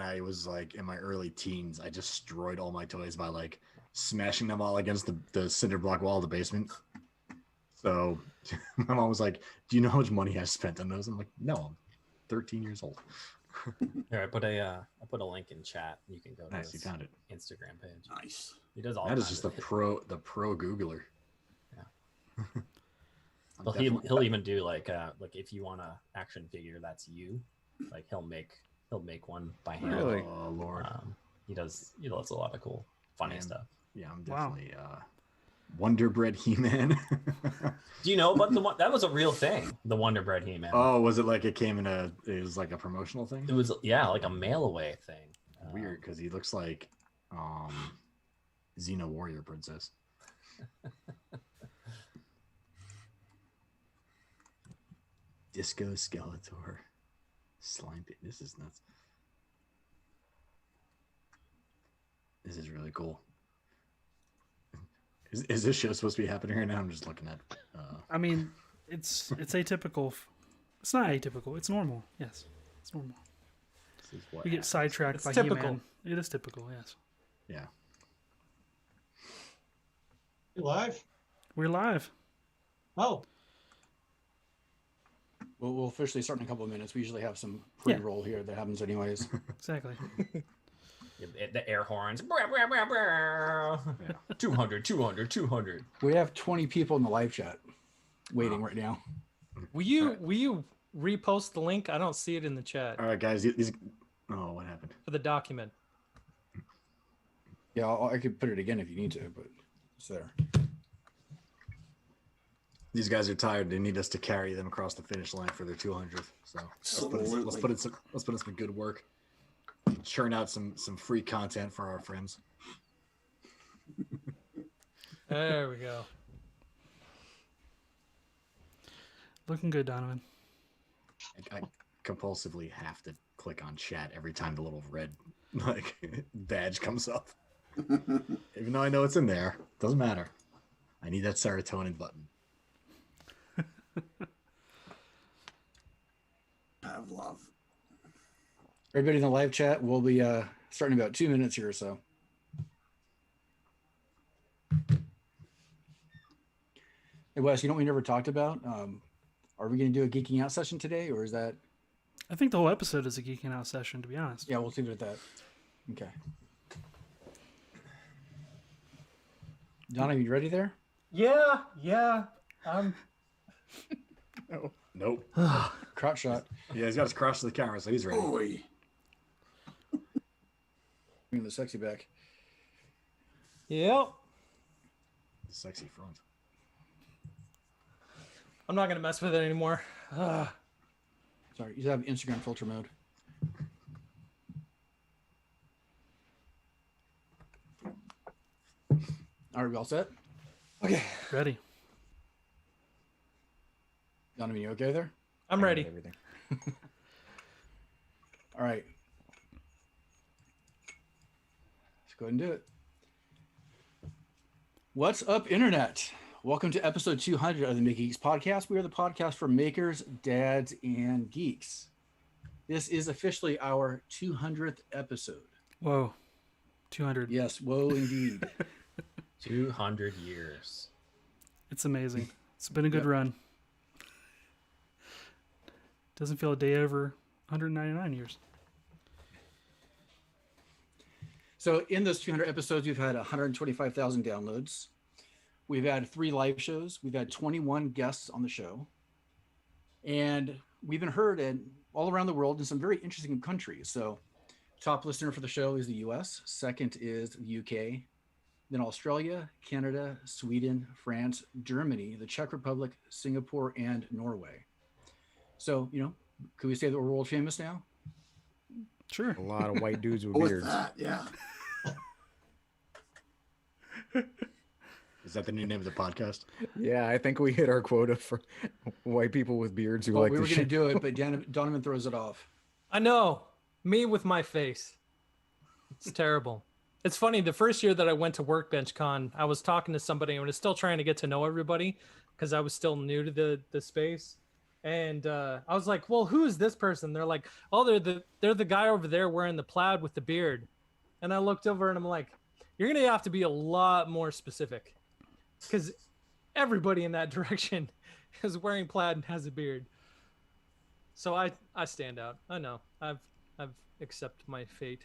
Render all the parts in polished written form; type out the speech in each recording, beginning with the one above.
I was like in my early teens, I destroyed all my toys by like smashing them all against the cinder block wall of the basement. So my mom was like, "Do you know how much money I spent on those?" I'm like, "No, I'm 13 years old." Here, I put a link in chat. You can go to Nice, you his found it. Instagram page. Nice. He does all That is kinds just of the pro Googler. Yeah. Well, he'll even do like if you want a action figure that's you, like he'll make one by hand. Really? Oh Lord. He does a lot of cool, funny stuff. Yeah, I'm definitely Wonder Bread He-Man. Do you know about the one that was a real thing? The Wonder Bread He-Man. Oh, was it like it was like a promotional thing? It was like a mail away thing. Weird, because he looks like Xena Warrior Princess. Disco Skeletor. Slime Pit. This is nuts. This is really cool. Is this show supposed to be happening right now? I'm just looking at. I mean, it's atypical. It's not atypical. It's normal. Yes, it's normal. This is what We get sidetracked by typical. He-Man. It is typical. Yes. Yeah. You live? We're live. Oh, We'll officially start in a couple of minutes. We usually have some pre-roll here that happens anyways. Exactly. The air horns. 200, 200, 200. We have 20 people in the live chat waiting right now. will you repost the link? I don't see it in the chat All right, guys. Oh, what happened? for the document. Yeah, I could put it again if you need to, but it's there. These guys are tired. They need us to carry them across the finish line for their 200th. So let's put in some good work. Churn out some free content for our friends. There we go. Looking good, Donovan. I compulsively have to click on chat every time the little red badge comes up. Even though I know it's in there, doesn't matter. I need that serotonin button. Pavlov. Everybody in the live chat, we'll be starting in about 2 minutes here or so. Hey Wes, you know what we never talked about? Are we going to do a geeking out session today, or is that? I think the whole episode is a geeking out session, to be honest. Yeah, we'll leave it at that. Okay. Donna, you ready there? Yeah. Nope. Crotch shot. Yeah, he's got his crotch to the camera, so he's ready. Boy. Bring the sexy back. Yep. Sexy front. I'm not gonna mess with it anymore. Sorry, you have Instagram filter mode. All right, we all set? Okay, Ready. Donovan, you okay there? I'm ready. Everything. All right. Let's go ahead and do it. What's up, Internet? Welcome to episode 200 of the Make Geeks podcast. We are the podcast for makers, dads, and geeks. This is officially our 200th episode. Whoa. 200. Yes, whoa, indeed. 200 years. It's amazing. It's been a good run. Doesn't feel a day over 199 years. So in those 200 episodes, we've had 125,000 downloads. We've had 3 live shows. We've had 21 guests on the show. And we've been heard all around the world in some very interesting countries. So top listener for the show is the US. Second is the UK. Then Australia, Canada, Sweden, France, Germany, the Czech Republic, Singapore, and Norway. So, could we say that we're world famous now? Sure. A lot of white dudes with With beards. that, yeah. Is that the new name of the podcast? Yeah, I think we hit our quota for white people with beards who Well, like we to were going to shit. do it, but Donovan throws it off. I know. Me with my face. It's terrible. It's funny. The first year that I went to Workbench Con, I was talking to somebody and I was still trying to get to know everybody because I was still new to the space. And I was like, well, who is this person? They're like, oh, they're the guy over there wearing the plaid with the beard. And I looked over and I'm like, you're going to have to be a lot more specific, because everybody in that direction is wearing plaid and has a beard. So I stand out. I know. I've accepted my fate.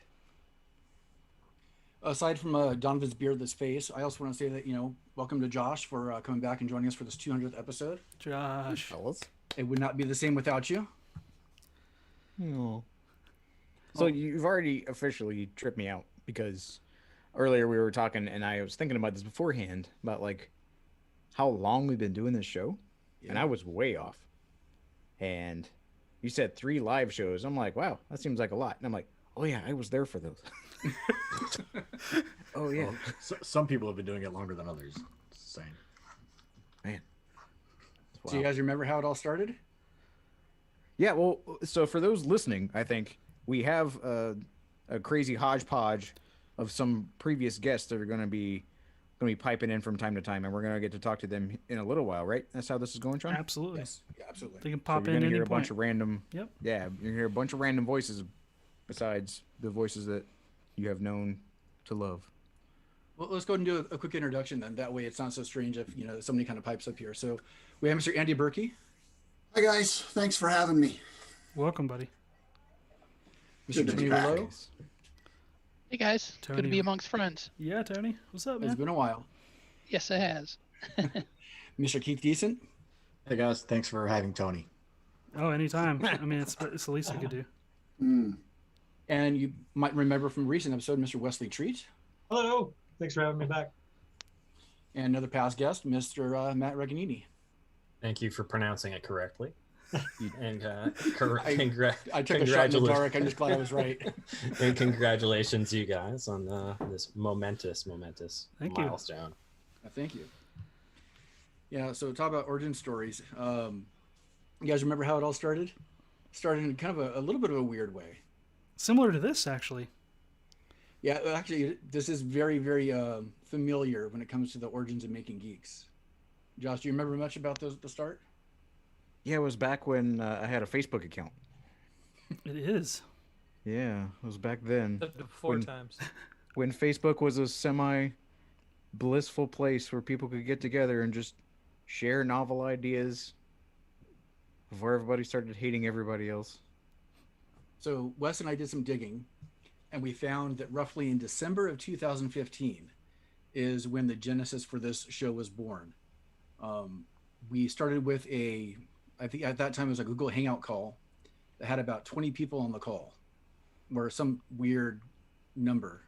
Aside from Donovan's beardless face, I also want to say that, welcome to Josh for coming back and joining us for this 200th episode. Josh. Fellas. It would not be the same without you. No. So you've already officially tripped me out, because earlier we were talking, and I was thinking about this beforehand, about like how long we've been doing this show, and I was way off. And you said 3 live shows. I'm like, wow, that seems like a lot. And I'm like, oh yeah, I was there for those. Oh yeah. Well, some people have been doing it longer than others. Just saying. Man. Wow. So you guys remember how it all started? Yeah, well, so for those listening, I think we have a crazy hodgepodge of some previous guests that are going to be piping in from time to time, and we're going to get to talk to them in a little while, right? That's how this is going, Shawn? Absolutely. Yes. Yeah, absolutely. They can So pop you're in gonna any hear a point. bunch of random. Yep. Yeah, you're gonna hear a bunch of random voices besides the voices that you have known to love. Well, let's go ahead and do a quick introduction then. That way it's not so strange if, somebody kind of pipes up here. So we have Mr. Andy Berkey. Hi guys, thanks for having me. Welcome, buddy. Mr. Good to be Tony back. Rouleau. Hey guys, good to Tony. be amongst friends. Yeah, Tony. What's up, It's man? been a while. Yes, it has. Mr. Keith Decent. Hey guys, thanks for having Tony. Oh, anytime. I mean, it's the least I could do. And you might remember from a recent episode, Mr. Wesley Treat. Hello. Thanks for having me back. And another past guest, Mr. Matt Regionni. Thank you for pronouncing it correctly. And I took a shot in the dark. I'm just glad I was right. And congratulations, you guys, on this momentous Thank you. milestone. Thank you. Yeah, so talk about origin stories. You guys remember how it all started? Started in kind of a little bit of a weird way. Similar to this, actually. Yeah, actually, this is very, very familiar when it comes to the origins of making geeks. Josh, do you remember much about the start? Yeah, it was back when I had a Facebook account. It is. Yeah, it was back then. The before times. When Facebook was a semi-blissful place where people could get together and just share novel ideas before everybody started hating everybody else. So Wes and I did some digging, and we found that roughly in December of 2015 is when the genesis for this show was born. We started with I think at that time it was a Google Hangout call that had about 20 people on the call, or some weird number.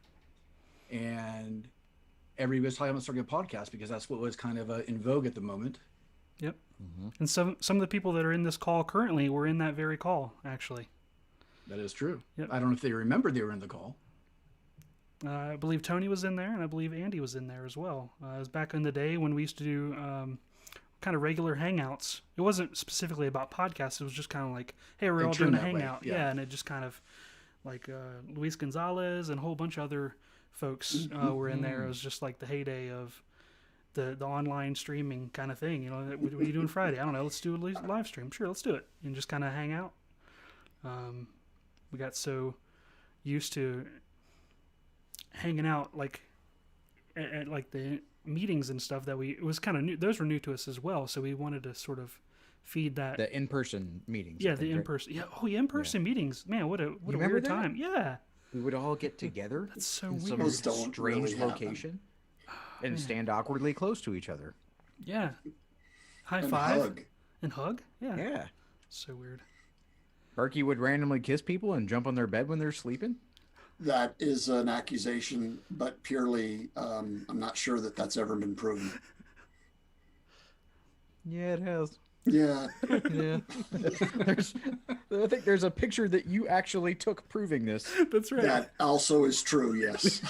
And everybody was talking about starting a podcast because that's what was kind of in vogue at the moment. Yep. And some of the people that are in this call currently were in that very call, actually. That is true. Yep. I don't know if they remember they were in the call. I believe Tony was in there, and I believe Andy was in there as well. It was back in the day when we used to do kind of regular hangouts. It wasn't specifically about podcasts. It was just kind of like, hey, we're all doing a hangout. Yeah, and it just kind of like Luis Gonzalez and a whole bunch of other folks were in there. It was just like the heyday of the online streaming kind of thing. What are you doing Friday? I don't know. Let's do a live stream. Sure, let's do it. And just kind of hang out. We got so used to hanging out like at like the meetings and stuff that it was kind of new. Those were new to us as well. So we wanted to sort of feed that. The in-person meetings. Yeah, the in-person. Right? Yeah. Oh, yeah, in-person meetings. Man, what a weird time. Yeah. We would all get together. That's so in weird. some strange really location and stand awkwardly close to each other. Yeah. High And five. hug. And hug? Yeah. Yeah. So weird. Berkey would randomly kiss people and jump on their bed when they're sleeping. That is an accusation, but purely, I'm not sure that that's ever been proven. Yeah, it has. Yeah. Yeah. I think there's a picture that you actually took proving this. That's right. That also is true, yes.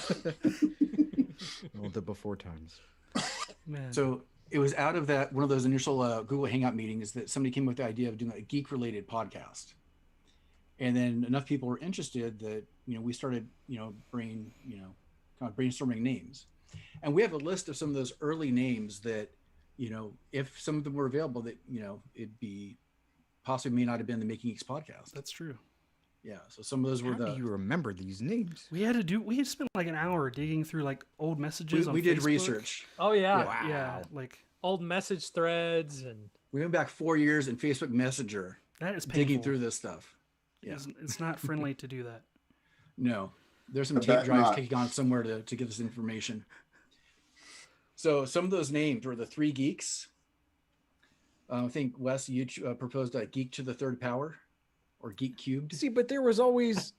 Well, the before times. Man. So it was out of that one of those initial Google Hangout meetings that somebody came with the idea of doing a geek-related podcast. And then enough people were interested that, we started, kind of brainstorming names. And we have a list of some of those early names that, if some of them were available, that, it'd be possibly may not have been the Making Geeks podcast. That's true. Yeah. So some of those were How do you remember these names? We had spent like an hour digging through like old messages. we did Facebook. research. Oh yeah. Wow. Yeah, like Old message threads and We went back 4 years in Facebook Messenger that is painful. digging through this stuff. Yeah. It's not friendly to do that. No, there's some I tape bet drives not. kicking on somewhere to give us information. So some of those names were the three geeks. I think Wes, you proposed a geek to the third power, or geek cubed. See, but there was always.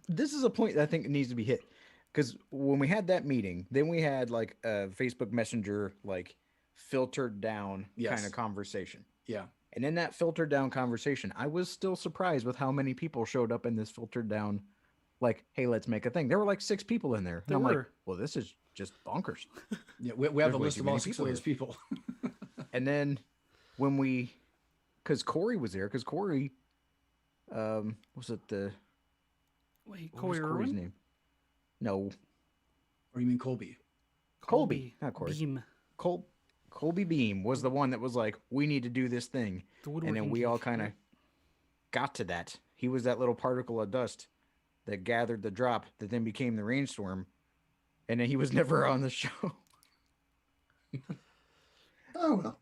This is a point that I think needs to be hit, because when we had that meeting, then we had like a Facebook Messenger like filtered down Yes. kind of conversation. Yeah, And in that filtered down conversation, I was still surprised with how many people showed up in this filtered down, like, hey, let's make a thing. There were like 6 people in there. And There I'm like, were. well, this is just bonkers. yeah. We have There's a way list too of all many 6 people of those people. And then when we, because Corey was there, because Corey, was it the, Wait, what was Corey Corey's Irwin? name? No, Or you mean Colby? Colby, not Corey. Beam. Colby Beam was the one that was like, we need to do this thing. The And woodworking then we all geek, kind of right? got to that. He was that little particle of dust that gathered the drop that then became the rainstorm. And then he was never on the show. Oh, well.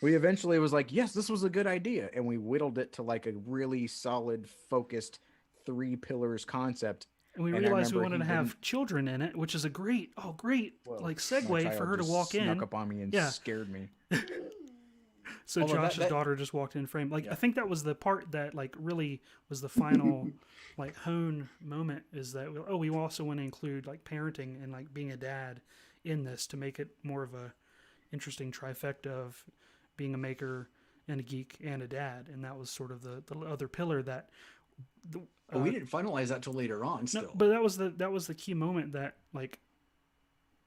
We eventually was like, yes, this was a good idea. And we whittled it to like a really solid, focused 3 pillars concept. And we And I realized we remember wanted to he have didn't- children in it, which is a great Well, like my segue for child her to just walk in. Snuck up on me and Yeah. scared me. So Although Josh's that- daughter just walked in frame. Like Yeah. I think that was the part that like really was the final like hone moment, is that we also want to include like parenting and like being a dad in this to make it more of a interesting trifecta of being a maker and a geek and a dad. And that was sort of the other pillar that But we didn't finalize that till later on. Still, no, but that was the key moment that like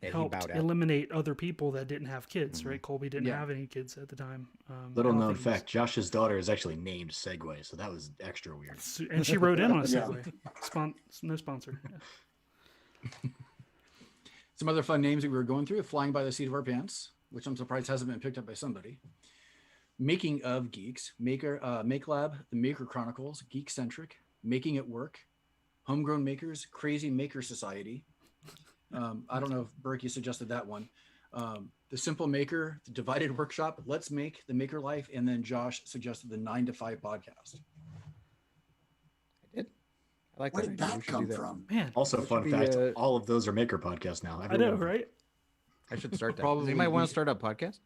Yeah, he helped bowed out. eliminate other people that didn't have kids, right? Colby didn't Yeah. have any kids at the time. Little I don't known think he was- fact: Josh's daughter is actually named Segway, so that was extra weird. And she wrote in on a Yeah. Segway. No sponsor. Yeah. some other fun names that we were going through: Flying by the Seat of Our Pants, which I'm surprised hasn't been picked up by somebody. Making of Geeks, Make Lab, The Maker Chronicles, Geek Centric, Making It Work, Homegrown Makers, Crazy Maker Society. I don't know if Birkey suggested that one. The Simple Maker, The Divided Workshop, Let's Make, The Maker Life, and then Josh suggested the 9 to 5 podcast. I like Where that. did idea. We that should come do that. from? Man, Also, That fun should be, fact: all of those are maker podcasts now. I Every know, one of them. right? I should start that. Probably Does anybody want we- to start a podcast?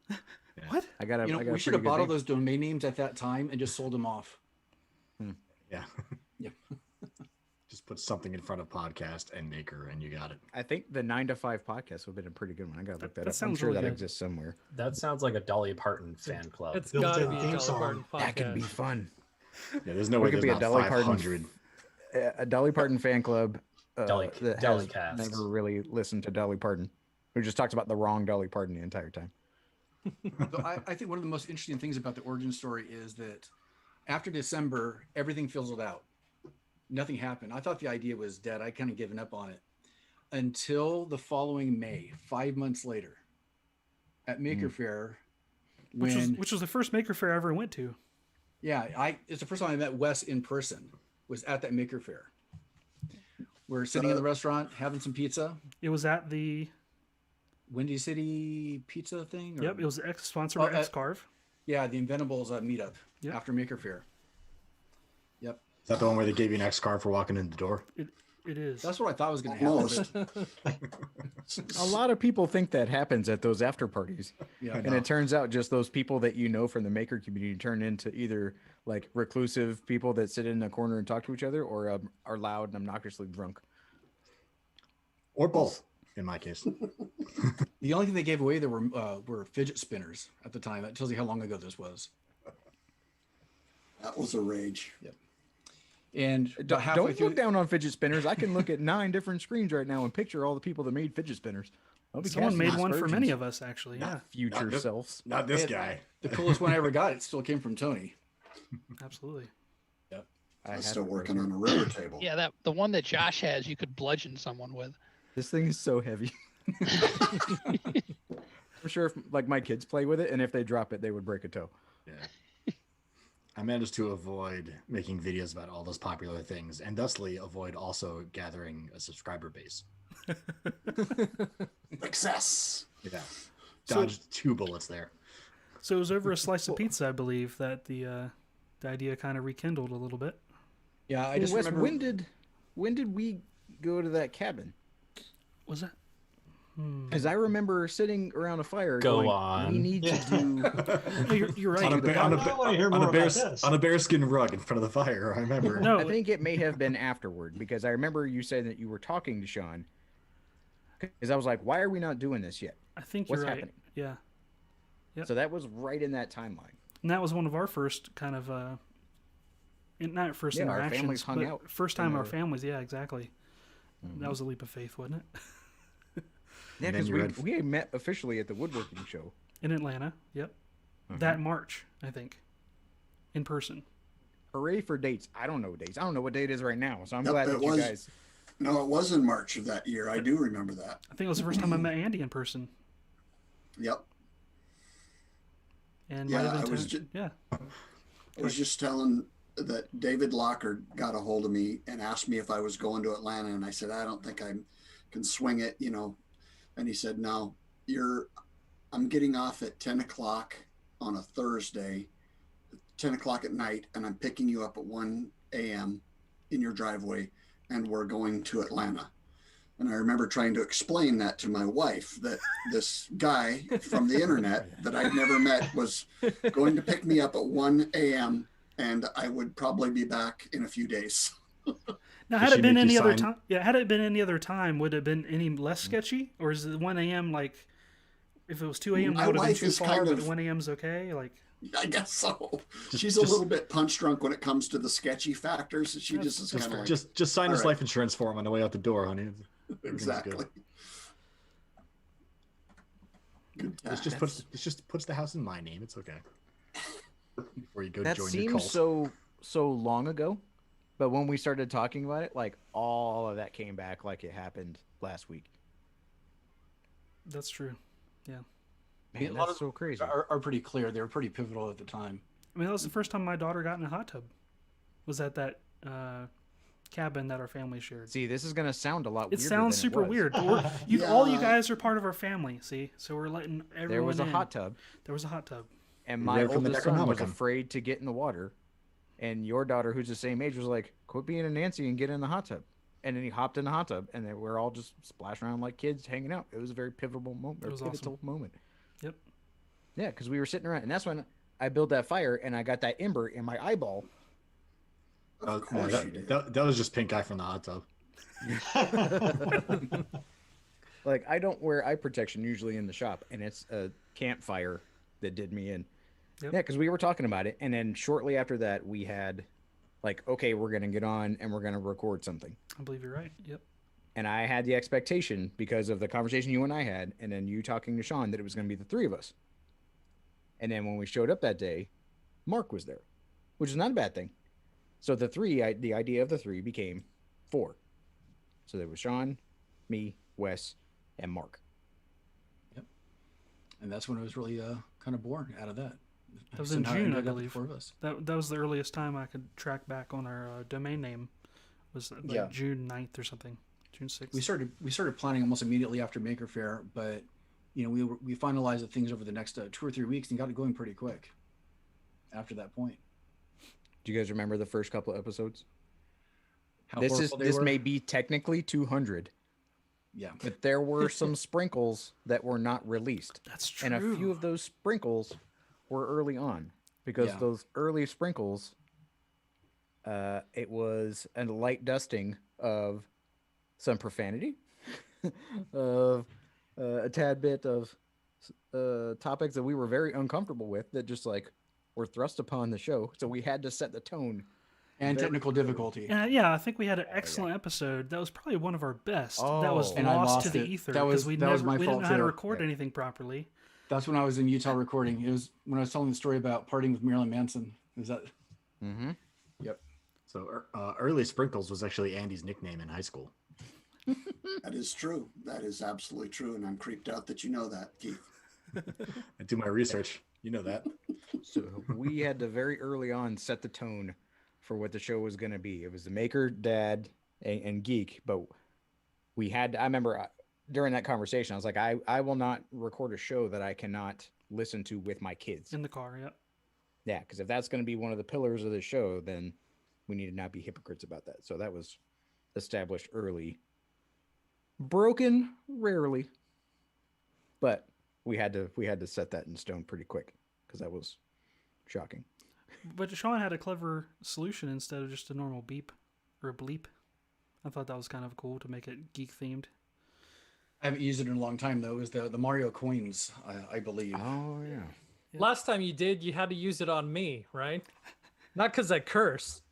What? I got You know, we should have bought all those domain names at that time and just sold them off. Yeah. Yeah. Just put something in front of podcast and maker, and you got it. I think the 9 to 5 podcast would have been a pretty good one. I got to look that That up. I'm sounds sure really that good. exists somewhere. That sounds like a Dolly Parton fan club. it's Built-in gotta be a theme Dolly song. Parton podcast. That could be fun. Yeah, there's no Or way it could there's be a not Dolly Parton 500. A Dolly Parton fan club Dolly- that Dolly has cast. never really listened to Dolly Parton, who just talks about the wrong Dolly Parton the entire time. So I think one of the most interesting things about the origin story is that after December, everything fizzled out. Nothing happened. I thought the idea was dead. I kind of given up on it until the following May, 5 months later, at Maker Faire. Which was the first Maker Faire I ever went to. Yeah, it's the first time I met Wes in person. Was at that Maker Faire. We're sitting in the restaurant having some pizza. It was at the Windy City Pizza thing. Yep, it was sponsored Oh, by X Carve. Yeah, the Inventables meetup Yep. after Maker Faire. Yep, Is that the one where they gave you an X card for walking in the door? It is. that's what I thought was going to Almost. happen. A lot of people think that happens at those after parties. Yeah, And it turns out just those people that you know from the maker community turn into either like reclusive people that sit in a corner and talk to each other, or are loud and obnoxiously drunk. Or both, in my case. the only thing they gave away there were fidget spinners at the time. That tells you how long ago this was. That was a rage. And about halfway Don't through, look down on fidget spinners. I can look at 9 different screens right now and picture all the people that made fidget spinners. Someone made one for many of us, actually. Yeah, Future Not- selves. Not this It- guy. the coolest one I ever got, it still came from Tony. absolutely. I'm still working on a river table. Yeah, the one that Josh has, you could bludgeon someone with. This thing is so heavy. I'm sure if like my kids play with it, and if they drop it, they would break a toe. Yeah. I managed to avoid making videos about all those popular things, and thusly avoid also gathering a subscriber base. Success. Yeah, dodged 2 bullets there. So it was over a slice of pizza, I believe, that the idea kind of rekindled a little bit. Yeah, I just Wes, remember. when did we go to that cabin? Was that? Because I remember sitting around a fire. Go going, on. We need to do. No, you're right. On a, on a, I want to hear on more a, about bears, this. on a bearskin rug in front of the fire. I remember. No, I think it may have been afterward because I remember you said that you were talking to Shawn. Because I was like, why are we not doing this yet? I think What's you're right. happening? Yeah. Yep. So that was right in that timeline. And that was one of our first kind of not first Yeah, our interactions, families hung but out first in time our the- families. Yeah, exactly. Mm-hmm. That was a leap of faith, wasn't it? Yeah, And then because you had- we had met officially at the woodworking show. In Atlanta. Yep. That March, I think, in person. Hooray for dates. I don't know dates. I don't know what date it is right now. So I'm Yep, glad it that you was- guys. No, it was in March of that year. I do remember that. I think it was the first time I met Andy in person. Yep. And Yeah, might have been I was yeah. I was just telling that David Locker got a hold of me and asked me if I was going to Atlanta, and I said I don't think I can swing it, you know. And he said, "No, I'm getting off at 10 o'clock on a Thursday, 10 o'clock at night, and I'm picking you up at 1 a.m. in your driveway, and we're going to Atlanta." And I remember trying to explain that to my wife, that this guy from the internet that I'd never met was going to pick me up at 1 a.m. and I would probably be back in a few days. Now, Did had she it been make you any other sign- time, had it been any other time, would it have been any less sketchy, or is it 1 a.m. like? If it was 2 a.m., My that would have been wife too is far, kind but of- 1 a.m.'s okay. Like, I guess so. Just- She's a just- little bit punch drunk when it comes to the sketchy factors. She just is kind of like, Just sign his All right. life insurance form on the way out the door, honey. Everything's good. exactly. Good It's just puts the house in my name. It's okay. Before you go That join your seems cult. so long ago, but when we started talking about it, like all of that came back like it happened last week. that's true. Man, A lot that's of so crazy. are pretty clear. They were pretty pivotal at the time. I mean, that was the first time my daughter got in a hot tub. Was at that cabin that our family shared. See, this is gonna sound a lot. It weirder sounds than super it was. weird. But all you Yeah. guys are part of our family. See, so we're letting everyone. There was a in. hot tub, There was a hot tub. and You my read from the oldest son was Necronomicon. afraid to get in the water, and your daughter, who's the same age, was like, "Quit being a Nancy and get in the hot tub." And then he hopped in the hot tub, and then we're all just splashing around like kids, hanging out. It was a very pivotal moment. It was pivotal moment. Yep. Yeah, because we were sitting around, and that's when I built that fire, and I got that ember in my eyeball. Of course you did. That was just pink eye from the hot tub. Like, I don't wear eye protection usually in the shop, and it's a campfire that did me in. Yep. Yeah, because we were talking about it, and then shortly after that, we had, like, okay, we're gonna get on and we're gonna record something. I believe you're right. Yep. And I had the expectation because of the conversation you and I had, and then you talking to Shawn, that it was gonna be the three of us. And then when we showed up that day, Mark was there, which is not a bad thing. So the idea of the three became 4. So there was Shawn, me, Wes, and Mark. And that's when it was really kind of born out of that. That was So in now June, now I got the believe. 4 of us. That was the earliest time I could track back on our domain name. Was like Yeah. June 9th or something. June 6th. We started planning almost immediately after Maker Faire, but you know we finalized the things over the next 2 or 3 weeks and got it going pretty quick. After that point, Do you guys remember the first couple of episodes? how This horrible they were. may be technically 200, Yeah, but there were some sprinkles that were not released. That's true. And a few of those sprinkles were early on because Yeah. those early sprinkles, it was a light dusting of some profanity, of a tad bit of topics that we were very uncomfortable with that just like were thrust upon the show. So we had to set the tone. and Very- technical difficulty. Yeah, I think we had an excellent episode. That was probably one of our best. that was Oh. And I lost lost to the it. ether That was- we that was never my we fault didn't know how to too. record anything properly. That's when I was in Utah recording. It was when I was telling the story about partying with Marilyn Manson. Is that? Mm-hmm. So early sprinkles was actually Andy's nickname in high school. That is true. That is absolutely true. And I'm creeped out that you know that, Keith. I do my research. You know that. So we had to very early on set the tone for what the show was going to be. It was the maker, dad, and geek. But we had, I remember during that conversation, I was like, I will not record a show that I cannot listen to with my kids. In the car, yeah. Yeah, because if that's going to be one of the pillars of the show, then we need to not be hypocrites about that. So that was established early. Broken rarely, but we had to set that in stone pretty quick because that was shocking. But Shawn had a clever solution instead of just a normal beep or a bleep. I thought that was kind of cool to make it geek themed. I haven't used it in a long time though. Is the Mario coins, I believe. Oh yeah. Last time you did, you had to use it on me, right? Not because I curse,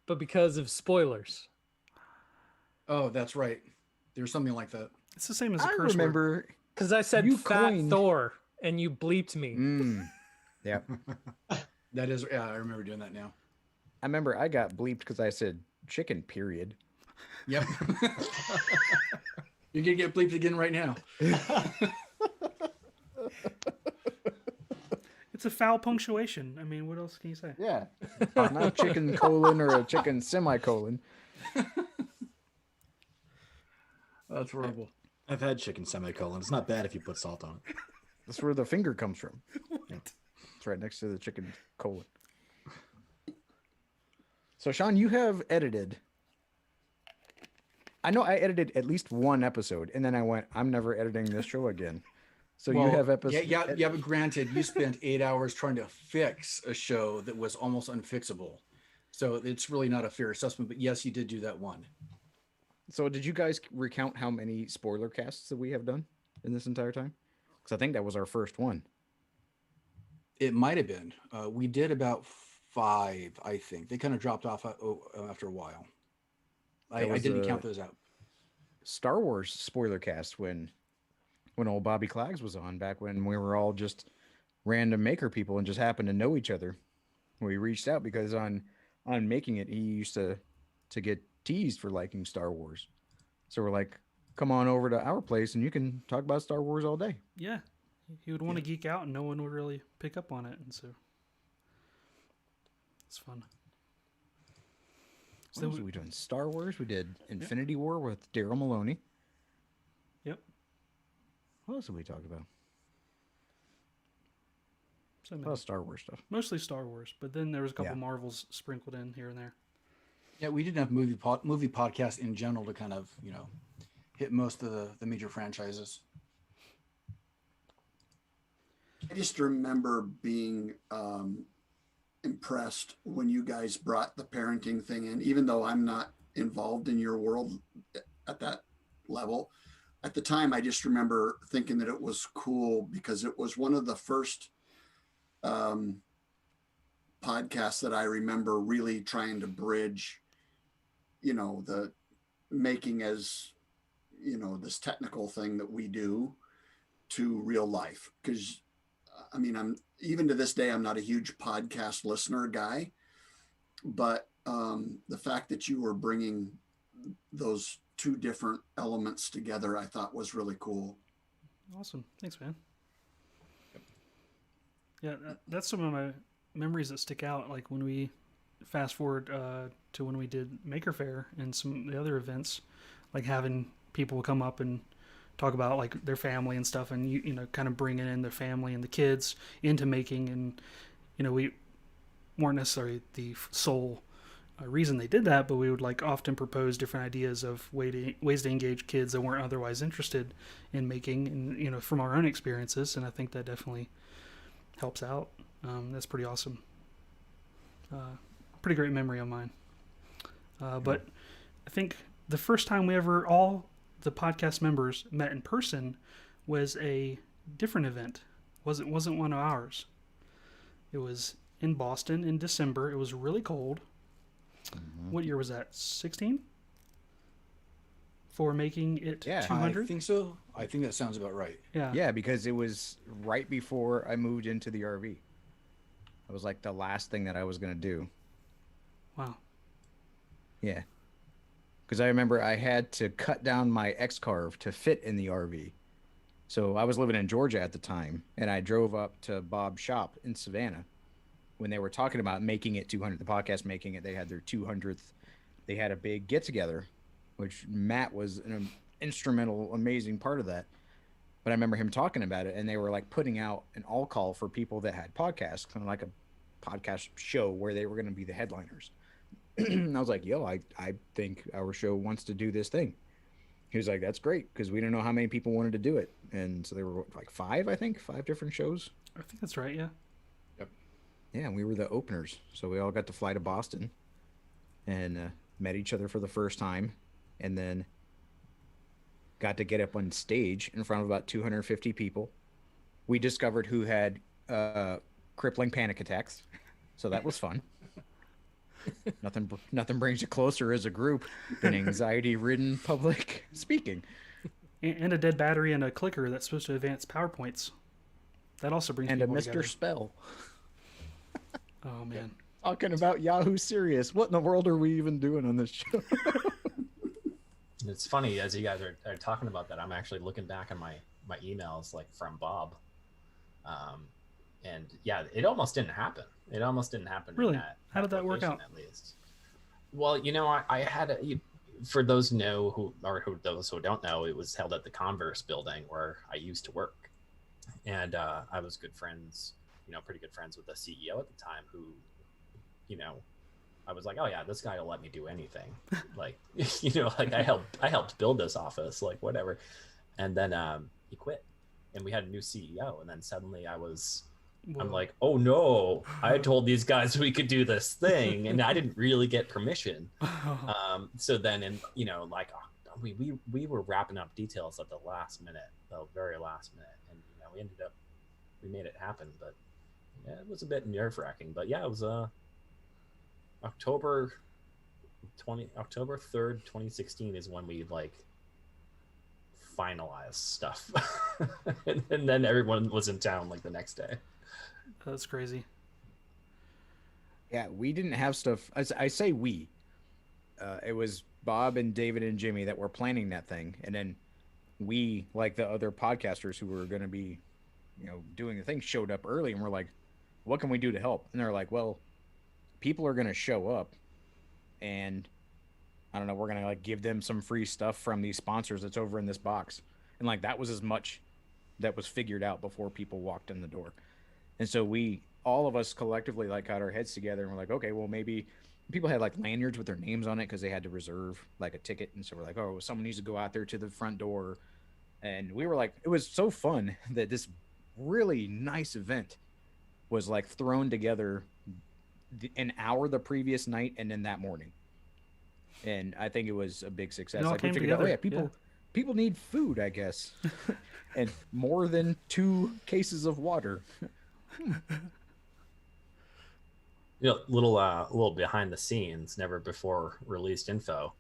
but because of spoilers. Oh, that's right. There's something like that. It's the same as a I curse remember Because I said You fat coined- Thor, and you bleeped me. Yeah. That is, yeah, I remember doing that now. I remember I got bleeped because I said chicken, period. Yep. You're gonna get bleeped again right now. It's a foul punctuation. I mean, what else can you say? Yeah. Not a chicken colon or a chicken semicolon. That's horrible. I've had chicken semicolon. It's not bad if you put salt on it. That's where the finger comes from. It's right next to the chicken colon. So, Shawn, you have edited. I know I edited at least one episode, and then I went, I'm never editing this show again. So Well, you have episodes. Yeah, but granted, you spent 8 hours trying to fix a show that was almost unfixable. So it's really not a fair assessment. But yes, you did do that one. So did you guys recount how many spoiler casts that we have done in this entire time? Because I think that was our first one. It might have been. We did about 5, I think. They kind of dropped off after a while. I was, didn't count those out. Star Wars spoiler cast when old Bobby Claggs was on, back when we were all just random maker people and just happened to know each other. We reached out because on making it, he used to get teased for liking Star Wars. So we're like, come on over to our place and you can talk about Star Wars all day. Yeah. He would want to geek out and no one would really pick up on it. And so it's fun. What else are we doing? Star Wars. We did Infinity War with Daryl Maloney. Yep. What else did we talk about? So About Star Wars stuff. mostly Star Wars, but then there was a couple Yeah. Marvels sprinkled in here and there. Yeah, we didn't have movie podcasts in general to kind of, hit most of the major franchises. I just remember being impressed when you guys brought the parenting thing in, even though I'm not involved in your world at that level. At the time, I just remember thinking that it was cool because it was one of the first podcasts that I remember really trying to bridge, the making as, this technical thing that we do to real life. Because I mean, even to this day, I'm not a huge podcast listener guy, but the fact that you were bringing those two different elements together, I thought was really cool. Awesome. Thanks, man. Yeah, that's some of my memories that stick out. Like when we fast forward to when we did Maker Faire and some of the other events, like having people come up and talk about like their family and stuff, and you know, kind of bringing in their family and the kids into making. And we weren't necessarily the sole reason they did that, but we would like often propose different ideas of ways to engage kids that weren't otherwise interested in making, and from our own experiences. And I think that definitely helps out. That's pretty awesome. Pretty great memory of mine. But I think the first time we ever, all the podcast members met in person, was a different event. It wasn't one of ours. It was in Boston in December. It was really cold. Mm-hmm. What year was that? 16? For making it 200? I think so. I think that sounds about right. Yeah, because it was right before I moved into the RV. It was like the last thing that I was going to do. Wow. Yeah. Because I remember I had to cut down my X-Carve to fit in the RV. So I was living in Georgia at the time, and I drove up to Bob's shop in Savannah when they were talking about making it 200, the podcast making it. They had their 200th. They had a big get together, which Matt was an instrumental, amazing part of that. But I remember him talking about it, and they were like putting out an all call for people that had podcasts, kind of like a podcast show where they were going to be the headliners. And I was like, yo, I think our show wants to do this thing. He was like, that's great, because we didn't know how many people wanted to do it. And so there were like 5 different shows. I think that's right, yeah. Yep. Yeah, and we were the openers. So we all got to fly to Boston and met each other for the first time. And then got to get up on stage in front of about 250 people. We discovered who had crippling panic attacks. So that was fun. Nothing brings you closer as a group than anxiety-ridden public speaking. And a dead battery and a clicker that's supposed to advance PowerPoints. That also brings and a people Mr. together. Spell. Oh, man. Talking about Yahoo Serious. What in the world are we even doing on this show? It's funny, as you guys are talking about that, I'm actually looking back on my emails, like from Bob. And yeah, it almost didn't happen. It almost didn't happen. Really? How did that work out? At least. Well, I had for those who know those who don't know, it was held at the Converse building where I used to work. And I was pretty good friends with the CEO at the time who, I was like, oh yeah, this guy will let me do anything. Like, like I helped build this office, like whatever. And then he quit, and we had a new CEO. And then suddenly I'm like, oh no, I told these guys we could do this thing, and I didn't really get permission. So then, we were wrapping up details at the very last minute, and we made it happen. But yeah, it was a bit nerve-wracking. But yeah, it was October 3rd, 2016 is when we finalized stuff. and then everyone was in town the next day. That's crazy. Yeah, we didn't have stuff. I say we. It was Bob and David and Jimmy that were planning that thing. And then we, like the other podcasters who were going to be, doing the thing, showed up early and we're like, what can we do to help? And they're like, well, people are going to show up and I don't know, we're going to give them some free stuff from these sponsors that's over in this box. And that was as much that was figured out before people walked in the door. And so all of us collectively got our heads together and we're like, okay, well, maybe people had lanyards with their names on it because they had to reserve a ticket. And so we're like, oh, someone needs to go out there to the front door. And we were it was so fun that this really nice event was thrown together an hour the previous night and then that morning. And I think it was a big success. It all came together. People need food, I guess. And more than 2 cases of water. Little behind the scenes, never before released info.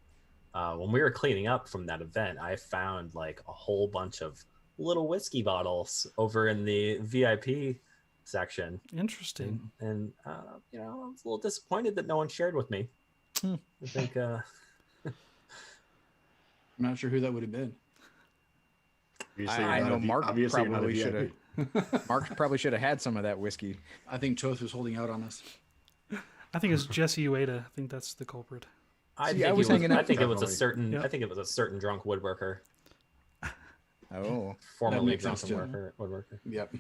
When we were cleaning up from that event, I found a whole bunch of little whiskey bottles over in the VIP section. Interesting. And I was a little disappointed that no one shared with me. I think I'm not sure who that would have been. I know Mark probably should have. Mark probably should have had some of that whiskey. I think Toth was holding out on us. I think it's Jesse Ueda. I think that's the culprit. I think it was a certain drunk woodworker. Oh, formerly drunk woodworker. Yep.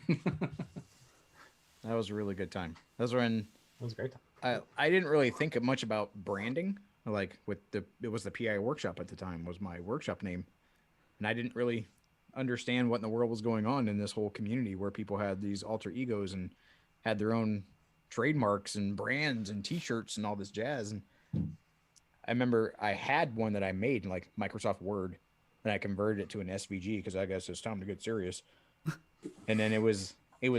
That was a really good time. That was when it was a great time. I didn't really think much about branding. It was the PI workshop at the time was my workshop name, and I didn't really understand what in the world was going on in this whole community where people had these alter egos and had their own trademarks and brands and T-shirts and all this jazz. And I remember I had one that I made in Microsoft Word, and I converted it to an SVG because I guess it's time to get serious. And then it was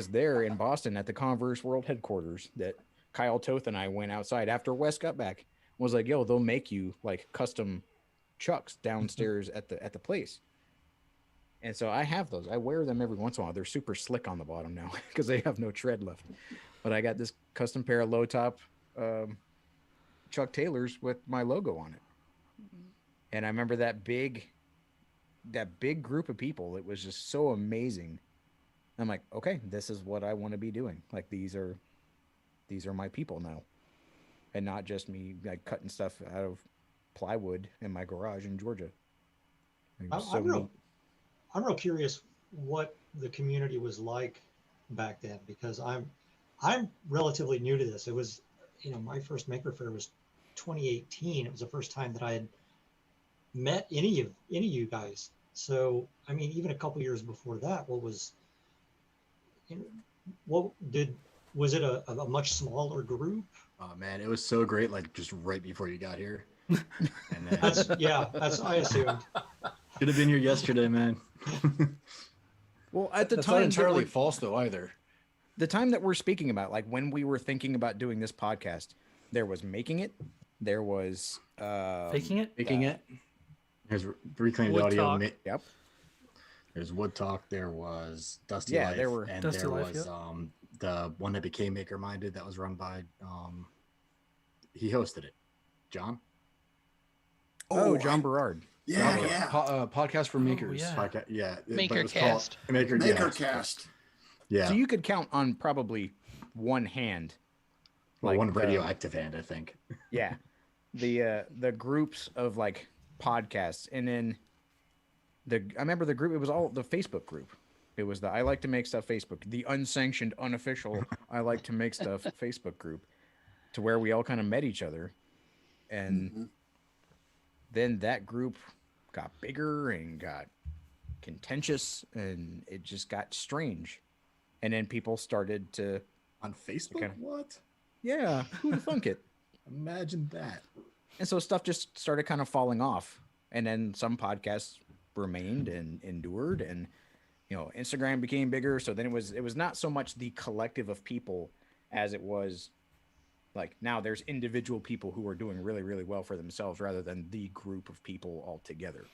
there in Boston at the Converse World Headquarters that Kyle Toth and I went outside after Wes got back. Was like, yo, they'll make you custom chucks downstairs at the place. And so I have those. I wear them every once in a while. They're super slick on the bottom now because they have no tread left. But I got this custom pair of low top Chuck Taylors with my logo on it. And I remember that big that big group of people. It was just so amazing. I'm like, okay, this is what I want to be doing. Like these are my people now, and not just me like cutting stuff out of plywood in my garage in Georgia. I'm real curious what the community was like back then, because I'm relatively new to this. It was, my first Maker Faire was 2018. It was the first time that I had met any of you guys. So, I mean, even a couple years before that, was it a much smaller group? Oh man, it was so great. Like just right before you got here. And then, that's I assumed. Should have been here yesterday, man. Well, at the That's time, not entirely false though either. The time that we're speaking about, like when we were thinking about doing this podcast, there was making it, there was faking it. There's Reclaim the Wood Audio. Talk. Yep. There's Wood Talk. There was Dusty Yeah, Life. there were and Dusty there Life, was yep. The one that became Maker Minded that was run by he hosted it. John? Oh, John Berard. Yeah. Podcast for makers. yeah. Podcast, yeah. but it was Makercast. called Makercast. Yeah. So you could count on probably one hand. Well, like one the- radioactive hand, I think. Yeah. The groups of like podcasts, and then I remember the group, it was all the Facebook group. It was the I Like to Make Stuff Facebook, the unsanctioned, unofficial I Like to Make Stuff Facebook group, to where we all kind of met each other. And then that group got bigger and got contentious, and it just got strange. And then people started to, On Facebook? Okay. What? yeah, who'd thunk it? Imagine that. And so stuff just started kind of falling off. And then some podcasts remained and endured, and Instagram became bigger. So then it was not so much the collective of people as it was like now there's individual people who are doing really, really well for themselves rather than the group of people all together.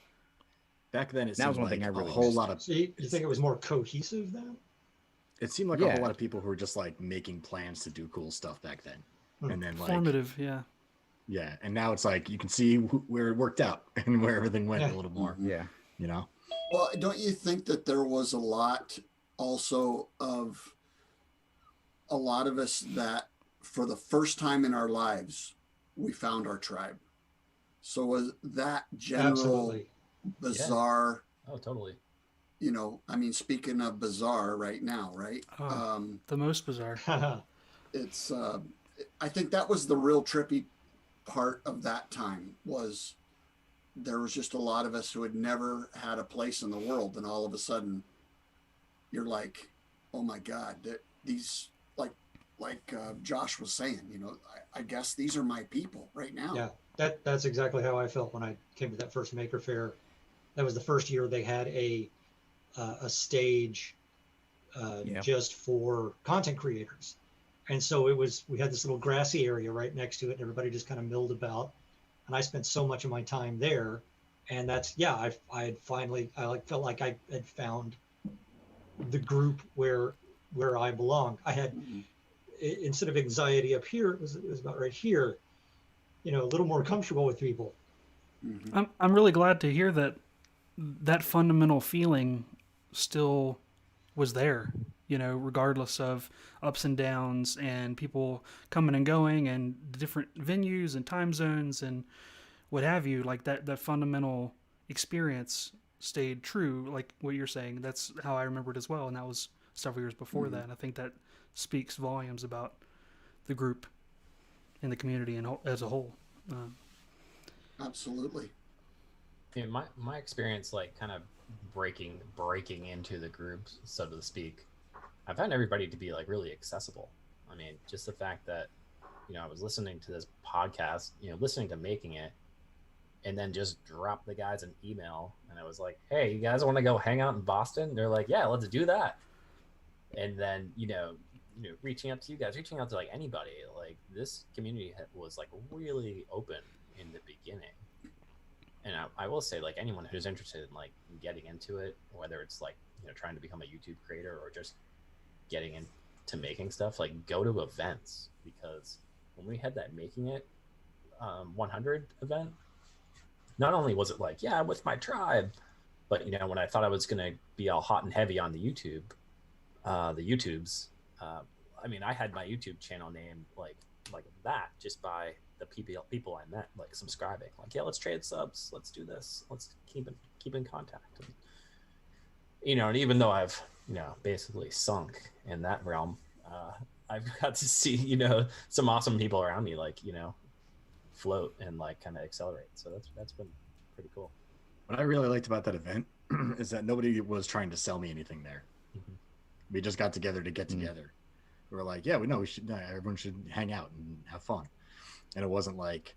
Back then, it That was seemed one thing like I really a whole missed. lot of. So you think it was more cohesive then? It seemed like a Yeah. whole lot of people who were just like making plans to do cool stuff back then, and then like Formative, yeah. yeah, and now it's like you can see where it worked out and where everything went Yeah. a little more. Yeah. Well, don't you think that there was a lot also of a lot of us that for the first time in our lives, we found our tribe? So was that general Absolutely. bizarre, Oh, totally. I mean, speaking of bizarre right now, right? Oh. The most bizarre. It's I think that was the real trippy part of that time, was there was just a lot of us who had never had a place in the world, and all of a sudden you're like, oh my God, these like Josh was saying, I guess these are my people right now. Yeah, that's exactly how I felt when I came to that first Maker Faire. That was the first year they had a stage just for content creators. And so we had this little grassy area right next to it, and everybody just kind of milled about. And I spent so much of my time there. And that's, I had finally, felt like I had found the group where I belong. I had, instead of anxiety up here, it was about right here, a little more comfortable with people. I'm really glad to hear that fundamental feeling still was there, regardless of ups and downs and people coming and going and different venues and time zones and what have you. Like that fundamental experience stayed true, like what you're saying. That's how I remember it as well, and that was several years before that. And I think that speaks volumes about the group and the community and as a whole. Absolutely. Yeah, my experience, like kind of breaking into the groups, so to speak, I found everybody to be like really accessible. I mean, just the fact that I was listening to this podcast, listening to Making It, and then just drop the guys an email, and I was like, hey, you guys want to go hang out in Boston? They're like, yeah, let's do that. And then reaching out to you guys, reaching out to like anybody, like this community was like really open in the beginning. And I will say, like, anyone who's interested in like getting into it, whether it's like trying to become a YouTube creator or just getting into making stuff, like go to events, because when we had that Making It 100 event, not only was it like, yeah, with my tribe, But when I thought I was going to be all hot and heavy on the YouTubes, I mean, I had my YouTube channel name like that just by the people I met, like subscribing, like, yeah, let's trade subs, let's do this, let's keep in contact. And even though I've basically sunk in that realm, I've got to see some awesome people around me like float and like kind of accelerate. So that's been pretty cool. What I really liked about that event is that nobody was trying to sell me anything there. Mm-hmm. We just got together to get together. We were like, yeah, we know everyone should hang out and have fun. And it wasn't like,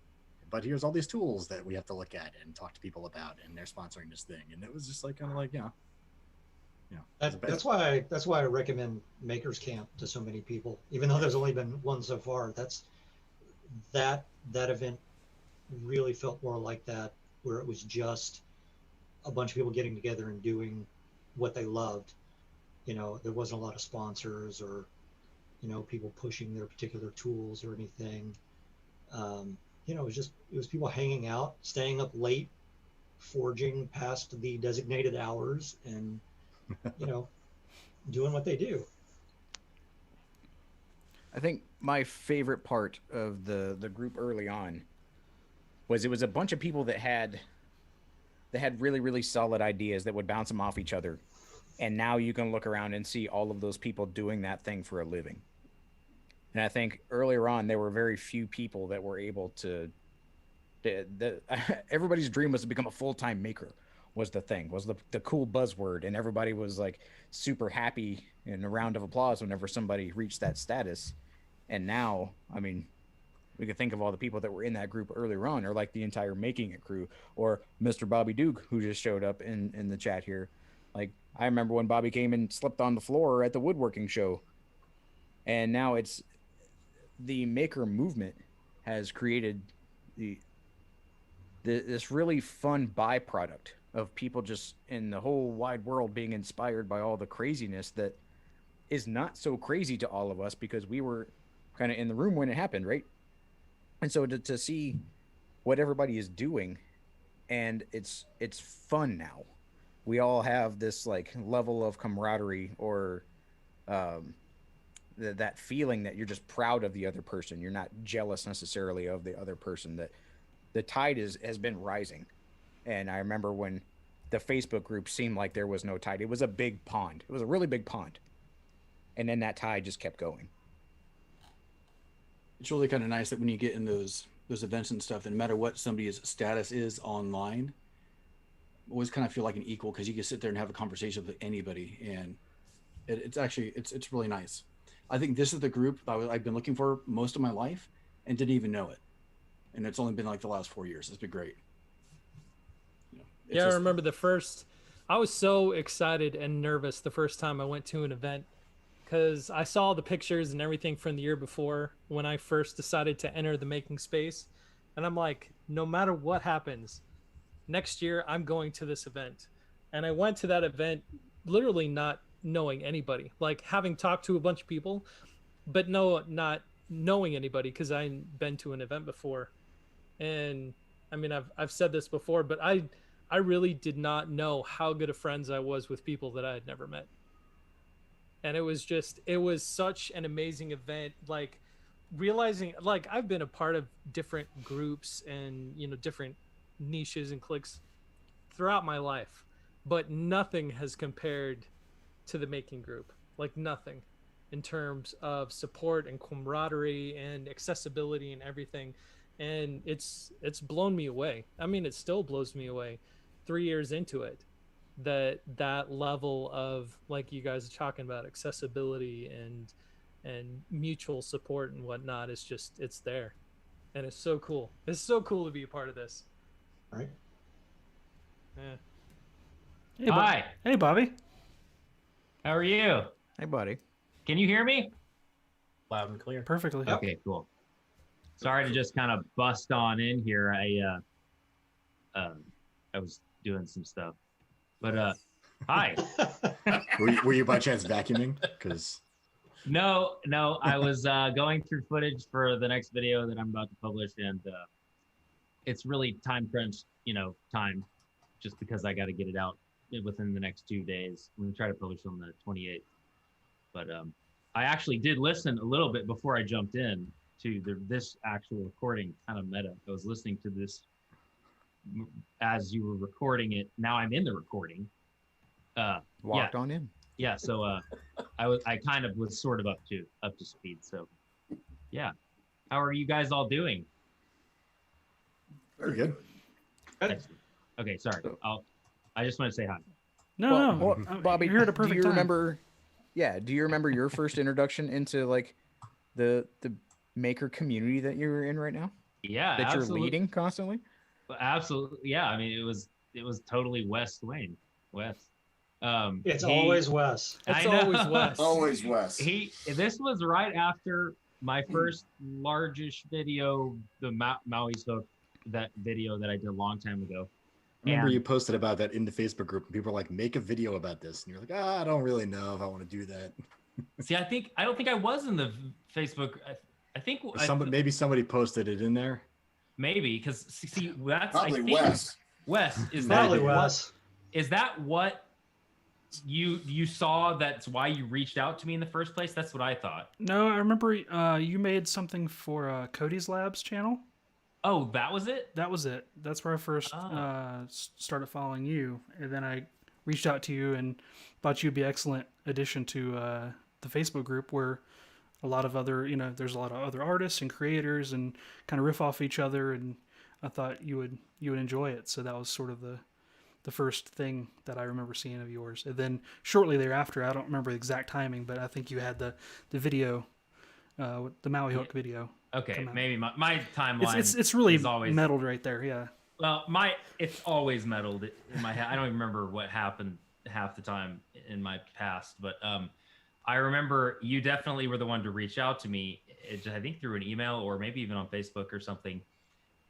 but here's all these tools that we have to look at and talk to people about, and they're sponsoring this thing. And it was just like kind of like, that's why I recommend Makers Camp to so many people, even though there's only been one so far. That event really felt more like that, where it was just a bunch of people getting together and doing what they loved. There wasn't a lot of sponsors or people pushing their particular tools or anything. It was people hanging out, staying up late, forging past the designated hours, and doing what they do. I think my favorite part of the group early on was it was a bunch of people that had really, really solid ideas that would bounce them off each other. And now you can look around and see all of those people doing that thing for a living. And I think earlier on, there were very few people that were able to, everybody's dream was to become a full-time maker was the thing, was the cool buzzword. And everybody was like super happy and a round of applause whenever somebody reached that status. And now, I mean, we could think of all the people that were in that group earlier on, or like the entire Making It crew, or Mr. Bobby Duke, who just showed up in the chat here. Like, I remember when Bobby came and slept on the floor at the woodworking show. And now it's the maker movement has created this really fun byproduct of people just in the whole wide world being inspired by all the craziness that is not so crazy to all of us because we were kind of in the room when it happened, right? And so to see what everybody is doing, and it's fun now. We all have this like level of camaraderie or that feeling that you're just proud of the other person. You're not jealous necessarily of the other person. That the tide has been rising. And I remember when the Facebook group seemed like there was no tide. It was a big pond. It was a really big pond. And then that tide just kept going. It's really kind of nice that when you get in those events and stuff, that no matter what somebody's status is online, always kind of feel like an equal, because you can sit there and have a conversation with anybody, and it's really nice. I think this is the group I've been looking for most of my life and didn't even know it, and it's only been like the last 4 years. It's been great. I remember I was so excited and nervous the first time I went to an event, because I saw the pictures and everything from the year before when I first decided to enter the making space, and I'm like, no matter what happens, next year I'm going to this event. And I went to that event literally not knowing anybody, like having talked to a bunch of people, but not knowing anybody, because I hadn't been to an event before. And I mean, I've said this before, but I really did not know how good of friends I was with people that I had never met. And it was such an amazing event, like realizing, like, I've been a part of different groups and different niches and cliques throughout my life, but nothing has compared to the making group. Like, nothing in terms of support and camaraderie and accessibility and everything. And it's blown me away. I mean, it still blows me away 3 years into it, that level of, like you guys are talking about, accessibility and mutual support and whatnot. It's there, and it's so cool. It's so cool to be a part of this. All right. Yeah. Hey, Hi. Hey, Bobby. How are you? Hey, buddy. Can you hear me? Loud and clear. Perfectly. Okay, cool. Sorry to just kind of bust on in here. I was doing some stuff, but hi. Were you by chance vacuuming? Because No, I was going through footage for the next video that I'm about to publish, and it's really time crunch, time, just because I got to get it out within the next 2 days. I'm gonna try to publish on the 28th. But I actually did listen a little bit before I jumped in to this actual recording, kind of meta. I was listening to this as you were recording it. Now I'm in the recording. Walked on in. Yeah, so I kind of was sort of up to speed. So yeah. How are you guys all doing? Very good. Excellent. Okay, sorry. I just want to say hi. No, Bobby, you're at a perfect do you time. remember? Yeah, do you remember your first introduction into like the maker community that you're in right now? Yeah, that absolutely. You're leading constantly. Absolutely, yeah. I mean, it was totally Wes Swain. Wes. It's always Wes. It's always Wes. Always Wes. This was right after my first largish video, the Maui's Hook, that video that I did a long time ago. I remember you posted about that in the Facebook group, and people were like, "Make a video about this," and you're like, "I don't really know if I want to do that." See, I don't think I was in the Facebook. I think maybe somebody posted it in there. Maybe because see, that's probably I think, Wes. Wes, is Probably that Wes. Is that what you saw? That's why you reached out to me in the first place. That's what I thought. No, I remember you made something for Cody's Labs channel. Oh, that was it? That was it. That's where I first started following you. And then I reached out to you and thought you'd be an excellent addition to the Facebook group where a lot of other, there's a lot of other artists and creators and kind of riff off each other. And I thought you would enjoy it. So that was sort of the first thing that I remember seeing of yours. And then shortly thereafter, I don't remember the exact timing, but I think you had the video, the Maui Hook video. Okay, maybe my timeline. It's really always meddled right there. Yeah. Well, it's always meddled in my head. I don't even remember what happened half the time in my past, but I remember you definitely were the one to reach out to me. I think through an email or maybe even on Facebook or something,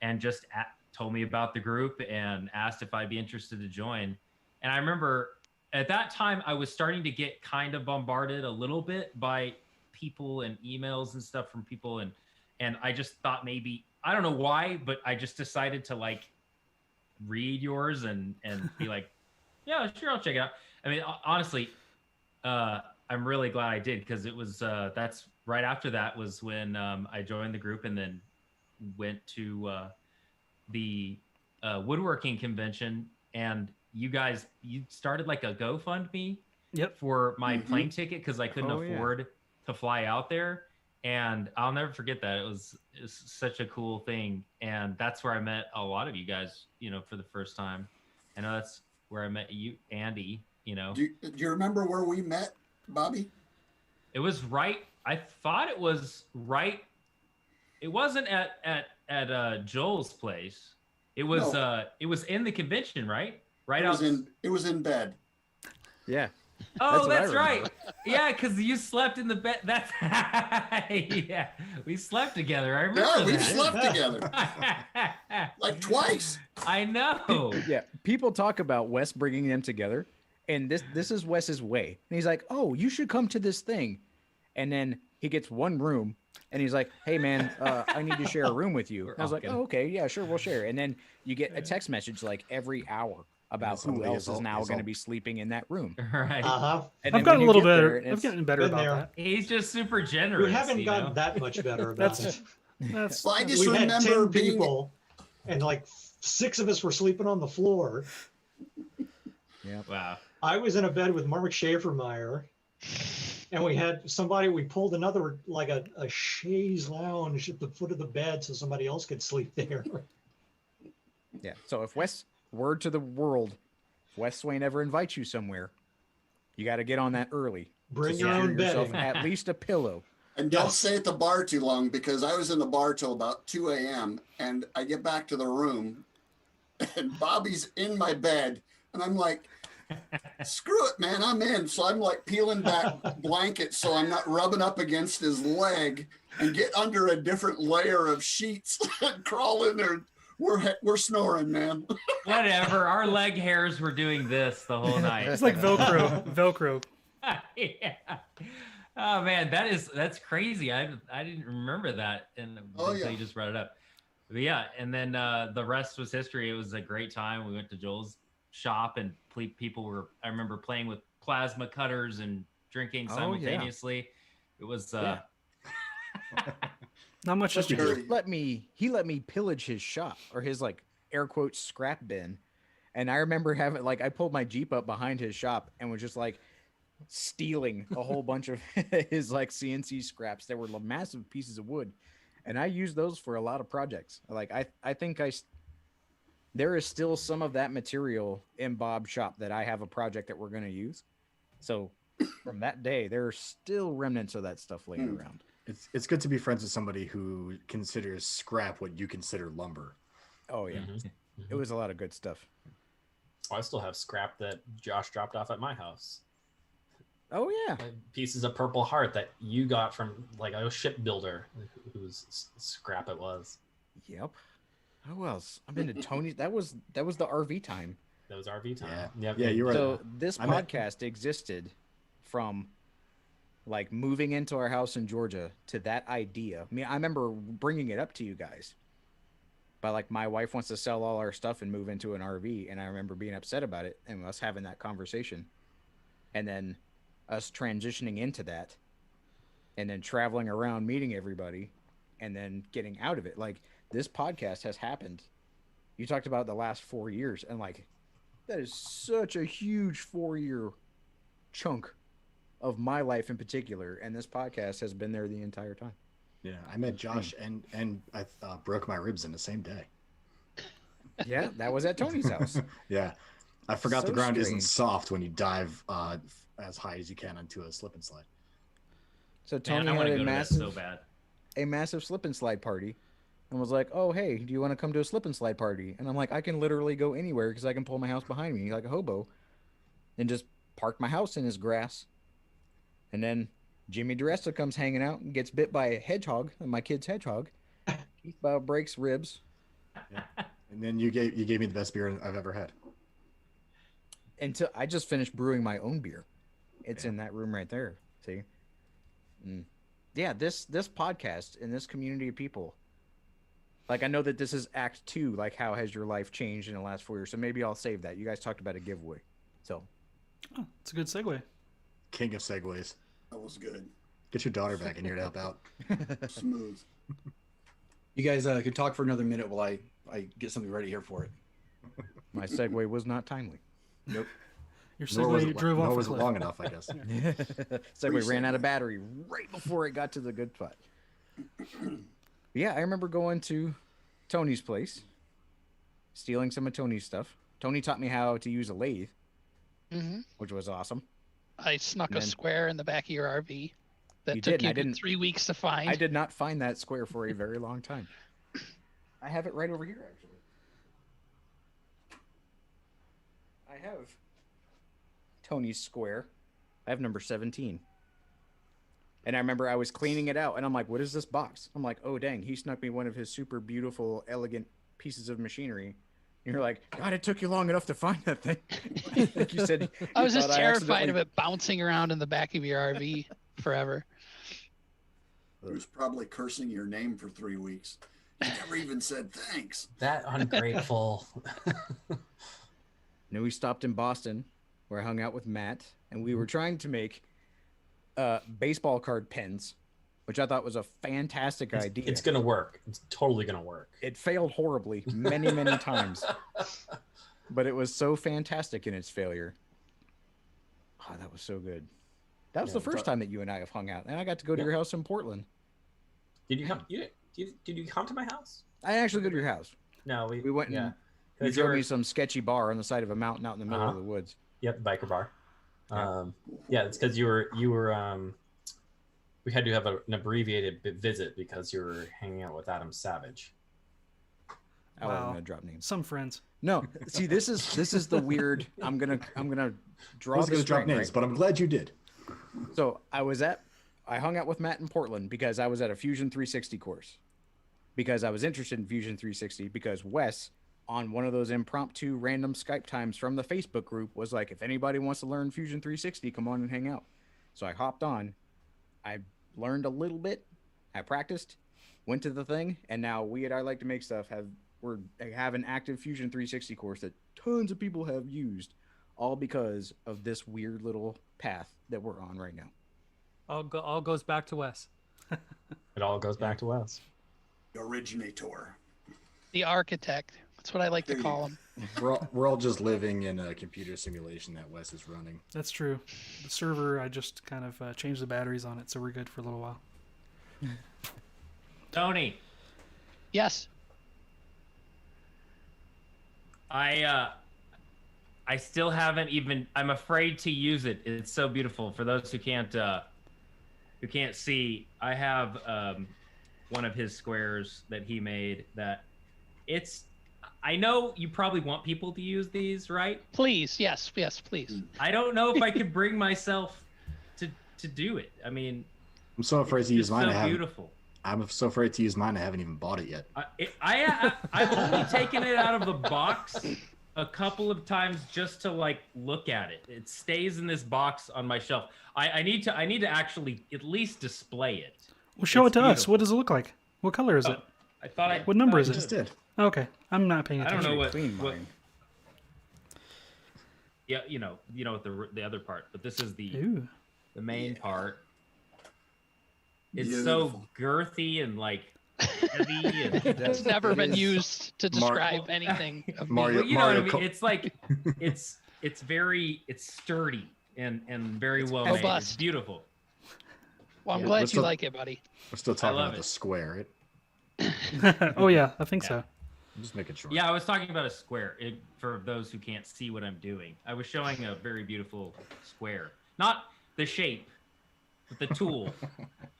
and just told me about the group and asked if I'd be interested to join. And I remember at that time I was starting to get kind of bombarded a little bit by people and emails and stuff from people, and I just thought maybe, I don't know why, but I just decided to like read yours and be like, yeah, sure, I'll check it out. I mean, honestly, I'm really glad I did, because it was that's right after that was when I joined the group and then went to the woodworking convention, and you started like a GoFundMe for my plane ticket because I couldn't afford to fly out there. And I'll never forget that. It was such a cool thing. And that's where I met a lot of you guys, for the first time. I know that's where I met you, Andy, Do you remember where we met, Bobby? It was right. I thought it was right. It wasn't at Joel's place. It was it was in the convention, right? It was in bed. Yeah. Oh, that's right. Yeah, because you slept in the bed. That's yeah. We slept together. I remember. Yeah, we slept together. Like twice. I know. Yeah. People talk about Wes bringing them together, and this is Wes's way. And he's like, "Oh, you should come to this thing," and then he gets one room. And he's like, "Hey man, I need to share a room with you." And I was like, "Oh, okay, yeah, sure, we'll share." And then you get a text message like every hour about who else is now going to be sleeping in that room. Right. And I've gotten a little better. I've gotten better about that. He's just super generous. We haven't gotten that much better about it. Well, I just We remember had 10 being people, and like 6 of us were sleeping on the floor. Yeah. Wow. I was in a bed with Mark Schaefermeyer, and we had somebody. We pulled another like a chaise lounge at the foot of the bed so somebody else could sleep there. Yeah. So if word to the world, if Wes Swain ever invites you somewhere, you got to get on that early. Bring to your secure own yourself bedding. at least a pillow. And don't stay at the bar too long, because I was in the bar till about 2 a.m. and I get back to the room and Bobby's in my bed and I'm like, screw it, man, I'm in. So I'm like peeling back blankets so I'm not rubbing up against his leg and get under a different layer of sheets and crawl in there. We're snoring, man. Whatever. Our leg hairs were doing this the whole night. It's like Velcro. Yeah. Oh man, that's crazy. I didn't remember that until you just brought it up. But yeah, and then the rest was history. It was a great time. We went to Joel's shop, and people were, I remember playing with plasma cutters and drinking simultaneously. It was Yeah. Not much That's to very- He let me pillage his shop, or his like air quotes scrap bin. And I remember having like, I pulled my Jeep up behind his shop and was just like stealing a whole bunch of his like CNC scraps. There were massive pieces of wood, and I used those for a lot of projects. Like I think there is still some of that material in Bob's shop that I have a project that we're going to use. So from that day, there are still remnants of that stuff laying around. It's good to be friends with somebody who considers scrap what you consider lumber. Oh yeah. It was a lot of good stuff. I still have scrap that Josh dropped off at my house. Oh yeah. Like pieces of Purple Heart that you got from like a shipbuilder whose scrap it was. Yep. Who else? I've been to Tony's. That was the RV time. That was RV time. Yeah, you were. So this podcast existed from like moving into our house in Georgia to that idea. I mean, I remember bringing it up to you guys. But like my wife wants to sell all our stuff and move into an RV, and I remember being upset about it and us having that conversation. And then us transitioning into that, and then traveling around meeting everybody, and then getting out of it. Like this podcast has happened. You talked about the last 4 years, and like that is such a huge 4-year chunk of my life in particular, and this podcast has been there the entire time. Yeah, I met Josh and I broke my ribs in the same day. Yeah, that was at Tony's house. Yeah, I forgot So the ground isn't strange. soft when you dive as high as you can into a slip and slide. So Man, Tony I want to had go a to that so massive, bad. slip and slide party, and was like, "Oh, hey, do you want to come to a slip and slide party?" And I'm like, "I can literally go anywhere because I can pull my house behind me like a hobo, and just park my house in his grass." And then Jimmy DeResta comes hanging out and gets bit by a hedgehog, my kid's hedgehog. He breaks ribs. Yeah. And then you gave me the best beer I've ever had. Until I just finished brewing my own beer. It's in that room right there. See? Yeah, this podcast and this community of people. Like, I know that this is Act 2, like how has your life changed in the last 4 years. So maybe I'll save that. You guys talked about a giveaway. So Oh, it's a good segue. King of segues. That was good. Get your daughter back in here to help out. Smooth. You guys could talk for another minute while I get something ready here for it. my segue was not timely. Nope. Your Nor was segue it, drove nor off a was it cliff. long enough, I guess. Segue ran out of battery right before it got to the good spot. Yeah, I remember going to Tony's place, stealing some of Tony's stuff. Tony taught me how to use a lathe, which was awesome. I snuck And a then- square in the back of your RV that You took did, and I you didn't- 3 weeks to find. I did not find that square for a very long time. I have it right over here, actually. I have Tony's square. I have number 17. And I remember I was cleaning it out, and I'm like, what is this box? I'm like, oh, dang, he snuck me one of his super beautiful, elegant pieces of machinery. And you're like, God, it took you long enough to find that thing. Like you said, I was you just thought terrified of accidentally- it bouncing around in the back of your RV forever. He was probably cursing your name for 3 weeks. He never even said thanks. That ungrateful. And we stopped in Boston, where I hung out with Matt, and we were trying to make baseball card pens, which I thought was a fantastic idea. It's gonna work. It's totally gonna work. It failed horribly many, many times, but it was so fantastic in its failure. Oh, that was so good. That was the first time that you and I have hung out, and I got to go to your house in Portland. Did you come? Did you come to my house? I didn't actually go to your house. No, We went and you 'Cause drove you're- me some sketchy bar on the side of a mountain out in the middle of the woods. Yep, biker bar. Yeah, it's because you were. We had to have an abbreviated visit because you were hanging out with Adam Savage. I wasn't Wow. gonna drop names. Some friends. No, see, this is the weird. I'm gonna I draw was the going to drop string, names, right? but I'm glad you did. So I hung out with Matt in Portland because I was at a Fusion 360 course. Because I was interested in Fusion 360 because Wes, on one of those impromptu random Skype times from the Facebook group, was like, if anybody wants to learn Fusion 360, come on and hang out. So I hopped on. I learned a little bit. I practiced, went to the thing, and now we at ILiketoMakeStuff have have an active Fusion 360 course that tons of people have used, all because of this weird little path that we're on right now. All goes back to Wes. It all goes back to Wes. The originator. The architect. That's what I like to call him. We're all just living in a computer simulation that Wes is running. That's true. The server, I just kind of changed the batteries on it, so we're good for a little while. Tony, Yes. I still haven't even. I'm afraid to use it. It's so beautiful. For those who can't see, I have one of his squares that he made. That it's. I know you probably want people to use these, right? Please. Yes, please. I don't know if I could bring myself to do it. I mean, I'm so afraid to use mine. So beautiful. I'm so afraid to use mine. I haven't even bought it yet. I've only taken it out of the box a couple of times just to like look at it. It stays in this box on my shelf. I need to actually at least display it. Well, show it to us. What does it look like? What color is it? I thought What number is I it? just did. Okay, I'm not paying I attention. don't know Clean what. mine. Yeah, you know what the other part, but this is the Ooh. main part. It's Beautiful. so girthy and like heavy and It's never been used to describe anything of me. Mario- well, you know what I mean. Co- It's like it's sturdy and very well made. robust. It's beautiful. Well, I'm Yeah, glad let's you not- like it, buddy. We're still talking love about it. the square. Oh yeah, I think Yeah. so. I'm just making sure. Yeah, I was talking about a square. For those who can't see what I'm doing, I was showing a very beautiful square, not the shape, but the tool.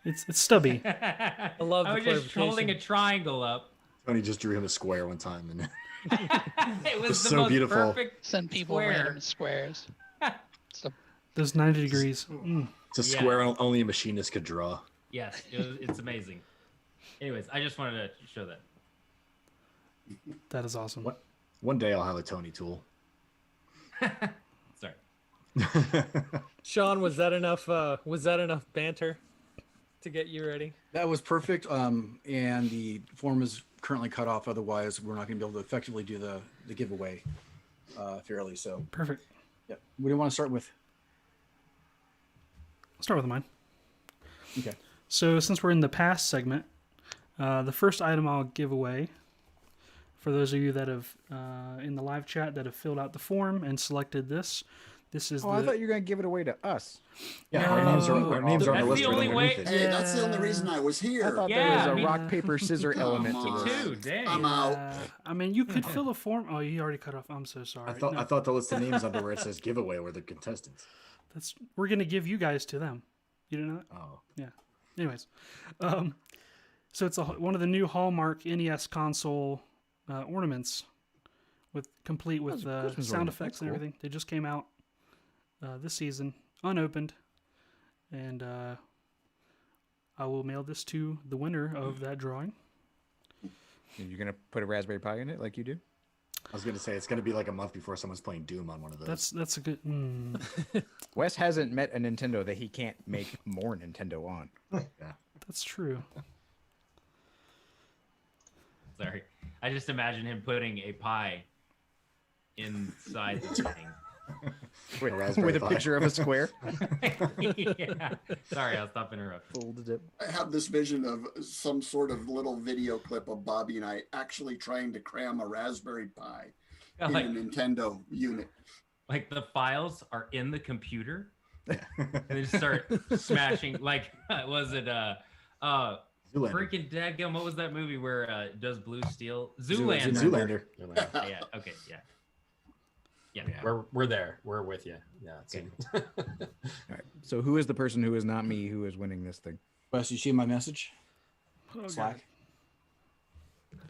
It's stubby. I love the I was just clarification. holding a triangle up. Tony just drew him a square one time, and It was It's the so most beautiful. perfect Send people square. random squares. It's a- Those 90 degrees. Mm. it's a Yeah. square only a machinist could draw. Yes, it's amazing. Anyways, I just wanted to show that. That is awesome. What? One day I'll have a Tony tool. Sorry. Shawn, was that enough? Was that enough banter to get you ready? That was perfect. And the form is currently cut off. Otherwise, we're not going to be able to effectively do the giveaway fairly. So, Perfect. yeah. What do you want to start with? I'll start with mine. Okay. So since we're in the past segment, the first item I'll give away, for those of you that have in the live chat that have filled out the form and selected this is I thought you were going to give it away to us. Yeah, No. our names are on the That's list the right only way- underneath it. Hey, that's the only reason I was I here. thought Yeah, there I was mean- a rock, paper, scissor Come element to on. this. Too, dang. I'm out. I mean, you could fill a form. Oh, you already cut off. I'm so sorry. I thought No, I thought the list of names under where it says giveaway were the contestants. we're gonna give you guys to them. You didn't know that? Oh, Yeah. Anyways, so it's one of the new Hallmark NES console ornaments, complete with That's a Christmas sound ornament. effects That's and cool. everything. They just came out this season, unopened, and I will mail this to the winner of that drawing. You're going to put a Raspberry Pi in it like you do? I was gonna say it's gonna be like a month before someone's playing Doom on one of those. That's a good. Wes hasn't met a Nintendo that he can't make more Nintendo on. That's true. Sorry. I just imagine him putting a pie inside the thing. With, Raspberry with a Pi. picture of a square. Yeah. Sorry, I'll stop interrupting. Folded it. I have this vision of some sort of little video clip of Bobby and I actually trying to cram a Raspberry Pi Yeah, in like, a Nintendo unit. like the files are in the computer and they just start smashing. Like, was it Zoolander. freaking dadgum? What was that movie where does Blue Steel? Zoolander. Zoolander. Yeah. Okay. Yeah. Yeah. We're there. We're with you. Yeah. Okay. All right. So who is the person who is not me who is winning this thing? Wes, you see my message? Oh, Slack. God.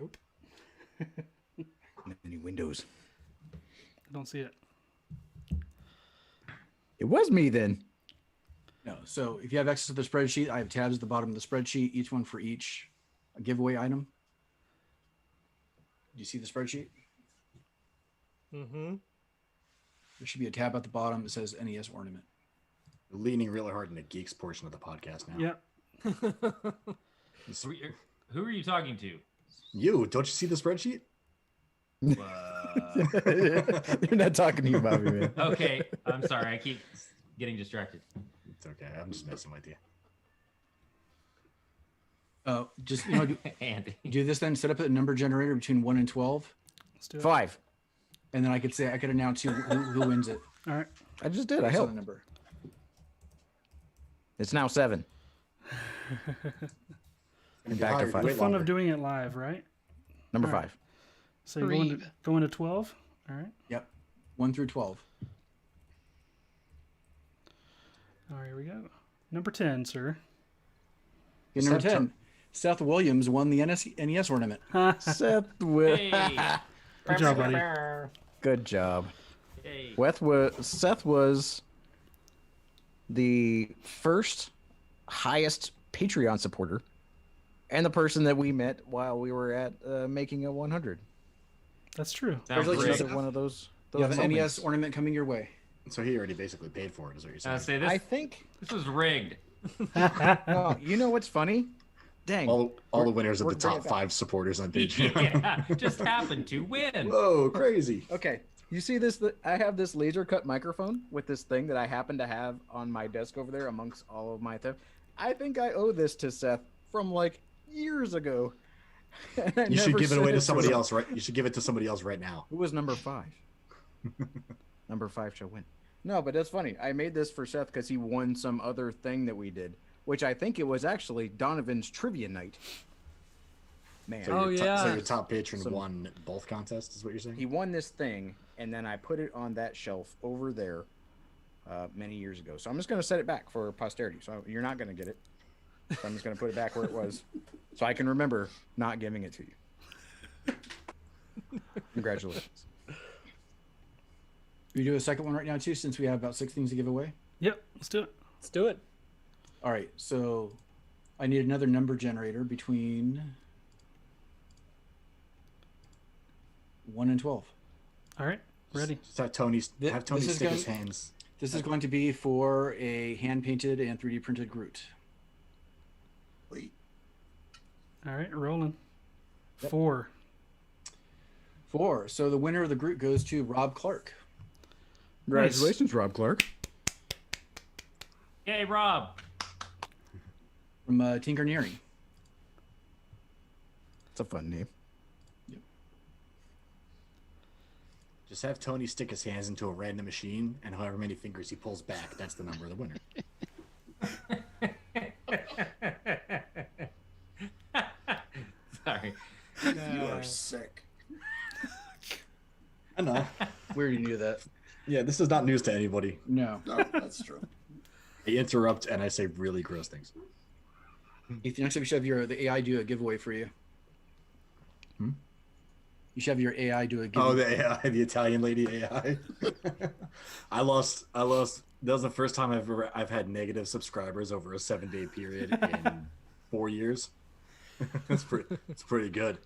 Nope. Many windows. I don't see it. It was me then. No. So if you have access to the spreadsheet, I have tabs at the bottom of the spreadsheet, each one for each giveaway item. Do you see the spreadsheet? Mm-hmm. There should be a tab at the bottom that says NES ornament. We're leaning really hard in the geeks portion of the podcast now. Yeah. Who are you talking to? You don't you see the spreadsheet? You're not talking to you, Bobby, man. Okay, I'm sorry. I keep getting distracted. It's okay. I'm just messing with you. Just Andy. do this then. Set up a number generator between 1 and 12, Let's do it. 5. and then I could announce who wins it. All right. I just did. I Based on helped. the number. It's now 7. And back to Wait 5. The fun longer. of doing it live, right? Number All right. 5. So you're going to 12. All right. Yep, 1 through 12. All right, here we go. Number 10, sir. Okay, number Seth 10. Seth Williams won the NES ornament. Seth will. Hey. Good job, buddy. Good job. Hey. Seth was the first highest Patreon supporter and the person that we met while we were at making a 100. That's true. Sounds Congratulations. great. Seth. Another one of those You have an moments. NES ornament coming your way. So he already basically paid for it, is what you're saying. I say this. I think. This was rigged. Oh, you know what's funny? Dang. all the winners of we're the top bringing it 5 supporters on Patreon. Yeah, just happened to win. Whoa, crazy. Okay, you see this? I have this laser cut microphone with this thing that I happen to have on my desk over there amongst all of my stuff. I think I owe this to Seth from like years ago. You should give it away to somebody else, right? You should give it to somebody else right now. Who was number 5? Number 5 shall win. No, but that's funny. I made this for Seth because he won some other thing that we did, which I think it was actually Donovan's trivia night. Man, So yeah. So your top patron won both contests, is what you're saying? he won this thing, and then I put it on that shelf over there many years ago. So I'm just going to set it back for posterity. So you're not going to get it. So I'm just going to put it back where it was so I can remember not giving it to you. Congratulations. We do a second one right now too, since we have about 6 things to give away. Yep, let's do it. Let's do it. All right, so I need another number generator between 1 and 12. All right, ready. Just have Tony This is stick going- his hands. This is going to be for a hand-painted and 3D printed Groot. Wait. All right, rolling. Yep. 4. 4. So the winner of the Groot goes to Rob Clark. Congratulations, Rob Clark. Hey, Rob. From Tinker Nearing. It's a fun name. Just have Tony stick his hands into a random machine, and however many fingers he pulls back, that's the number of the winner. Sorry. You are sick. I know. We already knew that. Yeah, this is not news to anybody. No. No, that's true. I interrupt and I say really gross things. Ethan, next time you should have the AI do a giveaway for you. Hmm? You should have your AI do a giveaway. Oh, the AI, the Italian lady AI. I lost. That was the first time I've had negative subscribers over a 7-day period in 4 years. It's pretty good.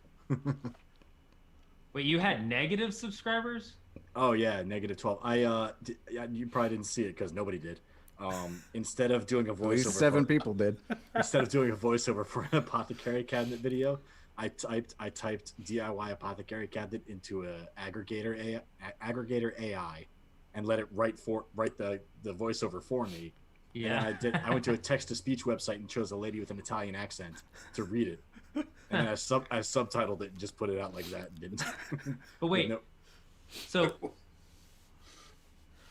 Wait, you had negative subscribers? Oh yeah, -12. You probably didn't see it because nobody did. Instead of doing a At least voiceover, 7 people did. instead of doing a voiceover for an apothecary cabinet video, I typed DIY apothecary cabinet into a aggregator AI, and let it write the voiceover for me. Yeah. And I went to a text to speech website and chose a lady with an Italian accent to read it, and then I subtitled it and just put it out like that. And didn't. But wait, No. so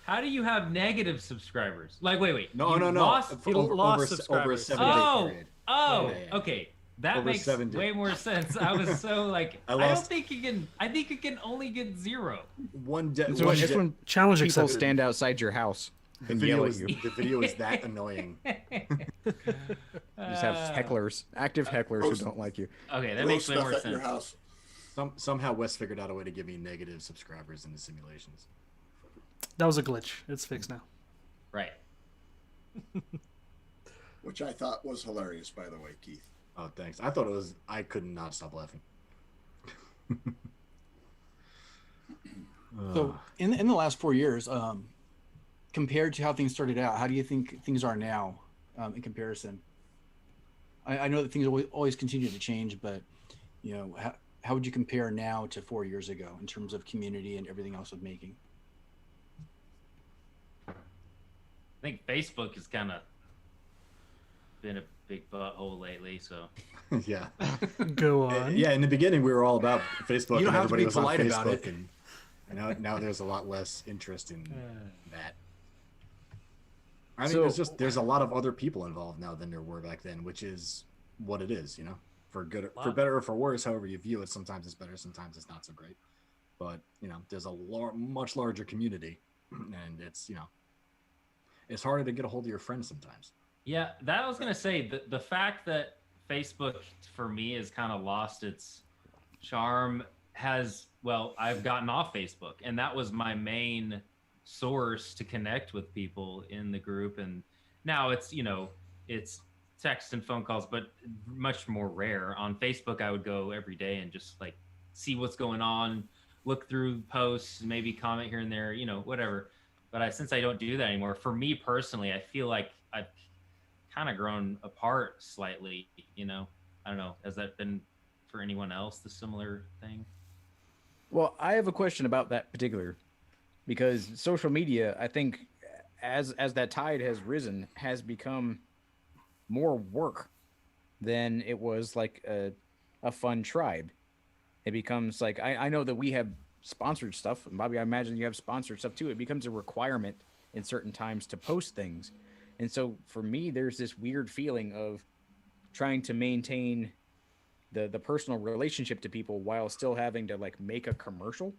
how do you have negative subscribers? Like, wait. No. You lost- You lost over a subscribers. 7-day period. Oh, Yeah. okay. That Over makes 7 days. way more sense. I was so like, I I don't lost- think you can. I think you can only get 0. It's when Challenge people accepted. stand outside your house The and video yell at is you. the video is that annoying. You just have hecklers, active hecklers who don't like you. Okay, that Throw makes way stuff more at your sense. house. Somehow Wes figured out a way to give me negative subscribers in the simulations. That was a glitch. It's fixed now. Right. Which I thought was hilarious, by the way, Keith. Oh, thanks. I thought it was. I could not stop laughing. So in the last 4 years, compared to how things started out, how do you think things are now in comparison? I know that things always continue to change, but you know, how would you compare now to 4 years ago in terms of community and everything else with making? I think Facebook has kind of been a big butthole lately, so Yeah. Go on. Yeah, in the beginning we were all about Facebook You don't and have to everybody be was on polite about Facebook, it. and now there's a lot less interest in that. I mean, So- there's a lot of other people involved now than there were back then, which is what it is, you know, for Wow. better or for worse, however you view it. Sometimes it's better, sometimes it's not so great. But you know, there's a much larger community, and it's, you know, it's harder to get a hold of your friends sometimes. yeah, that I was gonna say the fact that Facebook for me has kind of lost its charm I've gotten off Facebook, and that was my main source to connect with people in the group, and now it's, you know, it's text and phone calls, but much more rare. On Facebook I would go every day and just like see what's going on, look through posts, maybe comment here and there, you know, whatever. But since I don't do that anymore, for me personally, I feel like I've kind of grown apart slightly, you know. I don't know, has that been for anyone else the similar thing? Well, I have a question about that particular, because social media, I think, as that tide has risen, has become more work than it was like a fun tribe. It becomes like, I know that we have sponsored stuff, and Bobby, I imagine you have sponsored stuff too. It becomes a requirement in certain times to post things, and so for me, there's this weird feeling of trying to maintain the personal relationship to people while still having to like make a commercial.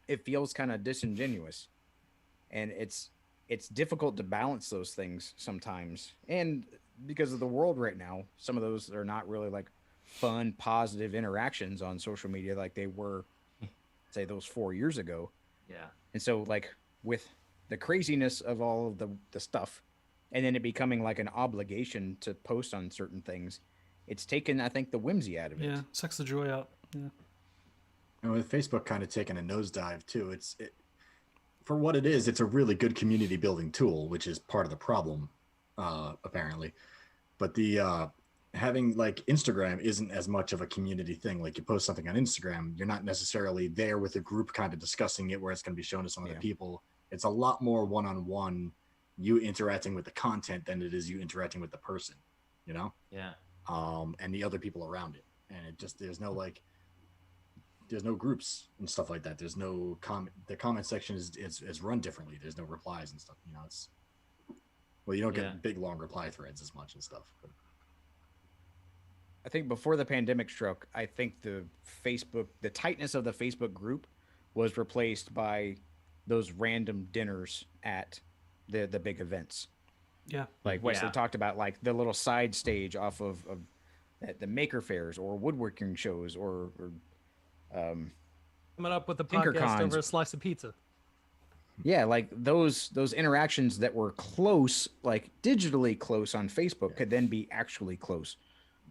It feels kind of disingenuous, and it's difficult to balance those things sometimes. And because of the world right now, some of those are not really like fun, positive interactions on social media like they were, say, those 4 years ago. Yeah. And so like with the craziness of all of the stuff, and then it becoming like an obligation to post on certain things, it's taken, I think, the whimsy out of it. Yeah, sucks the joy out. Yeah. And with Facebook kind of taking a nosedive too, for what it is, it's a really good community building tool, which is part of the problem, apparently. But the having like Instagram isn't as much of a community thing. Like you post something on Instagram, you're not necessarily there with a group kind of discussing it where it's going to be shown to some other people. It's a lot more one-on-one, you interacting with the content than it is you interacting with the person, you know? Yeah. And the other people around it. And it just, there's no groups and stuff like that. There's no comment. The comment section is run differently. There's no replies and stuff. You know, you don't get big long reply threads as much and stuff. But I think before the pandemic struck, I think the tightness of the Facebook group was replaced by those random dinners at the big events. Yeah. Like Wesley talked about, like the little side stage off of at the maker fairs or woodworking shows or coming up with the Tinker podcast cons. over a slice of pizza. Yeah, like those interactions that were close, like digitally close on Facebook, could then be actually close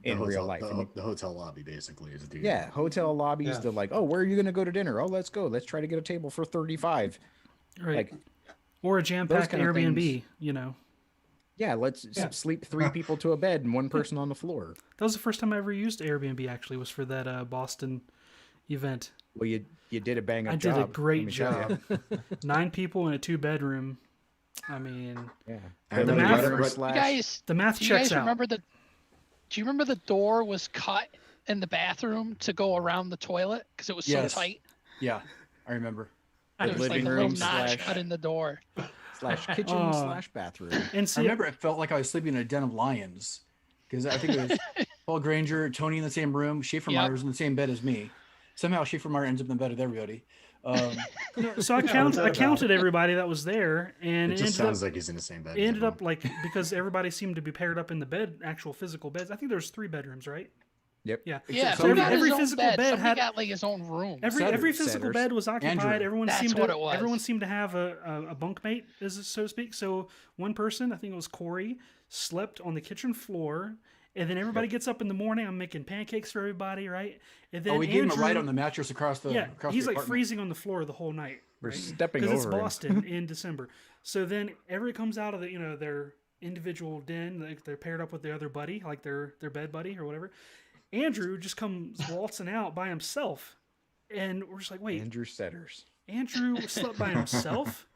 in real life. The hotel lobby basically is the hotel lobbies. They're like, oh, where are you going to go to dinner? Oh, let's go. Let's try to get a table for 35. Right. Like, or a jam-packed kind of Airbnb, things. you know. Yeah, let's sleep 3 people to a bed and 1 person on the floor. That was the first time I ever used Airbnb, actually, was for that Boston event. Well, you did a bang-up I job. did a great let me tell job. ya. 9 people in a 2-bedroom. I mean, Yeah. And The then math- right- You guys, the math do you checks guys out. remember do you remember the door was cut in the bathroom to go around the toilet because it was Yes. so tight? Yeah, I remember. There was like living a little room notch slash- cut in the door. / kitchen Oh. / bathroom. And I see, remember it felt like I was sleeping in a den of lions because I think it was Paul Granger, Tony in the same room, Schaefer Yep. Myers in the same bed as me. Somehow Schaefer Meyer ends up in the bed with everybody. so I counted everybody that was there, and It just sounds like he's in the same bed. it ended up like, because everybody seemed to be paired up in the bed, actual physical beds. I think there's 3 bedrooms, right? Yep. Yeah. Yeah, So who every- got every his own physical bed? bed Somebody had- got like his own room. Every physical Setters. bed was occupied. Andrew. Everyone That's seemed what to it was. everyone seemed to have a bunkmate, so to speak. So one person, I think it was Corey, slept on the kitchen floor, and then everybody gets up in the morning. I'm making pancakes for everybody, right? And then we gave him a Andrew- ride on the mattress across the. Yeah, across he's the like apartment. freezing on the floor the whole night. We're right? stepping Because it's over him. Boston in December. So then everybody comes out of their individual den, like they're paired up with their other buddy, like their bed buddy or whatever. Andrew just comes waltzing out by himself. And we're just like, wait. Andrew Setters. Andrew slept by himself?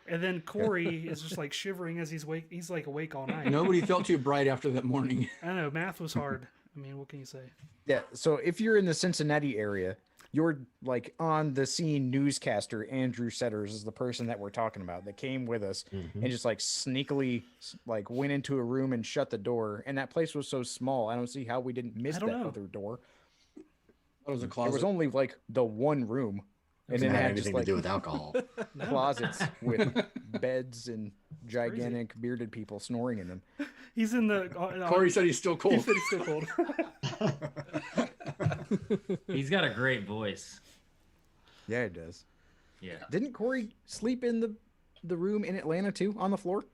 And then Corey is just like shivering as he's like awake all night. Nobody felt too bright after that morning. I know, math was hard. I mean, what can you say? Yeah, so if you're in the Cincinnati area, you're like on the scene newscaster Andrew Setters is the person that we're talking about that came with us and just like sneakily like went into a room and shut the door. And that place was so small, I don't see how we didn't miss that other door. It was a closet. It was only like the one room. And then it had anything just, like, to do with alcohol. Closets with beds and gigantic bearded people snoring in them. He's in the. Corey said he's still cold. He said he's still cold. He's got a great voice. Yeah, it does. Yeah. Didn't Corey sleep in the room in Atlanta too, on the floor?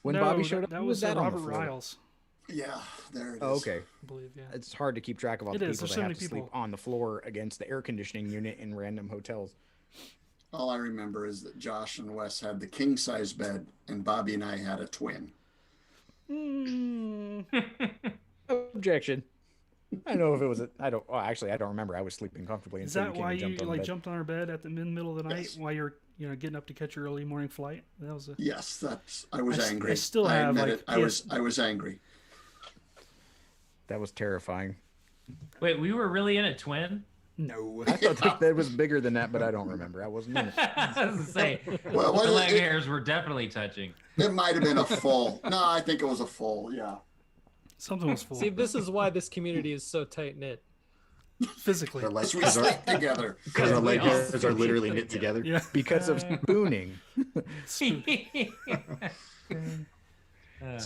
When Bobby showed up, that who was that on Robert the floor? Riles. Yeah, there it is. Oh, okay. I believe, yeah. It's hard to keep track of all It the is. people There's that so have many to sleep people. on the floor against the air conditioning unit in random hotels. All I remember is that Josh and Wes had the king size bed, and Bobby and I had a twin. Objection. I don't know if it was I don't remember. I was sleeping comfortably. Is until that why you jumped on the bed. jumped on our bed in the middle of the night Yes. while you're getting up to catch your early morning flight? That was a. Yes, I was angry. I still have admit like it. I was angry. That was terrifying. Wait, we were really in a twin? No. I thought that was bigger than that, but I don't remember. I wasn't in it. I was gonna say, Well, the leg hairs were definitely touching. It might have been a full. No, I think it was a full. Yeah. Something was full. See, this is why this community is so tight knit. Physically. Their legs, We sleep together. because our leg hairs are literally knit together. Yeah. Because of spooning. See,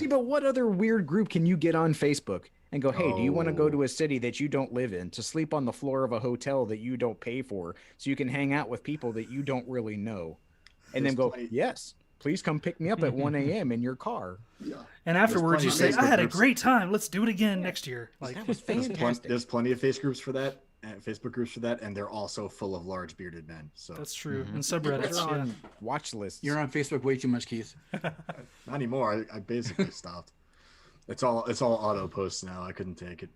but what other weird group can you get on Facebook and go, hey, do you want to go to a city that you don't live in to sleep on the floor of a hotel that you don't pay for so you can hang out with people that you don't really know? And then go, yes, please come pick me up at 1 a.m. in your car. Yeah. And afterwards you say, plenty of I had a groups. great time. Let's do it again next year. Like, That was There's fantastic. plenty of Facebook groups for that, and they're also full of large bearded men. So that's true. And They're subreddits. Yeah. on watch lists. You're on Facebook way too much, Keith. not anymore. I basically stopped. It's all auto posts now. I couldn't take it.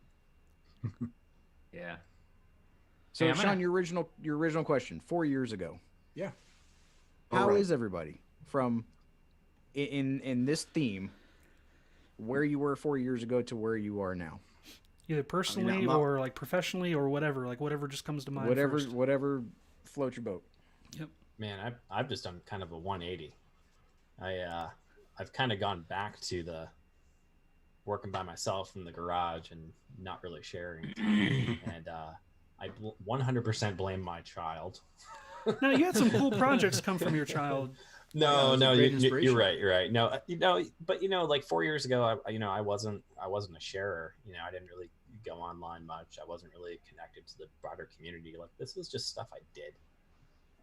Yeah. So, Hey, I'm Shawn, gonna- your original question 4 years ago. Yeah. How is everybody from in this theme? Where you were 4 years ago to where you are now? Either personally I'm not- or like professionally or whatever. Like whatever just comes to mind. Whatever first. floats your boat. Man, I've just done kind of a 180. I've kind of gone back to the working by myself in the garage and not really sharing. And I 100% blame my child. No, you had some cool projects come from your child. No, that was a great you're inspiration. right. You're right. No, but like 4 years ago, I wasn't a sharer. I didn't really go online much. I wasn't really connected to the broader community. Like this was just stuff I did.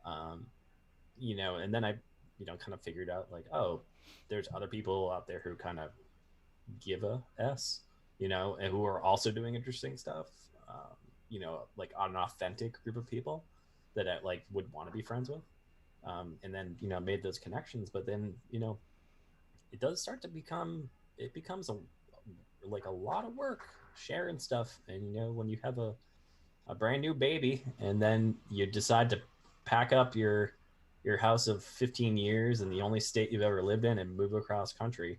And then I, kind of figured out like, oh, there's other people out there who kind of give a S, and who are also doing interesting stuff. Like an authentic group of people that I like would want to be friends with. And then made those connections, but then it does start to becomes a lot of work sharing stuff. And when you have a brand new baby and then you decide to pack up your house of 15 years in the only state you've ever lived in and move across country,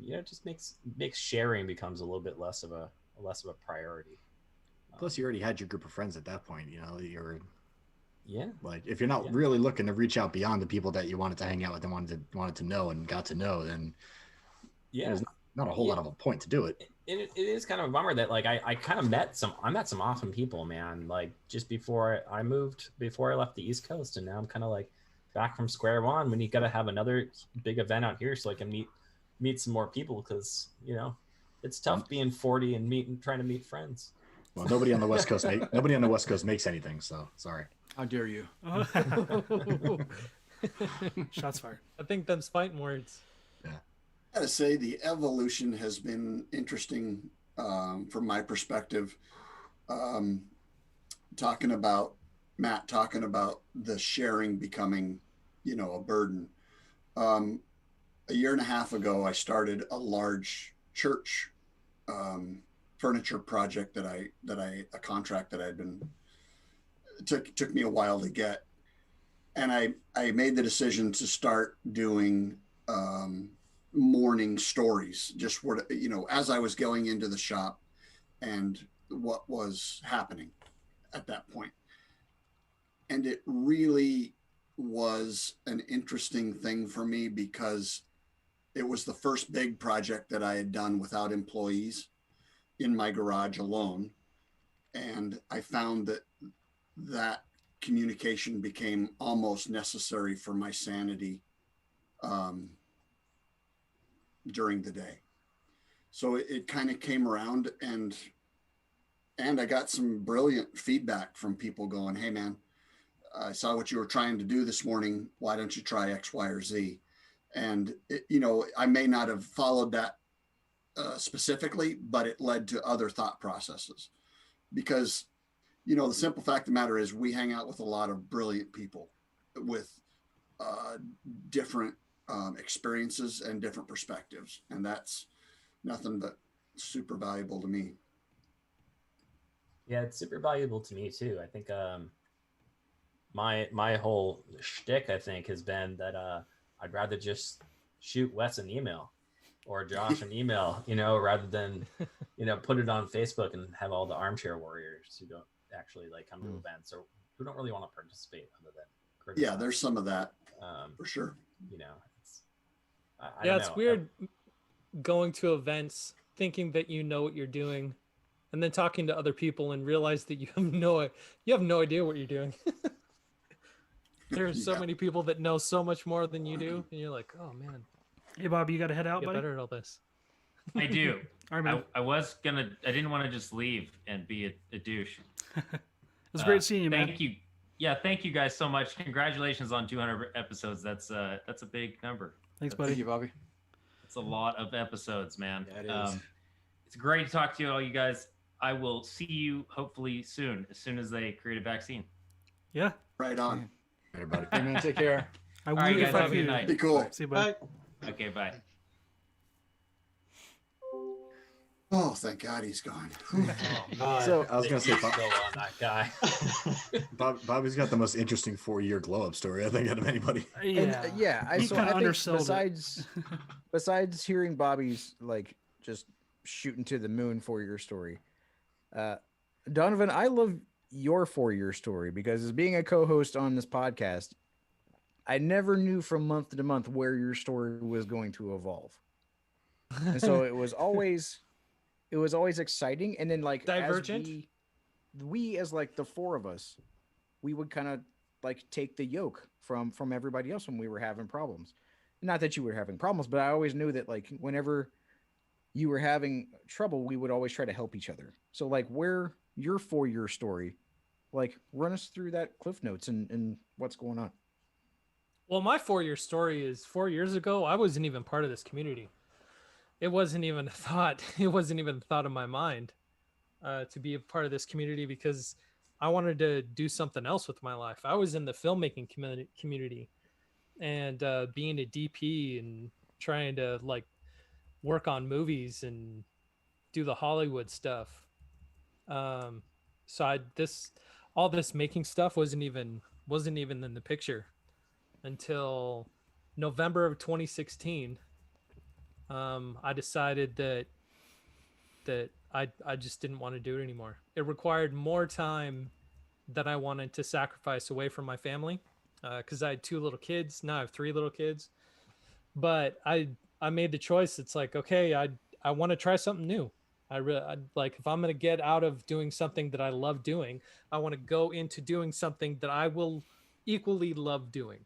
it just makes sharing becomes a little bit less of a priority. Plus, you already had your group of friends at that point. You're Yeah. like, if you're not really looking to reach out beyond the people that you wanted to hang out with and wanted to know and got to know, then there's not a whole lot of a point to do it. It is kind of a bummer that like I met some awesome people, man. Like just before I left the East Coast, and now I'm kind of like back from square one when you got to have another big event out here so I can meet some more people, because it's tough being 40 and trying to meet friends. Well, nobody on the West Coast makes anything, so sorry. How dare you? Shots fired. I think them's fighting words. I gotta say, the evolution has been interesting from my perspective. Talking about the sharing becoming, a burden. A year and a half ago, I started a large church furniture project that a contract that I'd been took me a while to get, and I made the decision to start doing morning stories, just what, you know, as I was going into the shop and what was happening at that point. And it really was an interesting thing for me because it was the first big project that I had done without employees in my garage alone. And I found that communication became almost necessary for my sanity during the day. So it kind of came around, and I got some brilliant feedback from people going, "Hey man, I saw what you were trying to do this morning. Why don't you try X, Y, or Z?" And you know, I may not have followed that specifically, but it led to other thought processes, because, you know, the simple fact of the matter is we hang out with a lot of brilliant people with different experiences and different perspectives. And that's nothing but super valuable to me. Yeah, it's super valuable to me too. I think my whole shtick, I think, has been that I'd rather just shoot Wes an email or Josh an email, you know, rather than, you know, put it on Facebook and have all the armchair warriors who don't actually like come to events or who don't really want to participate other than criticize. Yeah, there's some of that for sure. You know, it's it's weird going to events thinking that you know what you're doing, and then talking to other people and realize that you have no idea what you're doing. There's so many people that know so much more than you do, and you're like, oh man. Hey Bob, you got to head out, Get buddy. better at all this. I do. All right, man. I didn't want to just leave and be a douche. It was great seeing you, man. Thank you. Yeah, thank you guys so much. Congratulations on 200 episodes. That's a big number. Thanks, buddy. Thank you, Bobby. It's a lot of episodes, man. Yeah, it is. It's great to talk to you all, you guys. I will see you hopefully soon, as soon as they create a vaccine. Yeah. Right on. Everybody. Hey, man, take care. I All right, will guys, have a good you. night. Be cool. See you, buddy. Okay, bye. Oh, thank God he's gone. So I was gonna say, go on that guy. Bobby's got the most interesting 4-year glow up story I think out of anybody. Yeah. And, I He kinda think undersold it. besides hearing Bobby's like just shooting to the moon 4-year story, Donovan, I love your 4-year story because as being a co-host on this podcast, I never knew from month to month where your story was going to evolve, and so it was always exciting. And then like Divergent. as we as like the four of us, we would kind of like take the yoke from everybody else when we were having problems. Not that you were having problems, but I always knew that like whenever you were having trouble, we would always try to help each other. So like where your 4-year story, like run us through that Cliff Notes and what's going on. Well, my 4-year story is 4 years ago. I wasn't even part of this community. It wasn't even a thought. It wasn't even a thought in my mind to be a part of this community because I wanted to do something else with my life. I was in the filmmaking community and being a DP and trying to like work on movies and do the Hollywood stuff. So all this making stuff wasn't even in the picture until November of 2016. I decided that I just didn't want to do it anymore. It required more time than I wanted to sacrifice away from my family, because I had 2 little kids. Now I have 3 little kids. But I made the choice. It's like, okay, I want to try something new. I like, if I'm going to get out of doing something that I love doing, I want to go into doing something that I will equally love doing.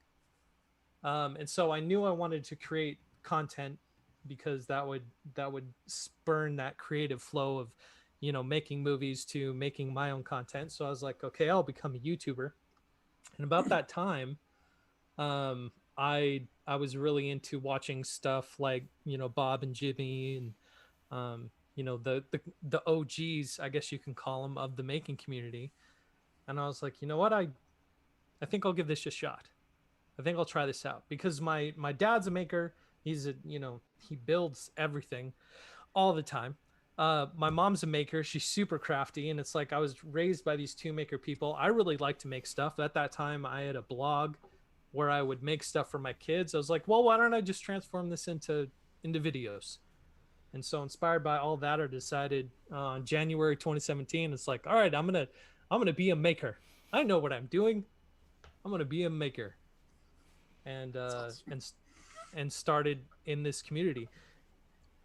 And so I knew I wanted to create content because that would spurn that creative flow of, you know, making movies to making my own content. So I was like, okay, I'll become a YouTuber. And about that time, I was really into watching stuff like, you know, Bob and Jimmy and, you know, the OGs, I guess you can call them, of the making community. And I was like, you know what? I think I'll give this a shot. I think I'll try this out because my dad's a maker. He's he builds everything. all the time. My mom's a maker. She's super crafty, and it's like I was raised by these two maker people. I really like to make stuff. At that time, I had a blog where I would make stuff for my kids. I was like, well, why don't I just transform this into videos? And so, inspired by all that, I decided January 2017. It's like, all right, I'm gonna be a maker. I know what I'm doing. I'm gonna be a maker, and awesome. and started in this community,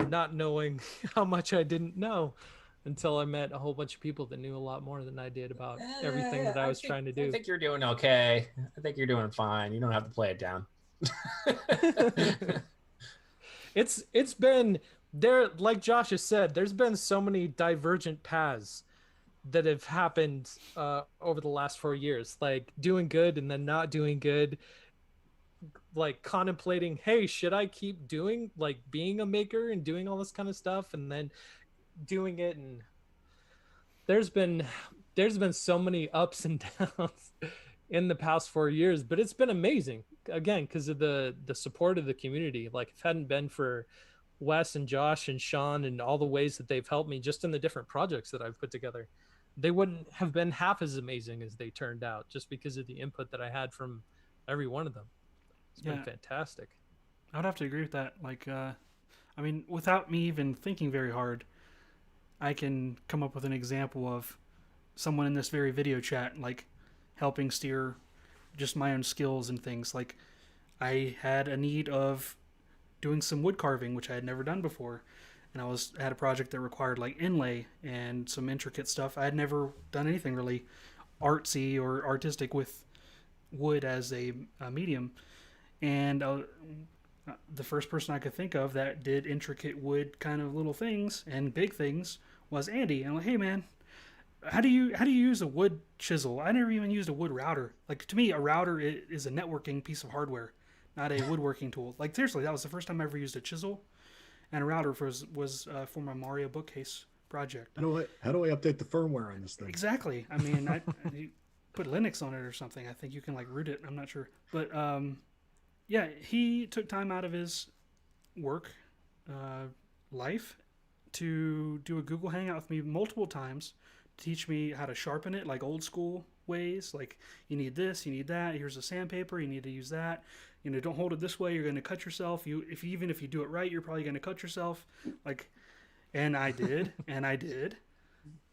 not knowing how much I didn't know until I met a whole bunch of people that knew a lot more than I did about everything that I was trying to do. I think you're doing okay. I think you're doing fine. You don't have to play it down. It's been there, like Josh has said, there's been so many divergent paths that have happened over the last 4 years, like doing good and then not doing good, like contemplating, hey, should I keep doing like being a maker and doing all this kind of stuff, and then doing it. And there's been so many ups and downs in the past 4 years, but it's been amazing, again, because of the support of the community. Like, if it hadn't been for Wes and Josh and Shawn and all the ways that they've helped me just in the different projects that I've put together, they wouldn't have been half as amazing as they turned out, just because of the input that I had from every one of them. It's been fantastic. I would have to agree with that. Like, I mean, without me even thinking very hard, I can come up with an example of someone in this very video chat, like, helping steer just my own skills and things. Like, I had a need of doing some wood carving, which I had never done before. And I had a project that required like inlay and some intricate stuff. I had never done anything really artsy or artistic with wood as a medium. And the first person I could think of that did intricate wood kind of little things and big things was Andy. And I'm like, hey man, how do you use a wood chisel? I never even used a wood router. Like, to me, a router is a networking piece of hardware, not a woodworking tool. Like, seriously, that was the first time I ever used a chisel. And a router was for my Mario bookcase project. How do I update the firmware on this thing? Exactly. I mean, I put Linux on it or something. I think you can like root it. I'm not sure. But yeah, he took time out of his work life to do a Google Hangout with me multiple times to teach me how to sharpen it, like old school ways. Like, you need this, you need that. Here's a sandpaper. You need to use that. You know, don't hold it this way. You're going to cut yourself. Even if you do it right, you're probably going to cut yourself. Like, and I did, and I did.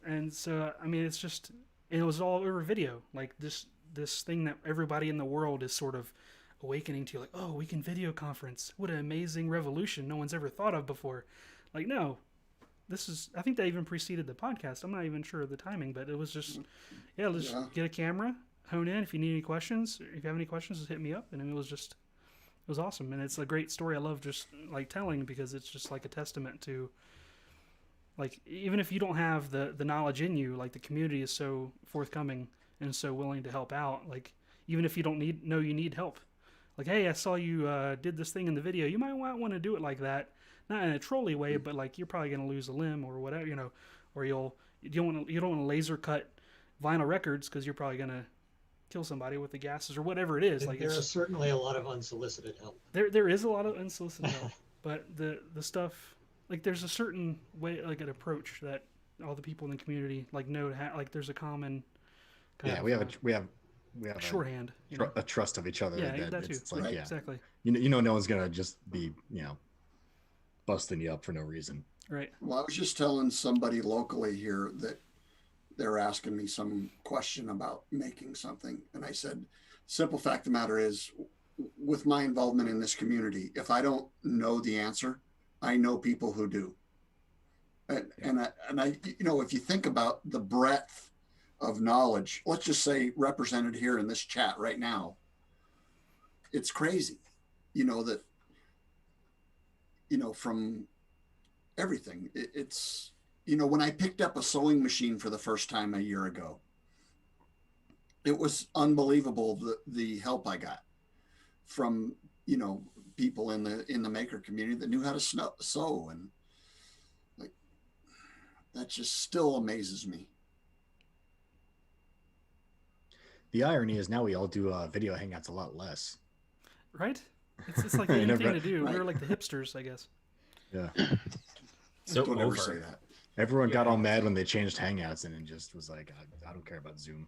And so, I mean, it was all over video. Like, this thing that everybody in the world is sort of awakening to, like, oh, we can video conference. What an amazing revolution no one's ever thought of before. Like, no, I think that even preceded the podcast. I'm not even sure of the timing, but it was just, let's get a camera, hone in. If you need any questions, if you have any questions, just hit me up. And it was awesome. And it's a great story. I love just like telling, because it's just like a testament to, like, even if you don't have the knowledge in you, like, the community is so forthcoming and so willing to help out. Like, even if you don't know you need help, like, hey, I saw you did this thing in the video. You might want to do it like that. Not in a trolly way, but like, you're probably going to lose a limb or whatever, you know, or you don't want to laser cut vinyl records because you're probably going to kill somebody with the gases or whatever it is. Like, there is certainly a lot of unsolicited help. There is a lot of unsolicited help, but the stuff, like, there's a certain way, like, an approach that all the people in the community like know. Like, there's a common. We have a shorthand, a trust of each other. Yeah, that too. It's like, exactly. You know, no one's gonna just be, busting you up for no reason. Right. Well, I was just telling somebody locally here that they're asking me some question about making something. And I said, simple fact of the matter is, with my involvement in this community, if I don't know the answer, I know people who do. And I, if you think about the breadth of knowledge, let's just say represented here in this chat right now, it's crazy, that, from everything. It's, when I picked up a sewing machine for the first time a year ago, it was unbelievable the help I got from, people in the maker community that knew how to sew, and like, that just still amazes me. The irony is now we all do video hangouts a lot less. Right? It's like the thing to do. Right. We're like the hipsters, I guess. Yeah. So Don't over. ever say that. Everyone got all mad when they changed Hangouts and it just was like, I don't care about Zoom.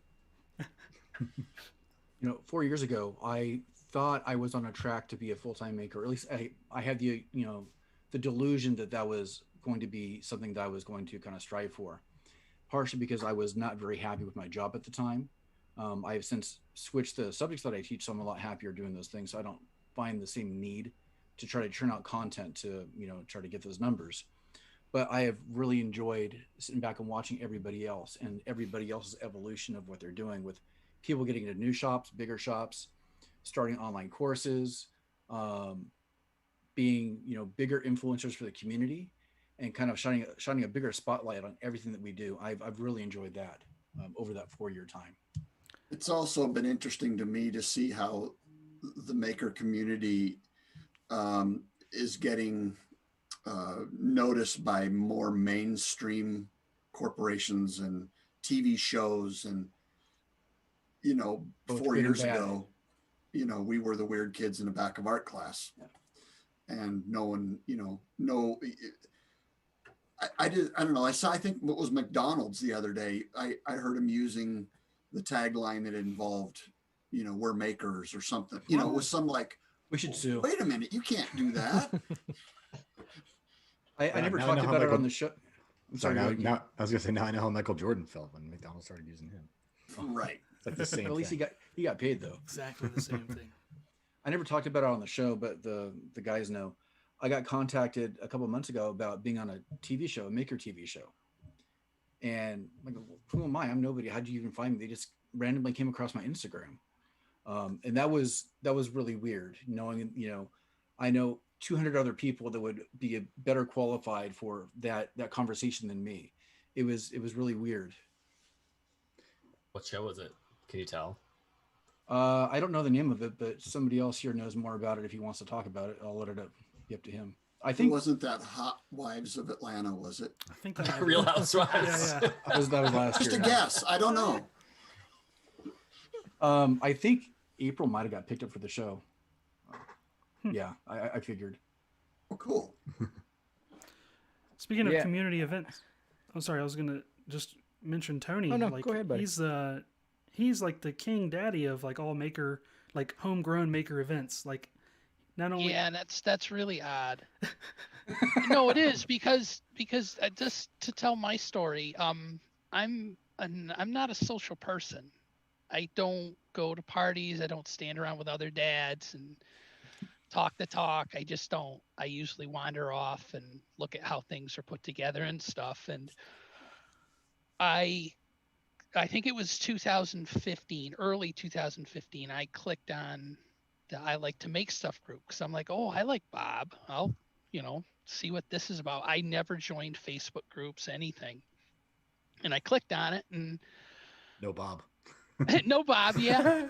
4 years ago, I thought I was on a track to be a full-time maker. Or at least I had the delusion that was going to be something that I was going to kind of strive for. Partially because I was not very happy with my job at the time. I have since switched the subjects that I teach, so I'm a lot happier doing those things. So I don't find the same need to try to churn out content to, try to get those numbers. But I have really enjoyed sitting back and watching everybody else and everybody else's evolution of what they're doing, with people getting into new shops, bigger shops, starting online courses, being, bigger influencers for the community, and kind of shining a bigger spotlight on everything that we do. I've really enjoyed that over that 4-year time. It's also been interesting to me to see how the maker community is getting noticed by more mainstream corporations and TV shows. And, Both 4 good and years bad. ago, we were the weird kids in the back of art class. Yeah. And no one, I don't know. I think what was McDonald's the other day. I heard him using the tagline that involved, we're makers or something, it was some like, We should sue. wait a minute, you can't do that. I never now I talked know how about it Michael- on the show. I'm Sorry, sorry. go ahead. I was gonna say now I know how Michael Jordan felt when McDonald's started using him. Right. It's like the same. At least thing. he got paid though. Exactly the same thing. I never talked about it on the show, but the guys know. I got contacted a couple of months ago about being on a TV show, a maker TV show. And I'm like, who am I? I'm nobody. How'd you even find me? They just randomly came across my Instagram. And that was really weird, knowing, I know 200 other people that would be better qualified for that conversation than me. It was really weird. What show was it? Can you tell? I don't know the name of it, but somebody else here knows more about it. If he wants to talk about it, I'll let it be up to him. I It think wasn't that Hot Wives of Atlanta, was it? I think that Real Housewives. Yeah. that was last Just a year. guess. I don't know. I think April might have got picked up for the show. Yeah, I figured. Oh, cool. Speaking of Yeah. community events, I'm sorry, I was gonna just mention Tony. Oh, no, like, go ahead, buddy. He's like the king daddy of like all maker, like homegrown maker events. Like, not only Yeah, and that's really odd. No, it is because just to tell my story, I'm not a social person. I don't go to parties. I don't stand around with other dads and talk the talk. I just don't. I usually wander off and look at how things are put together and stuff. And I think it was 2015, early 2015. I clicked on the I Like to Make Stuff group because I'm like, oh, I like Bob. I'll, see what this is about. I never joined Facebook groups, anything. And I clicked on it and No Bob. no Bob, yeah.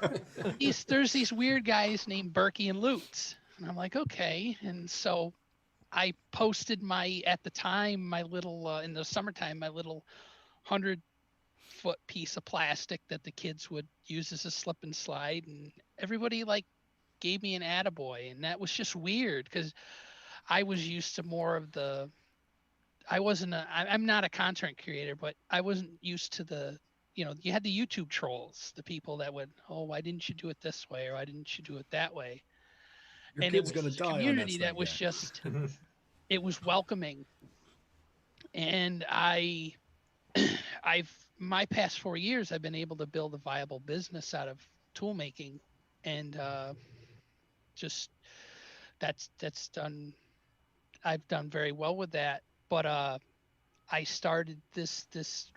There's these weird guys named Birkey and Lutz. And I'm like, okay. And so I posted at the time, my little, in the summertime, my little 100-foot piece of plastic that the kids would use as a slip and slide. And everybody gave me an attaboy. And that was just weird because I was used to more of I'm not a content creator, but I wasn't used to you had the YouTube trolls, the people that would, oh, why didn't you do it this way? Or why didn't you do it that way? Your And kid's it was gonna this die on community that that was thing, yeah. just, it was welcoming. And my past 4 years, I've been able to build a viable business out of tool making. And just that's done. I've done very well with that. But I started this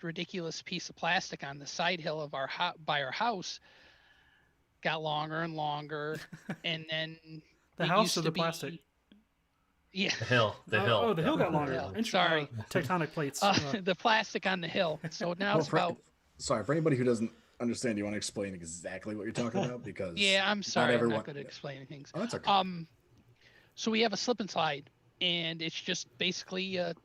ridiculous piece of plastic on the side hill of by our house. Got longer and longer, and then the it house used or to the be- plastic. Yeah, The hill. The hill. Oh, the hill got Yeah. longer. hill. Interesting. Sorry. Tectonic plates. the plastic on the hill. So now it's about. Sorry, for anybody who doesn't understand, do you want to explain exactly what you're talking about? Because Yeah, I'm sorry. I'm everyone- not good at explaining things. Oh, that's okay. So we have a slip and slide, and it's just basically a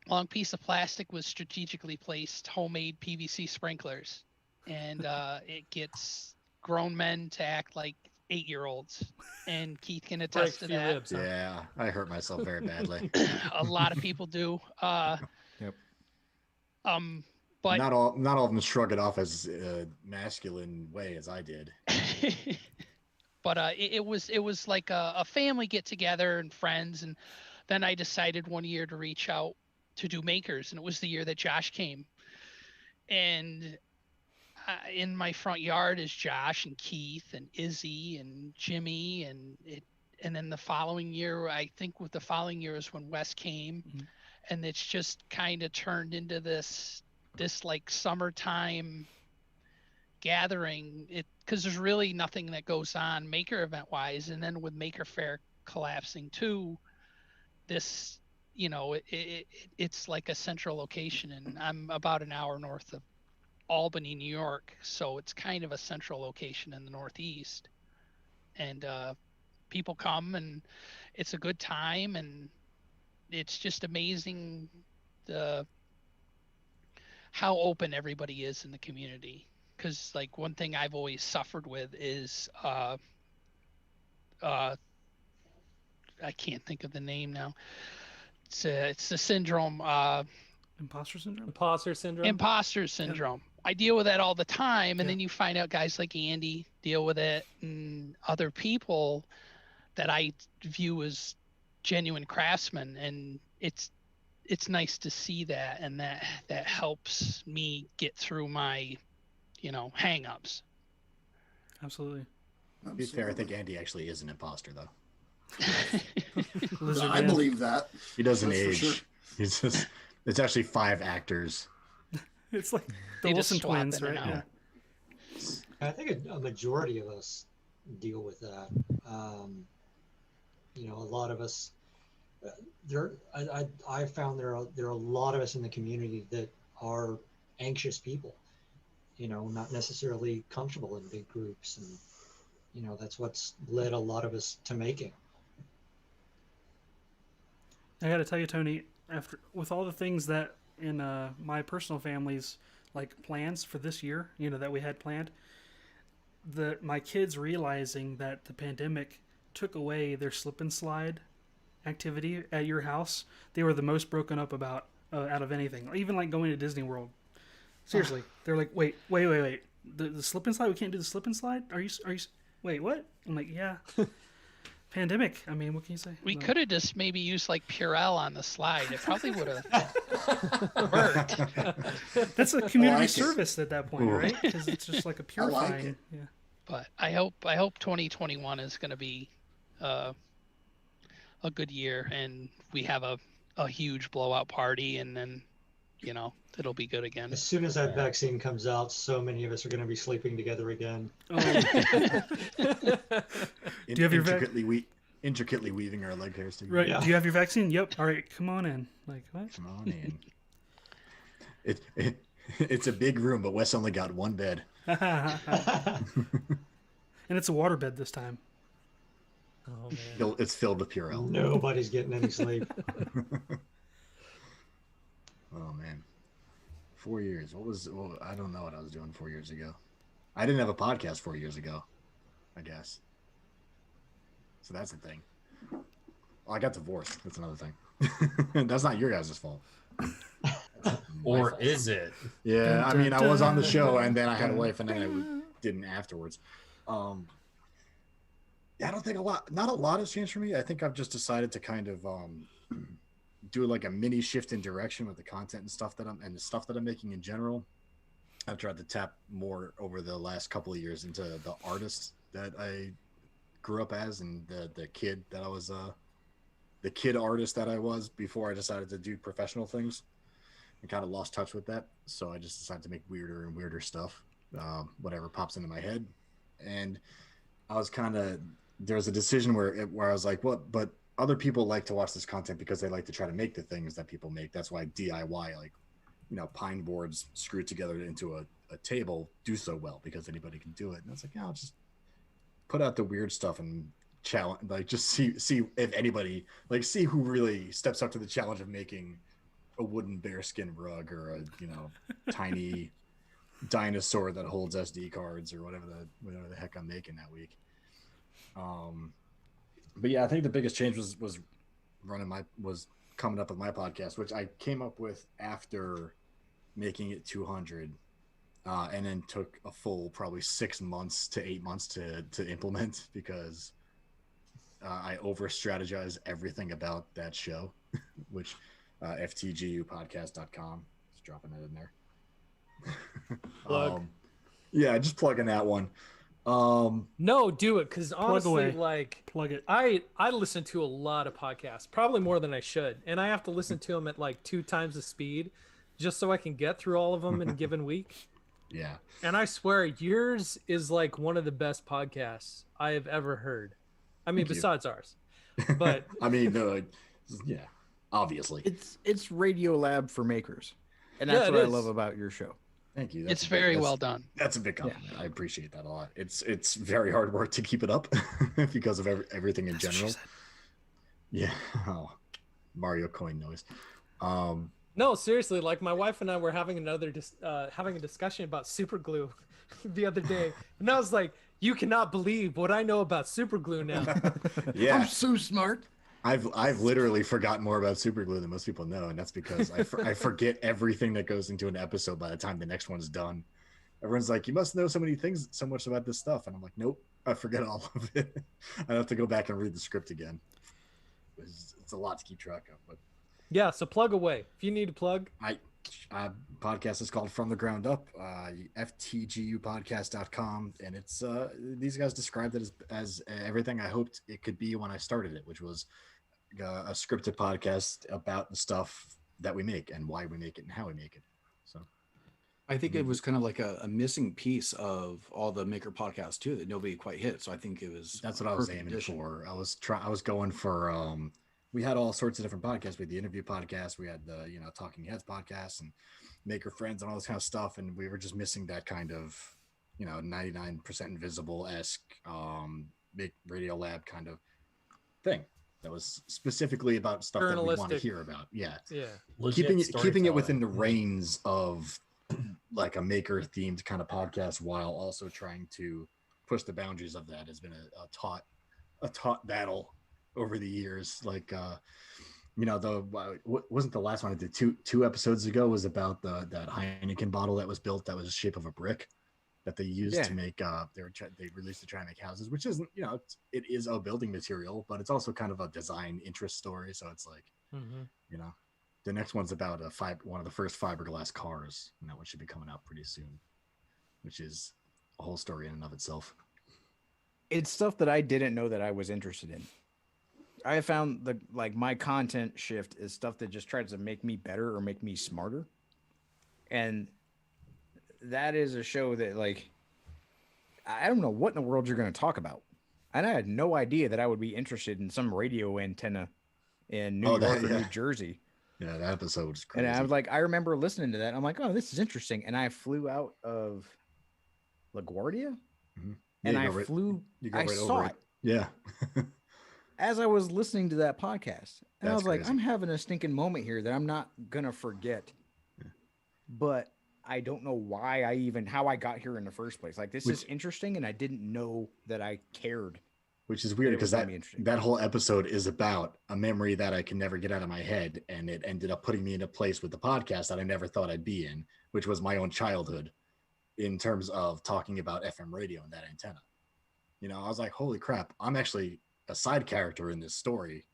long piece of plastic with strategically placed homemade PVC sprinklers, and it gets grown men to act like 8-year-olds, and Keith can Breaks attest to a few that. ribs, huh? Yeah, I hurt myself very badly. A lot of people do. Yep. But not all of them shrug it off as a masculine way as I did. but it was like a family get together and friends, and then I decided one year to reach out to do makers, and it was the year that Josh came, and in my front yard is Josh and Keith and Izzy and Jimmy, and then the following year, I think with the following year is when Wes came, and it's just kind of turned into this like summertime gathering, because there's really nothing that goes on maker event wise, and then with Maker Faire collapsing too, this, you know, it's like a central location, and I'm about an hour north of Albany, New York, so it's kind of a central location in the Northeast, and people come and it's a good time, and it's just amazing how open everybody is in the community. Because like one thing I've always suffered with is I can't think of the name now. It's the syndrome. Imposter syndrome. Imposter syndrome. I deal with that all the time, and then you find out guys like Andy deal with it, and other people that I view as genuine craftsmen, and it's nice to see that, and that helps me get through my, you know, hang-ups. Absolutely. To be fair, I think Andy actually is an imposter, though. I believe that. He doesn't That's for age. sure. He's just. It's actually 5 actors. It's like They the just Wilson swap twins, in and right? out. Yeah. I think a majority of us deal with that. You know, a lot of us. I found there are a lot of us in the community that are anxious people. You know, not necessarily comfortable in big groups, and you know that's what's led a lot of us to making. I got to tell you, Tony, with all the things that in my personal family's like plans for this year, you know, that we had planned, my kids realizing that the pandemic took away their slip and slide activity at your house, they were the most broken up about out of anything. Even like going to Disney World. Seriously, they're like, wait. The slip and slide? We can't do the slip and slide? Are you? Wait, what? I'm like, yeah. Pandemic. I mean, what can you say? We could have just maybe used like Purell on the slide. It probably would have worked. That's a community service at that point, right? Because it's just like a purifying. it. Yeah. But I hope 2021 is going to be a good year, and we have a huge blowout party, and then, you know, it'll be good again. As soon as that vaccine comes out, so many of us are going to be sleeping together again. Do you have your intricately weaving our leg hairs together? Right. Yeah. Do you have your vaccine? Yep. All right. Come on in. Like what? Come on in. It's a big room, but Wes only got one bed. And it's a water bed this time. Oh man. It's filled with Purell. Nobody's getting any sleep. Oh man, 4 years. I don't know what I was doing 4 years ago. I didn't have a podcast 4 years ago, I guess. So that's the thing. Well, I got divorced. That's another thing. That's not your guys' fault. Or is it? Yeah, I mean, I was on the show, and then I had a wife, and then I didn't afterwards. Yeah, I don't think not a lot has changed for me. I think I've just decided to kind of do like a mini shift in direction with the content and stuff that I'm making in general. I've tried to tap more over the last couple of years into the artist that I grew up as, and the kid that I was, the kid artist that I was before I decided to do professional things. I kind of lost touch with that, so I just decided to make weirder and weirder stuff, whatever pops into my head. And I was there was a decision where I was like, what? But other people like to watch this content because they like to try to make the things that people make. That's why DIY, like, you know, pine boards screwed together into a table do so well, because anybody can do it. And I was like, yeah, I'll just put out the weird stuff and challenge, like just see if anybody, like, see who really steps up to the challenge of making a wooden bearskin rug, or a, you know, tiny dinosaur that holds SD cards, or whatever the heck I'm making that week. But yeah, I think the biggest change was coming up with my podcast, which I came up with after making it 200, and then took a full probably 6 months to 8 months to implement, because I over strategized everything about that show, which ftgupodcast.com, just dropping it in there. Plug. Yeah, just plugging that one. No, do it, because honestly, away. like, Plug it. I listen to a lot of podcasts, probably more than I should, and I have to listen to them at like 2 times the speed, just so I can get through all of them in a given week. Yeah. And I swear, yours is like one of the best podcasts I have ever heard. I mean, besides ours. But I mean, yeah, obviously. It's Radio Lab for makers. And that's what I love about your show. Thank you. It's very well done. That's a big compliment. Yeah. I appreciate that a lot. It's very hard work to keep it up because of everything in general. Yeah. Oh, Mario coin noise. No, seriously, like my wife and I were having having a discussion about super glue the other day, and I was like, "You cannot believe what I know about super glue now." Yeah, I'm so smart. I've literally forgotten more about super glue than most people know, and that's because I forget everything that goes into an episode by the time the next one's done. Everyone's like, "You must know so much about this stuff," and I'm like, "Nope, I forget all of it. I have to go back and read the script again. It's a lot to keep track of." But yeah, so plug away if you need to plug. Podcast is called From the Ground Up, ftgupodcast.com, and it's these guys described it as everything I hoped it could be when I started it, which was a scripted podcast about the stuff that we make and why we make it and how we make it. So I think it was kind of like a missing piece of all the maker podcasts too that nobody quite hit. So I think it was that's what I was aiming for. I was going for we had all sorts of different podcasts. We had the interview podcast, we had the Talking Heads podcast and Maker Friends and all this kind of stuff, and we were just missing that kind of 99% Invisible-esque big Radio Lab kind of thing that was specifically about stuff that we want to hear about. Yeah. Keeping it within the reins of like a maker themed kind of podcast, while also trying to push the boundaries of that has been a taught battle over the years. Like wasn't the last one I did two episodes ago was about that Heineken bottle that was built that was the shape of a brick that they used to make they released to try and make houses, which isn't it is a building material, but it's also kind of a design interest story. So it's like the next one's about one of the first fiberglass cars, and that one should be coming out pretty soon, which is a whole story in and of itself. It's stuff that I didn't know that I was interested in. I found my content shift is stuff that just tries to make me better or make me smarter. And that is a show that I don't know what in the world you're going to talk about. And I had no idea that I would be interested in some radio antenna in New York or New Jersey. Yeah, that episode was crazy. And I was I remember listening to that. I'm like, oh, this is interesting. And I flew out of LaGuardia and I saw it. Yeah. As I was listening to that podcast, and I was like, I'm having a stinking moment here that I'm not going to forget, but I don't know how I got here in the first place. This is interesting. And I didn't know that I cared. Which is weird because that whole episode is about a memory that I can never get out of my head. And it ended up putting me in a place with the podcast that I never thought I'd be in, which was my own childhood in terms of talking about FM radio and that antenna. I was like, holy crap, I'm actually a side character in this story,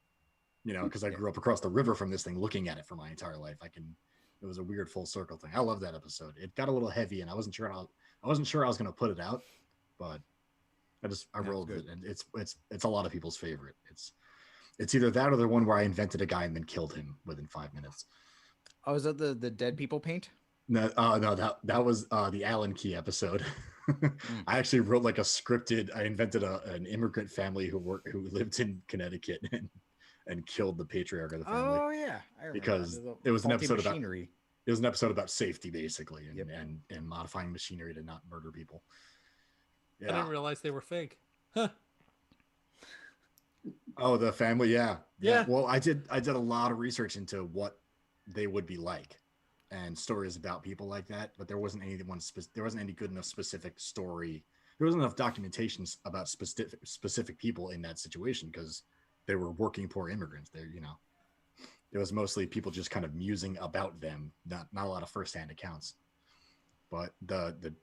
because I grew up across the river from this thing, looking at it for my entire life. It was a weird full circle thing. I love that episode. It got a little heavy and I wasn't sure I was going to put it out, but I rolled with it, and it's a lot of people's favorite. It's either that or the one where I invented a guy and then killed him within 5 minutes. Oh, is that the dead people paint? No, that was the Allen Key episode. I actually wrote a scripted. I invented an immigrant family who lived in Connecticut and killed the patriarch of the family. Oh yeah, I remember because it was an episode machinery. It was an episode about safety basically, and modifying machinery to not murder people. Yeah. I didn't realize they were fake. Huh. Oh, the family, yeah. Well, I did a lot of research into what they would be like, and stories about people like that, but there wasn't any good enough specific story there wasn't enough documentations about specific people in that situation because they were working poor immigrants. There, it was mostly people just kind of musing about them, not a lot of firsthand accounts. But the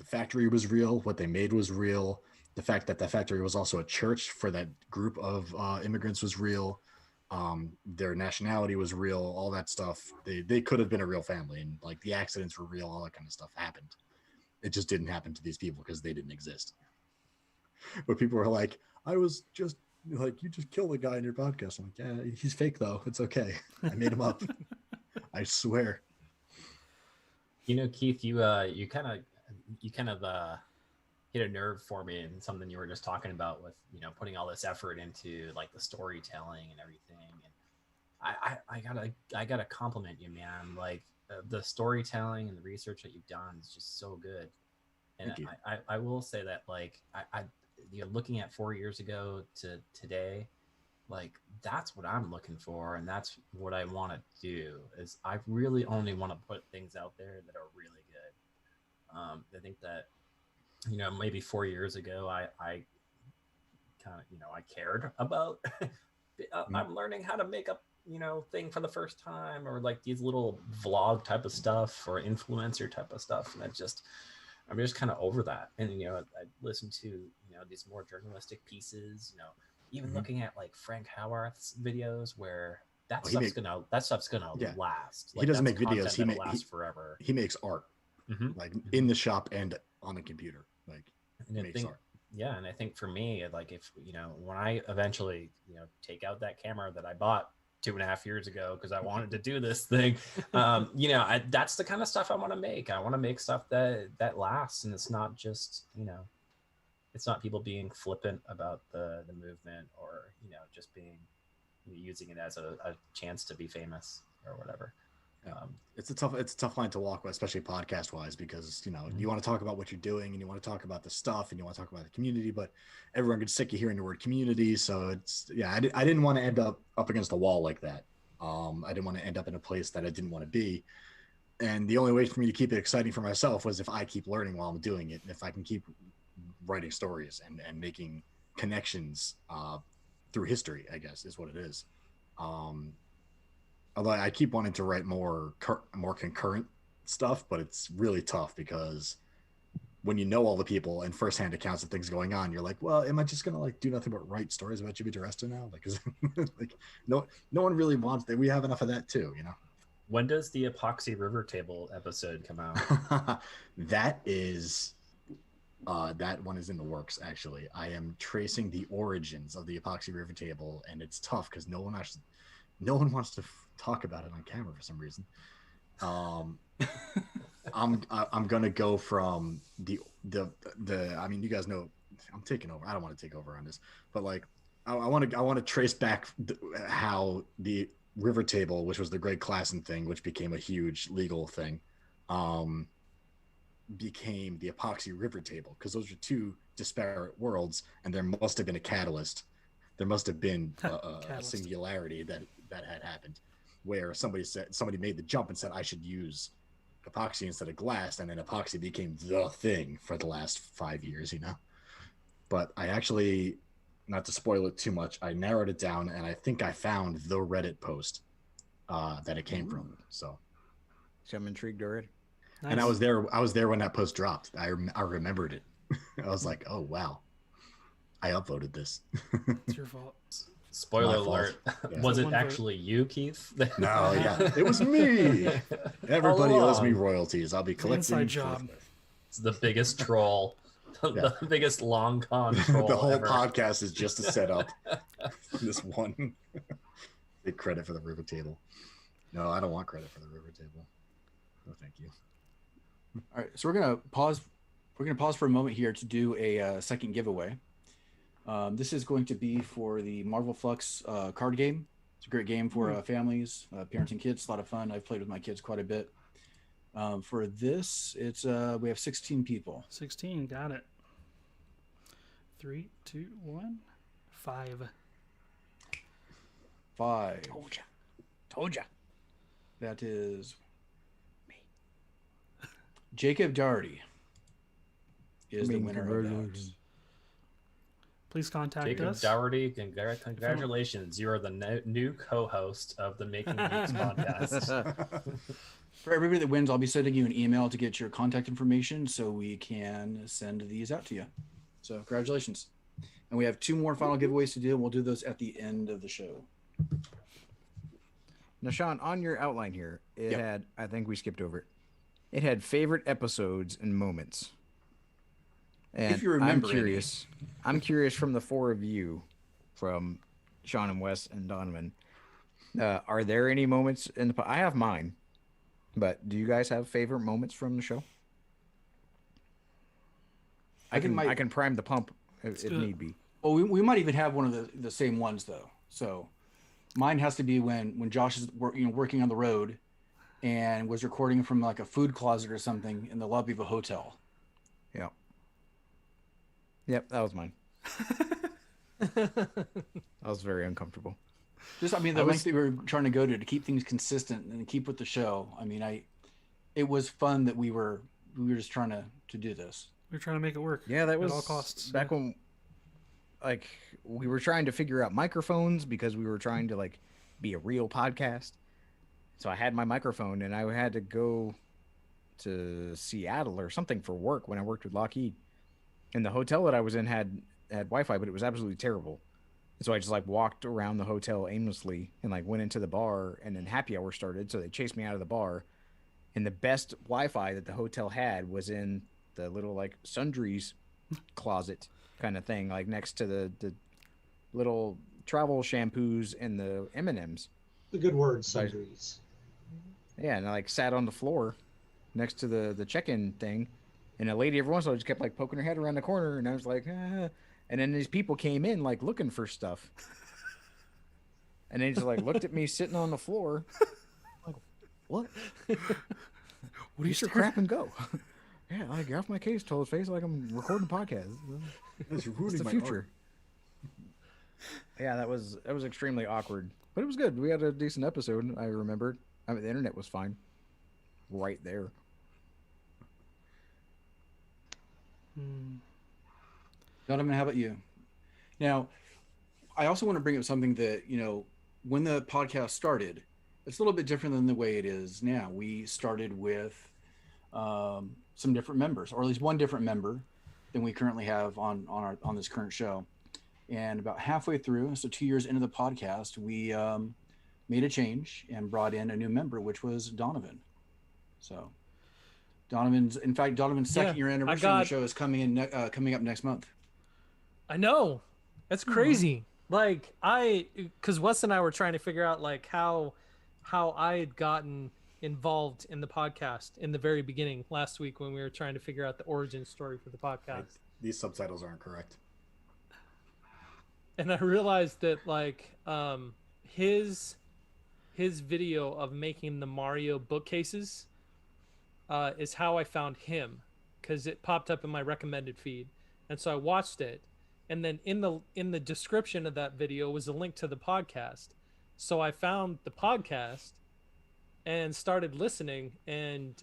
factory was real. What they made was real. The fact that the factory was also a church for that group of immigrants was real. Their nationality was real. All that stuff. They could have been a real family, and like the accidents were real. All that kind of stuff happened. It just didn't happen to these people because they didn't exist. But people were like, I was just like, you just killed the guy in your podcast. I'm like, yeah, he's fake though. It's okay. I made him up. I swear. Keith, you kind of hit a nerve for me in something you were just talking about with, putting all this effort into like the storytelling and everything. And I gotta compliment you, man. Like the storytelling and the research that you've done is just so good. And I will say that like looking at 4 years ago to today, like that's what I'm looking for, and that's what I want to do. Is I really only want to put things out there that are really good. I think that maybe 4 years ago I kind of I cared about I'm learning how to make up thing for the first time, or like these little vlog type of stuff or influencer type of stuff, and I'm just kind of over that. And I listen to these more journalistic pieces, even looking at like Frank Howarth's videos where that stuff's gonna last. Like, he doesn't make videos. He lasts forever. He makes art, like in the shop and on the computer. Like he makes art. Yeah, and I think for me, like if when I eventually take out that camera that I bought 2.5 years ago because I wanted to do this thing, that's the kind of stuff I want to make. I want to make stuff that lasts, and it's not just it's not people being flippant about the movement, or just being using it as a chance to be famous or whatever. It's a tough line to walk with, especially podcast wise, because you want to talk about what you're doing and you want to talk about the stuff and you want to talk about the community, but everyone gets sick of hearing the word community. So I didn't want to end up against a wall like that. I didn't want to end up in a place that I didn't want to be. And the only way for me to keep it exciting for myself was if I keep learning while I'm doing it, and if I can keep writing stories and making connections through history, I guess is what it is. Although I keep wanting to write more concurrent stuff, but it's really tough because when you know all the people and firsthand accounts of things going on, you're like, well, am I just gonna like do nothing but write stories about Jimmy DiResta now? Like, like no one really wants that. We have enough of that too, When does the Epoxy River Table episode come out? That one is in the works. Actually, I am tracing the origins of the Epoxy River Table, and it's tough because no one wants to talk about it on camera for some reason. I'm gonna go from the I mean, you guys know I'm taking over. I don't want to take over on this, but like I want to trace back how the river table, which was the Greg Klassen thing, which became a huge legal thing, became the Epoxy River Table, because those are two disparate worlds, and there must have been a catalyst. There must have been a singularity that had happened, where somebody made the jump and said I should use epoxy instead of glass, and then epoxy became the thing for the last 5 years, But I actually, not to spoil it too much, I narrowed it down, and I think I found the Reddit post that it came from. So I'm intrigued already. Nice. And I was there when that post dropped. I remembered it. I was like, oh wow, I upvoted this. It's your fault. Spoiler alert. Yeah. Was it actually you, Keith? No, yeah, it was me. Everybody owes me royalties. I'll be collecting. Inside job. It's the biggest troll. The biggest long con troll. The whole ever. podcast is just a setup. This one. Take credit for the river table. No, I don't want credit for the river table. No, thank you. All right, so we're gonna pause. We're gonna pause for a moment here to do a second giveaway. This is going to be for the Marvel Flux card game. It's a great game for families, parents, and kids. It's a lot of fun. I've played with my kids quite a bit. For this, it's we have 16 people. 16, got it. 3, 2, 1, 5. 5. Told ya. That is me. Jacob Doherty, is the winner of that. Please contact Jacob us. Dougherty, congratulations. You are the new co-host of the Making Geeks podcast. For everybody that wins, I'll be sending you an email to get your contact information so we can send these out to you. So congratulations. And we have 2 more final giveaways to do. We'll do those at the end of the show. Now, Shawn, on your outline here, it had, I think we skipped over it. It had favorite episodes and moments. And if you remember, I'm curious from the 4 of you, from Shawn and Wes and Donovan, are there any moments in the? I have mine, but do you guys have favorite moments from the show? I can prime the pump if need be. Well, we might even have one of the same ones though. So mine has to be when Josh is working on the road and was recording from like a food closet or something in the lobby of a hotel. Yeah. Yep, that was mine. I was very uncomfortable. The length that we were trying to go to keep things consistent and keep with the show. I mean, it was fun that we were just trying to do this. We were trying to make it work. Yeah, that was at all costs. Back when, like, we were trying to figure out microphones because we were trying to like be a real podcast. So I had my microphone and I had to go to Seattle or something for work when I worked with Lockheed. And the hotel that I was in had Wi-Fi, but it was absolutely terrible. And so I just like walked around the hotel aimlessly and like went into the bar, and then happy hour started. So they chased me out of the bar. And the best Wi-Fi that the hotel had was in the little like sundries closet kind of thing, like next to the little travel shampoos and the M&Ms. The good word, sundries. Yeah, and I like sat on the floor next to the check-in thing. And a lady every once in a while just kept like poking her head around the corner, and I was like, ah. And then these people came in like looking for stuff, and they just like looked at me sitting on the floor, like, what? What are you your crap and go? Yeah, like get off my case, told his face like I'm recording a podcast. That's ruining the my future. art. Yeah, that was extremely awkward, but it was good. We had a decent episode. I remembered. I mean, the internet was fine, right there. Donovan, how about you? Now, I also want to bring up something that, when the podcast started, it's a little bit different than the way it is now. We started with some different members, or at least one different member than we currently have on this current show. And about halfway through, so 2 years into the podcast, we made a change and brought in a new member, which was Donovan. So Donovan's second year anniversary on the show is coming up next month. I know. That's crazy. Like because Wes and I were trying to figure out like how I had gotten involved in the podcast in the very beginning last week when we were trying to figure out the origin story for the podcast. These subtitles aren't correct. And I realized that like his video of making the Mario bookcases is how I found him, because it popped up in my recommended feed, and so I watched it, and then in the description of that video was a link to the podcast, so I found the podcast and started listening, and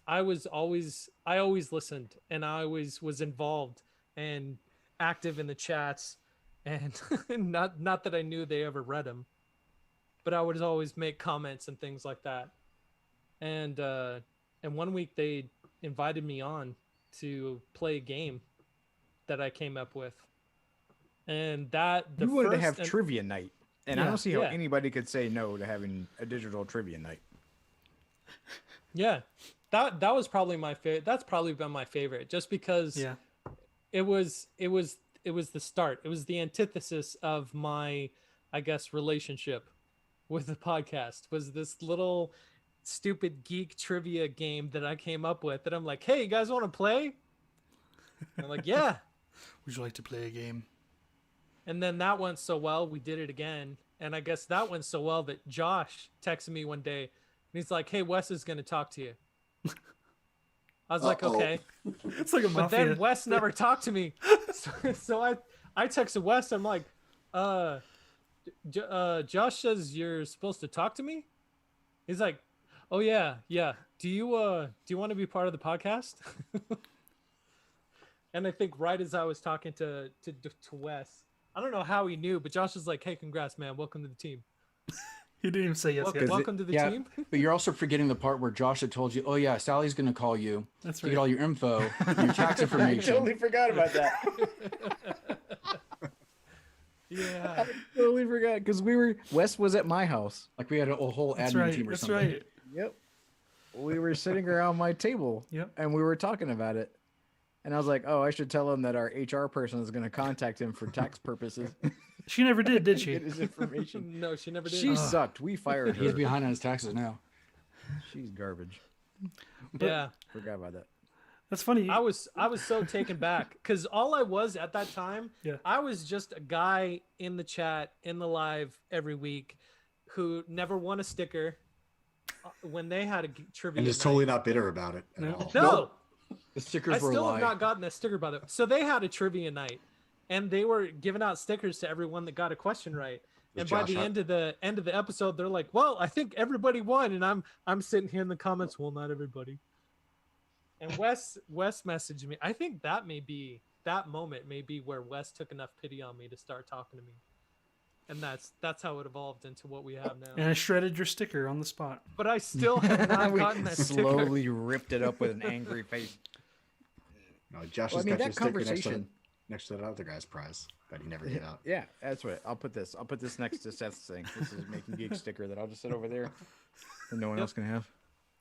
I always listened, and I always was involved and active in the chats, and not that I knew they ever read them, but I would always make comments and things like that. And one week they invited me on to play a game that I came up with, and you wanted to have trivia night, and I don't see how anybody could say no to having a digital trivia night. Yeah, that was probably my favorite. That's probably been my favorite, just because it was the start. It was the antithesis of my, I guess, relationship with the podcast. Was this little stupid geek trivia game that I came up with, and I'm like, hey, you guys want to play? And I'm like, yeah. Would you like to play a game? And then that went so well, we did it again, and I guess that went so well that Josh texted me one day, and he's like, hey, Wes is going to talk to you. I was like, okay. It's like a mafia. But then Wes never talked to me, so I texted Wes. I'm like, Josh says you're supposed to talk to me. He's like, oh yeah. Do you want to be part of the podcast? And I think right as I was talking to Wes, I don't know how he knew, but Josh was like, "Hey, congrats, man! Welcome to the team." He didn't even say yes. Welcome to the team. But you're also forgetting the part where Josh had told you, "Oh yeah, Sally's going to call you That's to right. get all your info, your tax information." I totally forgot about that. Yeah. I totally forgot because Wes was at my house. Like we had a whole That's admin right. team or That's something. right. Yep. We were sitting around my table. Yep. And we were talking about it. And I was like, oh, I should tell him that our HR person is going to contact him for tax purposes. She never did she? Get his information. No, she never did. She sucked. We fired her. He's behind on his taxes now. She's garbage. Yeah. Forgot about that. That's funny. I was so taken back because all I was at that time, I was just a guy in the chat, in the live every week who never won a sticker when they had a trivia. And is totally not bitter about it at all. No. The stickers I were still a have lie. not gotten a sticker, by the way. So they had a trivia night and they were giving out stickers to everyone that got a question right. And by the end of the episode, they're like, well, I think everybody won. And I'm sitting here in the comments, well, not everybody. And Wes messaged me. I think that moment may be where Wes took enough pity on me to start talking to me. And that's how it evolved into what we have now. And I shredded your sticker on the spot. But I still have not gotten that sticker. Slowly ripped it up with an angry face. No, Josh has got your sticker next to that other guy's prize that he never gave out. Yeah, that's right. I'll put this next to Seth's thing. This is Making Geeks sticker that I'll just sit over there and no one else can have.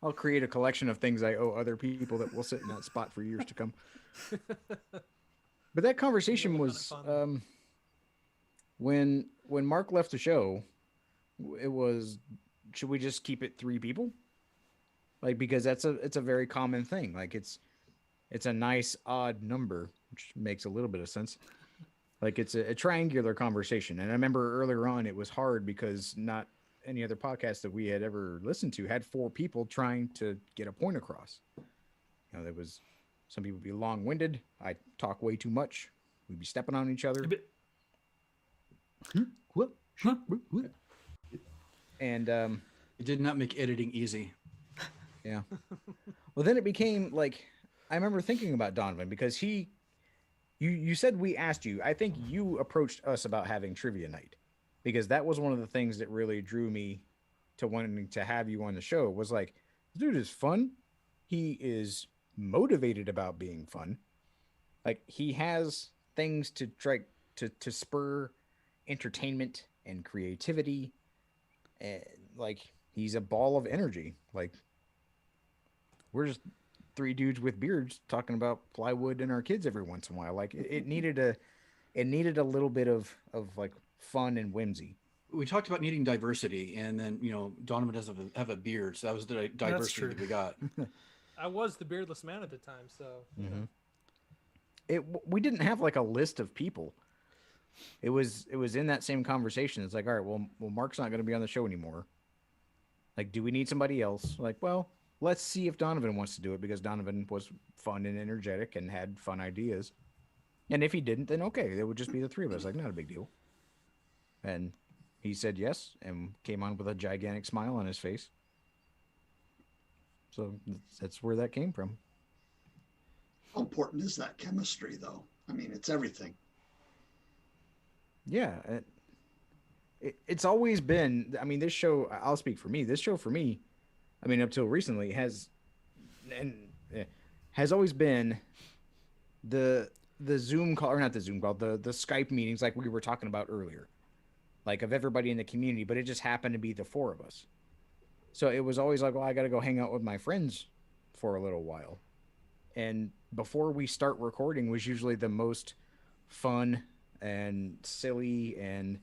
I'll create a collection of things I owe other people that will sit in that spot for years to come. But that conversation was when Mark left the show, it was, should we just keep it 3 people? Like, because it's a very common thing. Like it's a nice odd number, which makes a little bit of sense. Like it's a triangular conversation. And I remember earlier on it was hard because not any other podcast that we had ever listened to had 4 people trying to get a point across. You know, there was some people be long-winded. I talk way too much. We'd be stepping on each other. And it did not make editing easy. Yeah. Well, then it became like, I remember thinking about Donovan because you said we asked you. I think you approached us about having trivia night because that was one of the things that really drew me to wanting to have you on the show. Was like, this dude is fun. He is motivated about being fun. Like he has things to try to spur entertainment and creativity, and like he's a ball of energy. Like we're just 3 dudes with beards talking about plywood and our kids every once in a while. Like it needed a little bit of like fun and whimsy. We talked about needing diversity, and then Donovan doesn't have a beard, so that was the diversity that we got. I was the beardless man at the time, so we didn't have like a list of people. It was in that same conversation. It's like, all right, well, Mark's not going to be on the show anymore. Like, do we need somebody else? Like, well, let's see if Donovan wants to do it because Donovan was fun and energetic and had fun ideas. And if he didn't, then okay, it would just be the 3 of us. Like, not a big deal. And he said yes and came on with a gigantic smile on his face. So that's where that came from. How important is that chemistry, though? I mean, it's everything. Yeah. It's always been, I mean, this show, I'll speak for me. This show for me, I mean, up till recently has always been the Zoom call, or not the Zoom call, the Skype meetings like we were talking about earlier, like of everybody in the community, but it just happened to be the 4 of us. So it was always like, well, I got to go hang out with my friends for a little while. And before we start recording was usually the most fun and silly and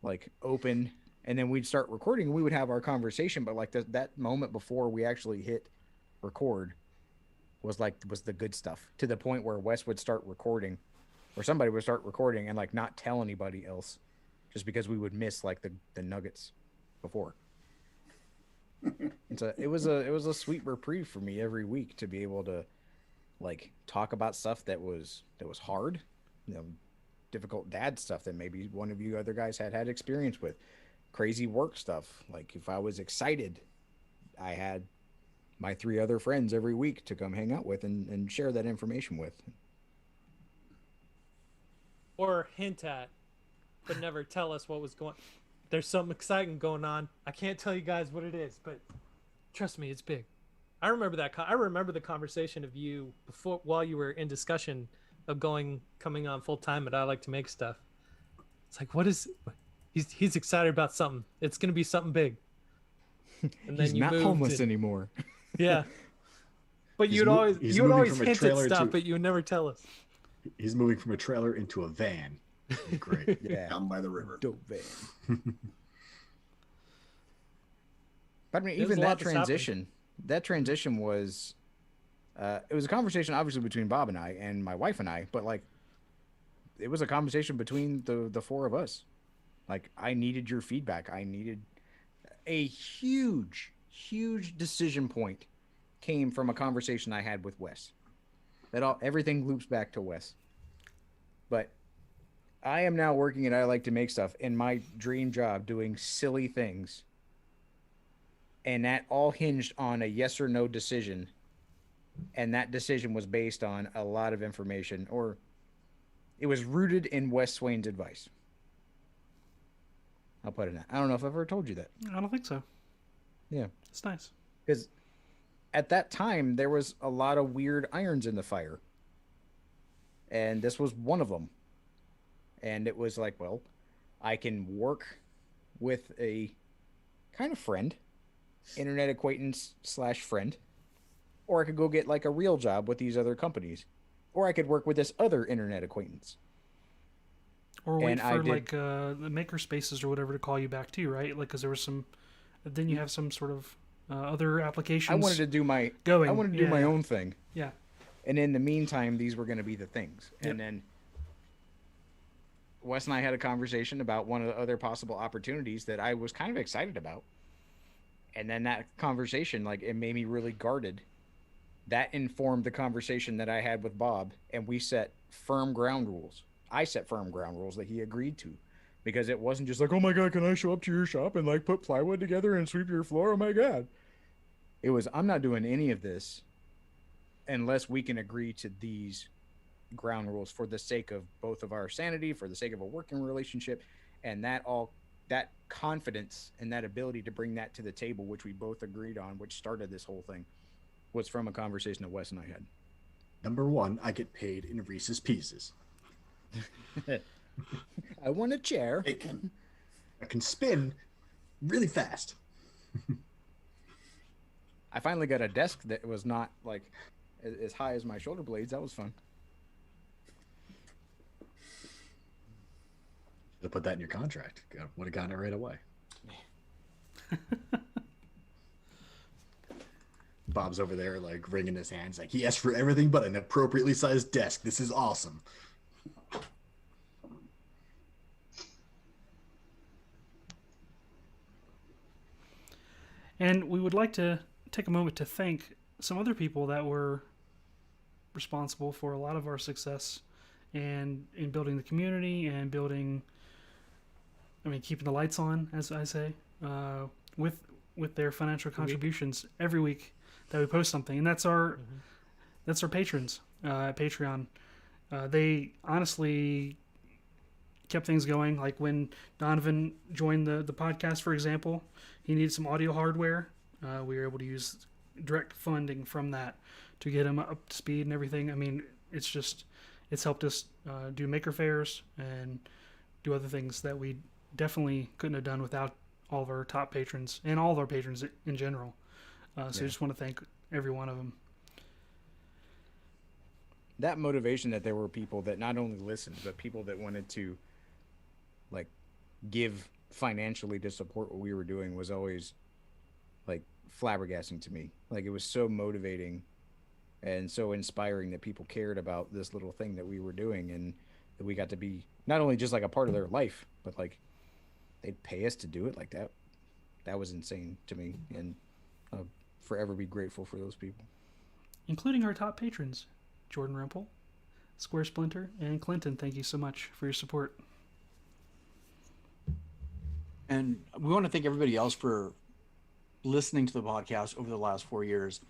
like open. And then we'd start recording and we would have our conversation. But like that moment before we actually hit record was the good stuff, to the point where Wes would start recording or somebody would start recording and like not tell anybody else just because we would miss like the nuggets before. It was a sweet reprieve for me every week to be able to like talk about stuff that was hard, difficult dad stuff that maybe one of you other guys had experience with, crazy work stuff. Like if I was excited, I had my 3 other friends every week to come hang out with and share that information with. or hint at, but never tell us what was going. There's something exciting going on. I can't tell you guys what it is, but trust me, it's big. I remember that. I remember the conversation of you before, while you were in discussion of coming on full time at ILiketoMakeStuff. It's like, what is? He's excited about something. It's gonna be something big. And then He's you not homeless anymore. Yeah. But you would always hint at stuff, but you would never tell us. He's moving from a trailer into a van. Great. Yeah. Down by the river. Dope van. But I mean, There's even a lot that transition was, it was a conversation obviously between Bob and I and my wife and I, but like, it was a conversation between the four of us. Like, I needed your feedback. I needed a huge decision point came from a conversation I had with Wes. Everything loops back to Wes. But I am now working at ILiketoMakeStuff in my dream job doing silly things. And that all hinged on a yes or no decision. And that decision was based on a lot of information, or it was rooted in Wes Swain's advice. I'll put it in that. I don't know if I've ever told you that. I don't think so. Yeah. It's nice. Because at that time, there was a lot of weird irons in the fire. And this was one of them. And it was like, well, I can work with a kind of friend, internet acquaintance / friend, or I could go get like a real job with these other companies, or I could work with this other internet acquaintance. Or wait for like the maker spaces or whatever to call you back too, right? Like, because there was some, then you have some sort of other applications. I wanted to do my own thing. Yeah. And in the meantime, these were going to be the things. Yep. And then Wes and I had a conversation about one of the other possible opportunities that I was kind of excited about. And then that conversation, like, it made me really guarded. That informed the conversation that I had with Bob, and we set firm ground rules. I set firm ground rules that he agreed to, because it wasn't just like, oh my God, can I show up to your shop and like put plywood together and sweep your floor? Oh my God. It was, I'm not doing any of this unless we can agree to these ground rules for the sake of both of our sanity, for the sake of a working relationship, and that confidence and that ability to bring that to the table, which we both agreed on, which started this whole thing, was from a conversation that Wes and I had. Number one, I get paid in Reese's Pieces. I want a chair. I can spin really fast. I finally got a desk that was not like as high as my shoulder blades. That was fun. Should have put that in your contract. Would have gotten it right away. Bob's over there like wringing his hands, like he asked for everything but an appropriately sized desk. This is awesome. And we would like to take a moment to thank some other people that were responsible for a lot of our success and in building the community and building, keeping the lights on, as I say, with their financial contributions every week that we post something. And that's our patrons at Patreon. They honestly kept things going. Like when Donovan joined the podcast, for example, he needed some audio hardware. We were able to use direct funding from that to get him up to speed and everything. It's helped us do maker fairs and do other things that we definitely couldn't have done without all of our top patrons and all of our patrons in general. I just want to thank every one of them. That motivation that there were people that not only listened, but people that wanted to like give financially to support what we were doing was always like flabbergasting to me. Like, it was so motivating and so inspiring that people cared about this little thing that we were doing, and that we got to be not only just like a part of their life, but like they'd pay us to do it like that. That was insane to me, and I'll forever be grateful for those people. Including our top patrons, Jordan Rempel, Square Splinter, and Clinton. Thank you so much for your support. And we want to thank everybody else for listening to the podcast over the last 4 years.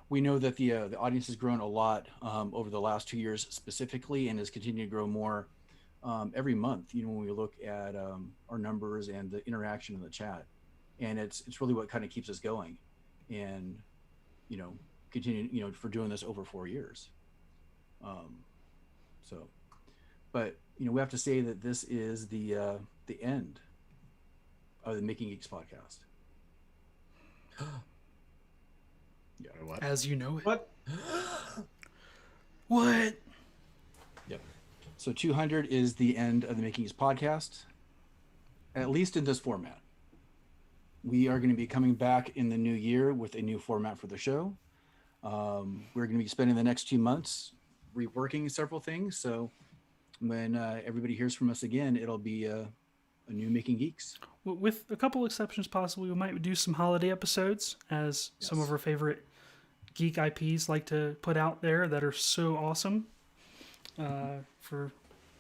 We know that the audience has grown a lot over the last 2 years specifically, and has continued to grow more every month, when we look at our numbers and the interaction in the chat, and it's really what kind of keeps us going, and continue for doing this over 4 years. But we have to say that this is the end of the Making Geeks podcast. Yeah. What? As you know it. What? What? Yep. So 200 is the end of the Making Geeks podcast, at least in this format. We are going to be coming back in the new year with a new format for the show. We're going to be spending the next 2 months reworking several things. So when everybody hears from us again, it'll be a new Making Geeks. With a couple exceptions, possibly, we might do some holiday episodes, as some of our favorite geek IPs like to put out there that are so awesome for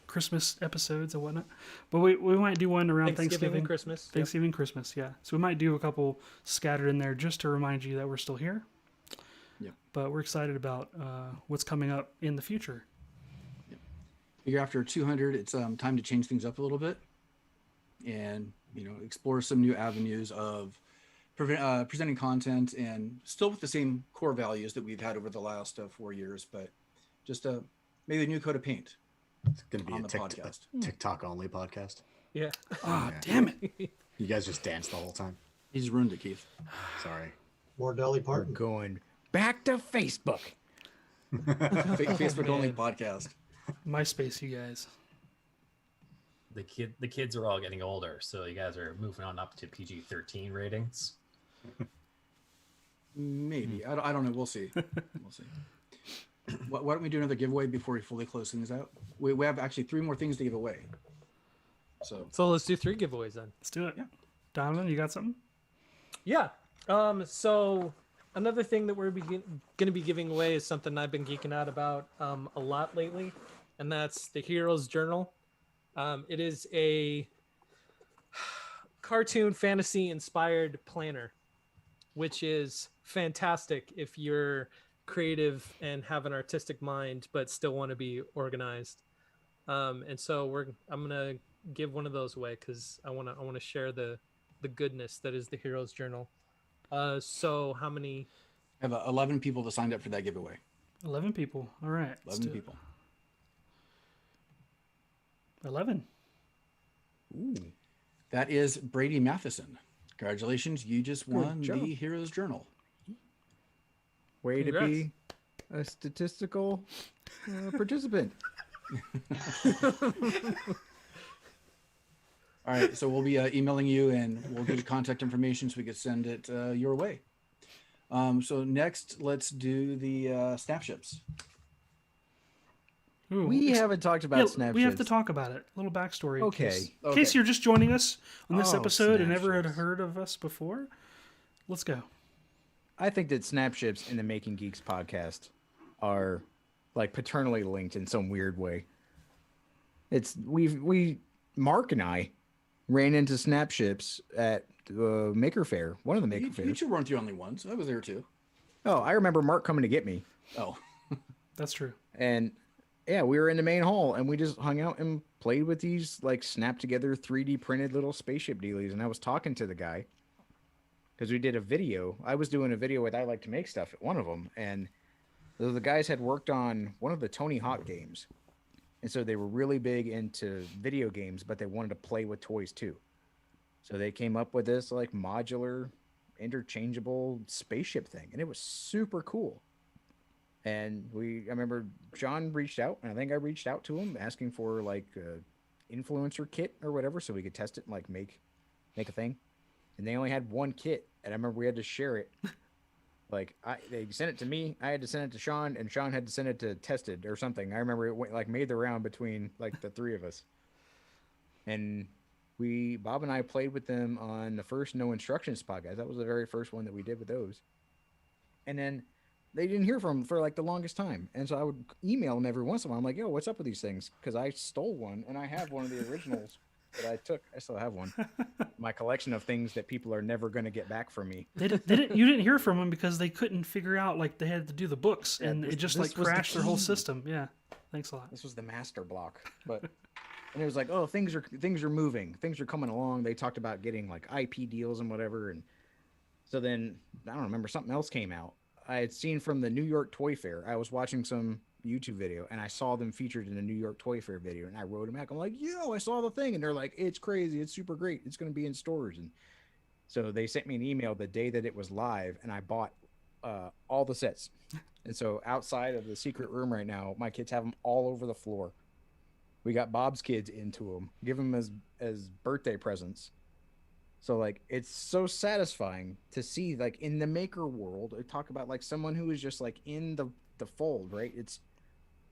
Christmas episodes and whatnot. But we might do one around Thanksgiving and Christmas. Thanksgiving, Christmas, yeah. So we might do a couple scattered in there just to remind you that we're still here. Yeah. But we're excited about what's coming up in the future. Figure after 200, it's time to change things up a little bit, and explore some new avenues of presenting content, and still with the same core values that we've had over the last 4 years, but just maybe a new coat of paint. It's going to be a TikTok only podcast. Yeah. Ah, damn it. You guys just dance the whole time. You just ruined it, Keith. Sorry. More Dolly We're Parton. going back to Facebook. Facebook only podcast. MySpace, you guys. The kids are all getting older, so you guys are moving on up to PG-13 ratings. Maybe. I don't know. We'll see. We'll see. Why don't we do another giveaway before we fully close things out? We have actually 3 more things to give away. So let's do 3 giveaways then. Let's do it. Yeah. Donovan, you got something? Yeah. So another thing that we're going to be giving away is something I've been geeking out about a lot lately, and that's the Hero's Journal. It is a cartoon fantasy inspired planner, which is fantastic if you're creative and have an artistic mind but still want to be organized. And so I'm gonna give one of those away because I want to share the goodness that is the Hero's Journal. So how many? I have 11 people that signed up for that giveaway. 11 people. All right. 11 people. 11. Ooh. That is Brady Matheson. Congratulations, you just won the Hero's Journal. Way Congrats. to be a statistical participant. All right, so we'll be emailing you, and we'll get your contact information so we can send it your way. So next, let's do the snapships. Ooh, We haven't talked about Snapchat. we have to talk about it. A little backstory. Okay. In case you're just joining us on this Oh, episode and never had Snapships. heard of us before, let's go. I think that Snapships and the Making Geeks podcast are like paternally linked in some weird way. Mark and I ran into Snapships at Maker Faire, one of the Maker You Fairs. two weren't the only ones. I was there too. Oh, I remember Mark coming to get me. Oh, That's true. And yeah, we were in the main hall and we just hung out and played with these like snap together 3D printed little spaceship dealies. And I was talking to the guy because we did a video. I was doing a video with ILiketoMakeStuff at one of them. And the guys had worked on one of the Tony Hawk games. And so they were really big into video games, but they wanted to play with toys too. So they came up with this like modular, interchangeable spaceship thing. And it was super cool. And I remember Shawn reached out, and I think I reached out to him asking for like a influencer kit or whatever, so we could test it and like make a thing. And they only had one kit, and I remember we had to share it. Like they sent it to me, I had to send it to Shawn, and Shawn had to send it to Tested or something. I remember it went like made the round between like the 3 of us. And Bob and I played with them on the first No Instructions podcast. That was the very first one that we did with those. And then they didn't hear from them for like the longest time. And so I would email them every once in a while. I'm like, yo, what's up with these things? Because I stole one and I have one of the originals that I took. I still have one. My collection of things that people are never going to get back from me. You didn't hear from them because they couldn't figure out, like, they had to do the books, and it just like was the crashed their whole key. system. Yeah. Thanks a lot. This was the master block. But And it was like, oh, things are moving, things are coming along. They talked about getting like IP deals and whatever, and so then I don't remember, something else came out. I had seen from the New York Toy Fair. I was watching some YouTube video and I saw them featured in a New York Toy Fair video, and I wrote them back. I'm like, yo, I saw the thing, and they're like, it's crazy, it's super great, it's going to be in stores. And so they sent me an email the day that it was live, and I bought all the sets. And so outside of the secret room right now, my kids have them all over the floor. We got Bob's kids into them, give them as birthday presents. So like, it's so satisfying to see, like, in the maker world, I talk about like someone who is just like in the fold, right? It's,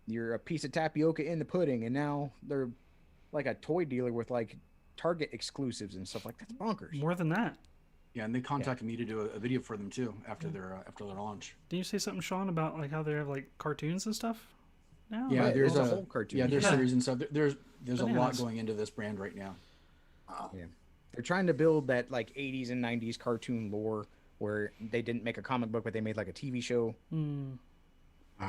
you're a piece of tapioca in the pudding, and now they're like a toy dealer with like Target exclusives and stuff like that. That's bonkers. More than that. Yeah, and they contacted me to do a video for them too after their launch. Didn't you say something, Shawn, about like how they have like cartoons and stuff now? Yeah, Like, there's a whole cartoon. Yeah, there's series and stuff. There's a lot Bananas. going into this brand right now. Wow. Yeah. They're trying to build that like 80s and 90s cartoon lore where they didn't make a comic book, but they made like a TV show.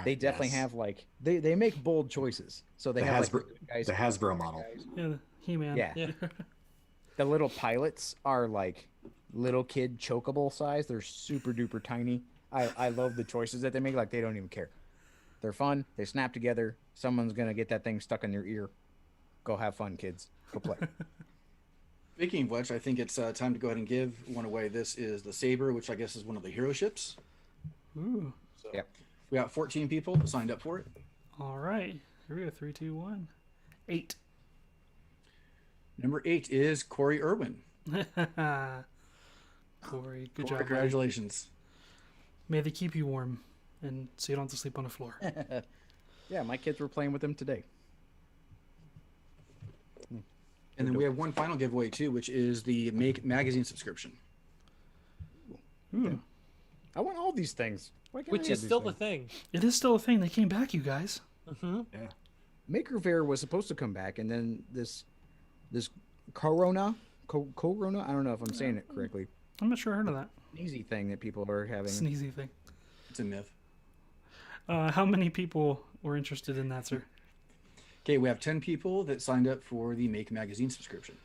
They definitely have like, they make bold choices. So they have Hasbro, like guys, the Hasbro model. Yeah, the He-Man. Yeah. The little pilots are like little kid chokeable size. They're super duper tiny. I love the choices that they make. Like, they don't even care. They're fun. They snap together. Someone's going to get that thing stuck in their ear. Go have fun, kids. Go play. Speaking of which, I think it's time to go ahead and give one away. This is the Saber, which I guess is one of the hero ships. Ooh. So Yep. we got 14 people who signed up for it. All right. Here we go. 3, 2, 1. 8. Number 8 is Corey Irwin. Corey, good Corey, job. buddy. congratulations. May they keep you warm, and so you don't have to sleep on the floor. Yeah, my kids were playing with them today. And then we have one final giveaway too, which is the Make magazine subscription. Ooh. I want all these things. Why can't Which I is have these still the things? thing. It is still a thing. They came back, you guys. Hmm. Yeah. Maker Faire was supposed to come back, and then this Corona, I don't know if I'm saying it correctly. I'm not sure I heard of that. Sneezy thing that people are having. Sneezy thing. It's a myth. How many people were interested in that, sir? Okay, we have 10 people that signed up for the Make magazine subscription.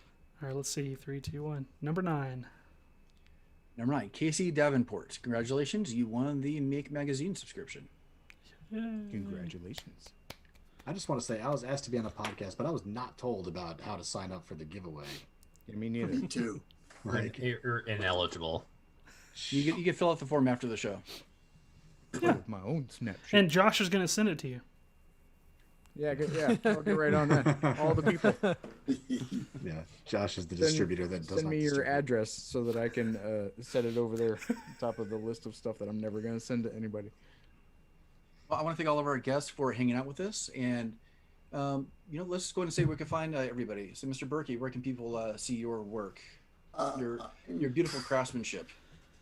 All right, let's see. 3, 2, 1. Number 9. Number 9, Casey Davenport. Congratulations, you won the Make magazine subscription. Yay. Congratulations. I just want to say I was asked to be on the podcast, but I was not told about how to sign up for the giveaway. Yeah, me neither. Me too. Like, You're ineligible. You can fill out the form after the show. Yeah. My own snapshot. And Josh is going to send it to you. Yeah, I'll get right on that. All the people. yeah, Josh is the distributor that does Send not me your distribute. address so that I can set it over there, on top of the list of stuff that I'm never going to send to anybody. Well, I want to thank all of our guests for hanging out with us, and let's go ahead and say where we can find everybody. So, Mr. Birkey, where can people see your work, your beautiful craftsmanship?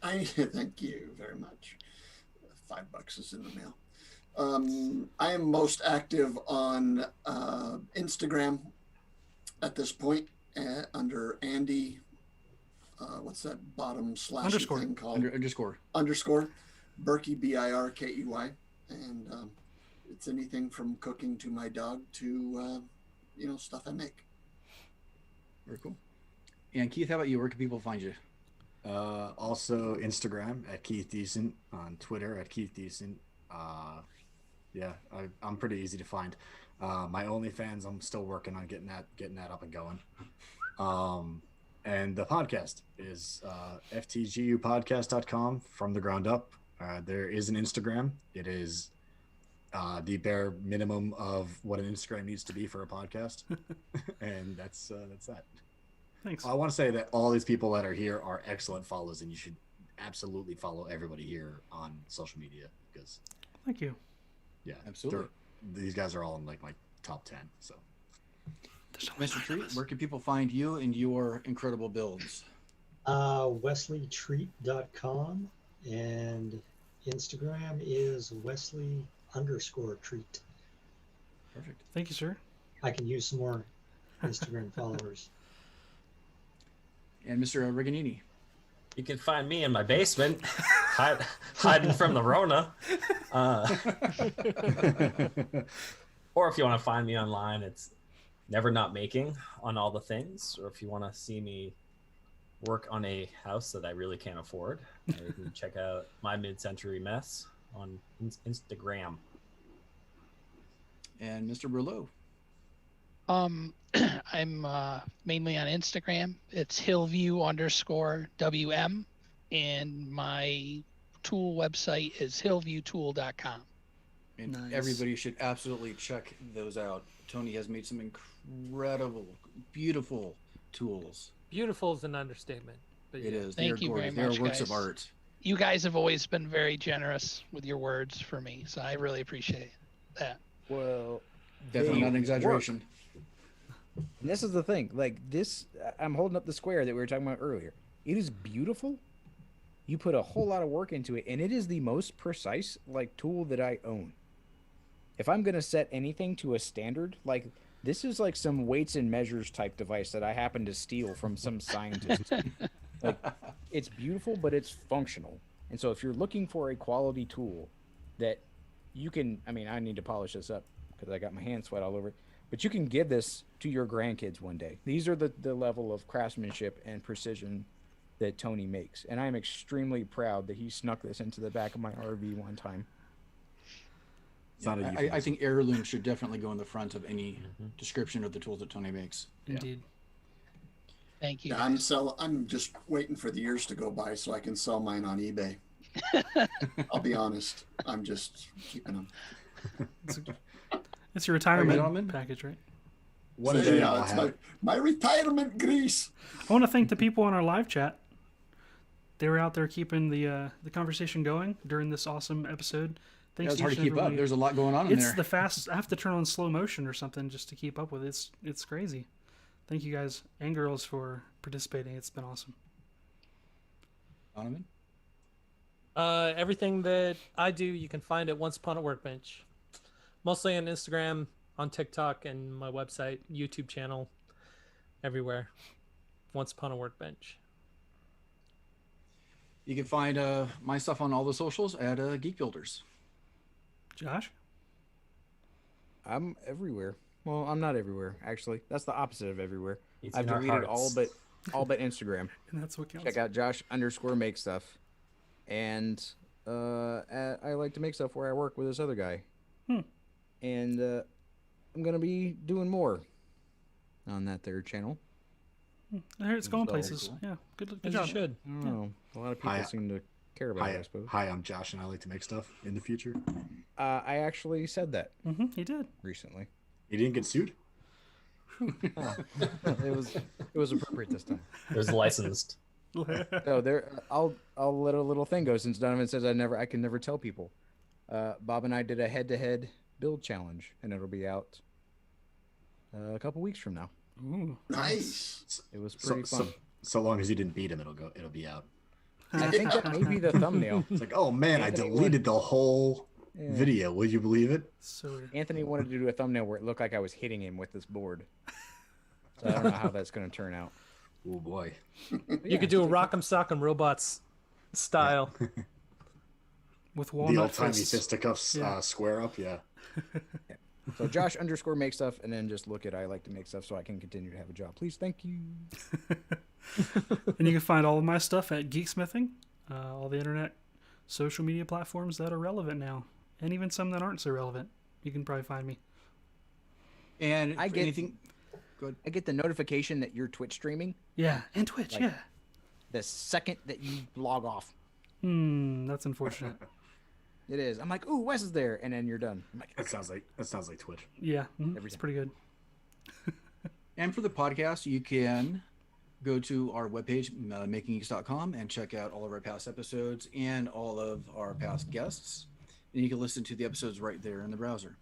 I thank you very much. $5 is in the mail. I am most active on Instagram at this point under Andy. What's that bottom slash Underscore. thing called? Underscore. Birkey, Birkey, and it's anything from cooking to my dog to stuff I make. Very cool. And Keith, how about you? Where can people find you? Also Instagram at Keith Decent, on Twitter at Keith Decent. Yeah, I'm pretty easy to find. My OnlyFans, I'm still working on getting that up and going. And the podcast is ftgupodcast.com from the ground up. There is an Instagram. It is the bare minimum of what an Instagram needs to be for a podcast, and that's that. Thanks. I want to say that all these people that are here are excellent follows, and you should absolutely follow everybody here on social media because, Thank you. yeah, Absolutely. these guys are all in like my top 10. So, Mr. Treat, where can people find you and your incredible builds? WesleyTreat.com, and Instagram is Wesley_treat. Perfect. Thank you, sir. I can use some more Instagram followers. And Mr. Regionni. You can find me in my basement, hiding from the Rona. Or if you want to find me online, it's never not making on all the things, or if you want to see me work on a house that I really can't afford, you can check out my mid-century mess on Instagram. And Mr. Rouleau. I'm mainly on Instagram. It's Hillview_WM, and my tool website is hillviewtool.com. And Nice. everybody should absolutely check those out. Tony has made some incredible, beautiful tools. Beautiful is an understatement. But It yeah. is. Thank They you are very gorgeous. They are much, works of guys. art. You guys have always been very generous with your words for me, so I really appreciate that. Well, Definitely they not an exaggeration. work. And this is the thing. Like this, I'm holding up the square that we were talking about earlier. It is beautiful. You put a whole lot of work into it, and it is the most precise like tool that I own. If I'm gonna set anything to a standard, like this is like some weights and measures type device that I happen to steal from some scientist. Like, it's beautiful, but it's functional. And so if you're looking for a quality tool that you can, I mean, I need to polish this up because I got my hand sweat all over it, but you can give this to your grandkids one day. These are the level of craftsmanship and precision that Tony makes. And I'm extremely proud that he snuck this into the back of my RV one time. It's not a I euphemism. think heirloom should definitely go in the front of any description of the tools that Tony makes. Indeed. Thank you. Yeah, I'm just waiting for the years to go by so I can sell mine on eBay. I'll be honest. I'm just keeping them. It's your retirement gentlemen? package, right? One So, day yeah, I'll it's have my retirement grease. I want to thank the people on our live chat. They were out there keeping the conversation going during this awesome episode. Thanks It's hard each to and keep every up. one of you. There's a lot going on in It's there. the fast. I have to turn on slow motion or something just to keep up with it. It's crazy. Thank you guys and girls for participating. It's been awesome. Donovan? Everything that I do, you can find at Once Upon a Workbench. Mostly on Instagram, on TikTok, and my website, YouTube channel, everywhere. Once Upon a Workbench. You can find my stuff on all the socials at Geekbuilders. Josh? I'm everywhere. Well, I'm not everywhere, actually. That's the opposite of everywhere. It's I've in our deleted hearts. all but Instagram. And that's what counts. Check out Josh_MakeStuff. And I like to make stuff where I work with this other guy. And I'm going to be doing more on that there channel. I heard it's going So places. cool. Yeah, good As job. you should. I don't know. A lot of people Hi. seem to care about it, I suppose. Hi, I'm Josh, and I like to make stuff in the future. I actually said that He did. recently. You didn't get sued? It was appropriate this time. It was licensed. So there, I'll let a little thing go since Donovan says I can never tell people. Bob and I did a head-to-head build challenge, and it'll be out a couple weeks from now. Ooh. Nice. It was pretty fun. So long as you didn't beat him, it'll be out. I think that may be the thumbnail. It's like, oh man, I Anthony deleted the whole Yeah. video. Would you believe it? So weird. Anthony wanted to do a thumbnail where it looked like I was hitting him with this board. So I don't know how that's going to turn out. Oh boy. You could do a Rock'em Sock'em Robots style. With The walnut old timey fists. fisticuffs Yeah. square up, yeah. So Josh_MakeStuff, and then just look at I like to make stuff so I can continue to have a job. Please, thank you. And you can find all of my stuff at Geeksmithing, all the internet social media platforms that are relevant now, and even some that aren't so relevant. You can probably find me. And I for get- anything. I get the notification that you're Twitch streaming Yeah, and Twitch, Like- yeah. the second that you log off. That's unfortunate. It is. I'm like, ooh, Wes is there, and then you're done. I'm like, That sounds like Twitch. Yeah, it's Everything. pretty good. And for the podcast, you can go to our webpage, makinggeeks.com, and check out all of our past episodes and all of our past guests. And you can listen to the episodes right there in the browser.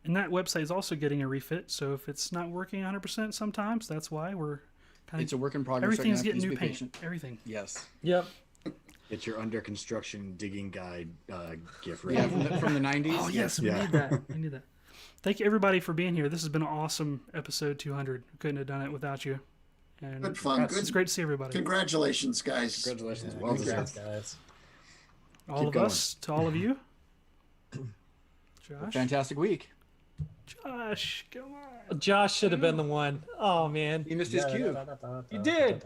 And that website is also getting a refit, so if it's not working 100% sometimes, that's why we're kind It's a of work in progress. everything's right now. getting Please new be paint. patient. Everything. Yes. Yep. It's your under construction digging guide GIF, right? Yeah, from the 90s. Oh yes, we Yeah. need that. We need that. Thank you everybody for being here. This has been an awesome episode 200. Couldn't have done it without you. And Good fun. It's Good. great to see everybody. Congratulations, guys. Congratulations. Yeah, Well congrats, deserved. guys. All Keep of going. us to all of you. Josh. Fantastic week. Josh, come on. Josh should have been the one. Oh man, He missed his cue. He did.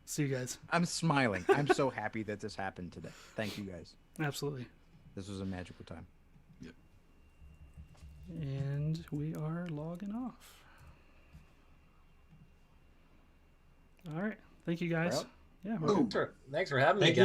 See you guys. I'm smiling. I'm so happy that this happened today. Thank you guys. Absolutely. This was a magical time. And we are logging off. All right. Thank you guys. Well, Yeah. Boom. Thanks for having me, Thank guys.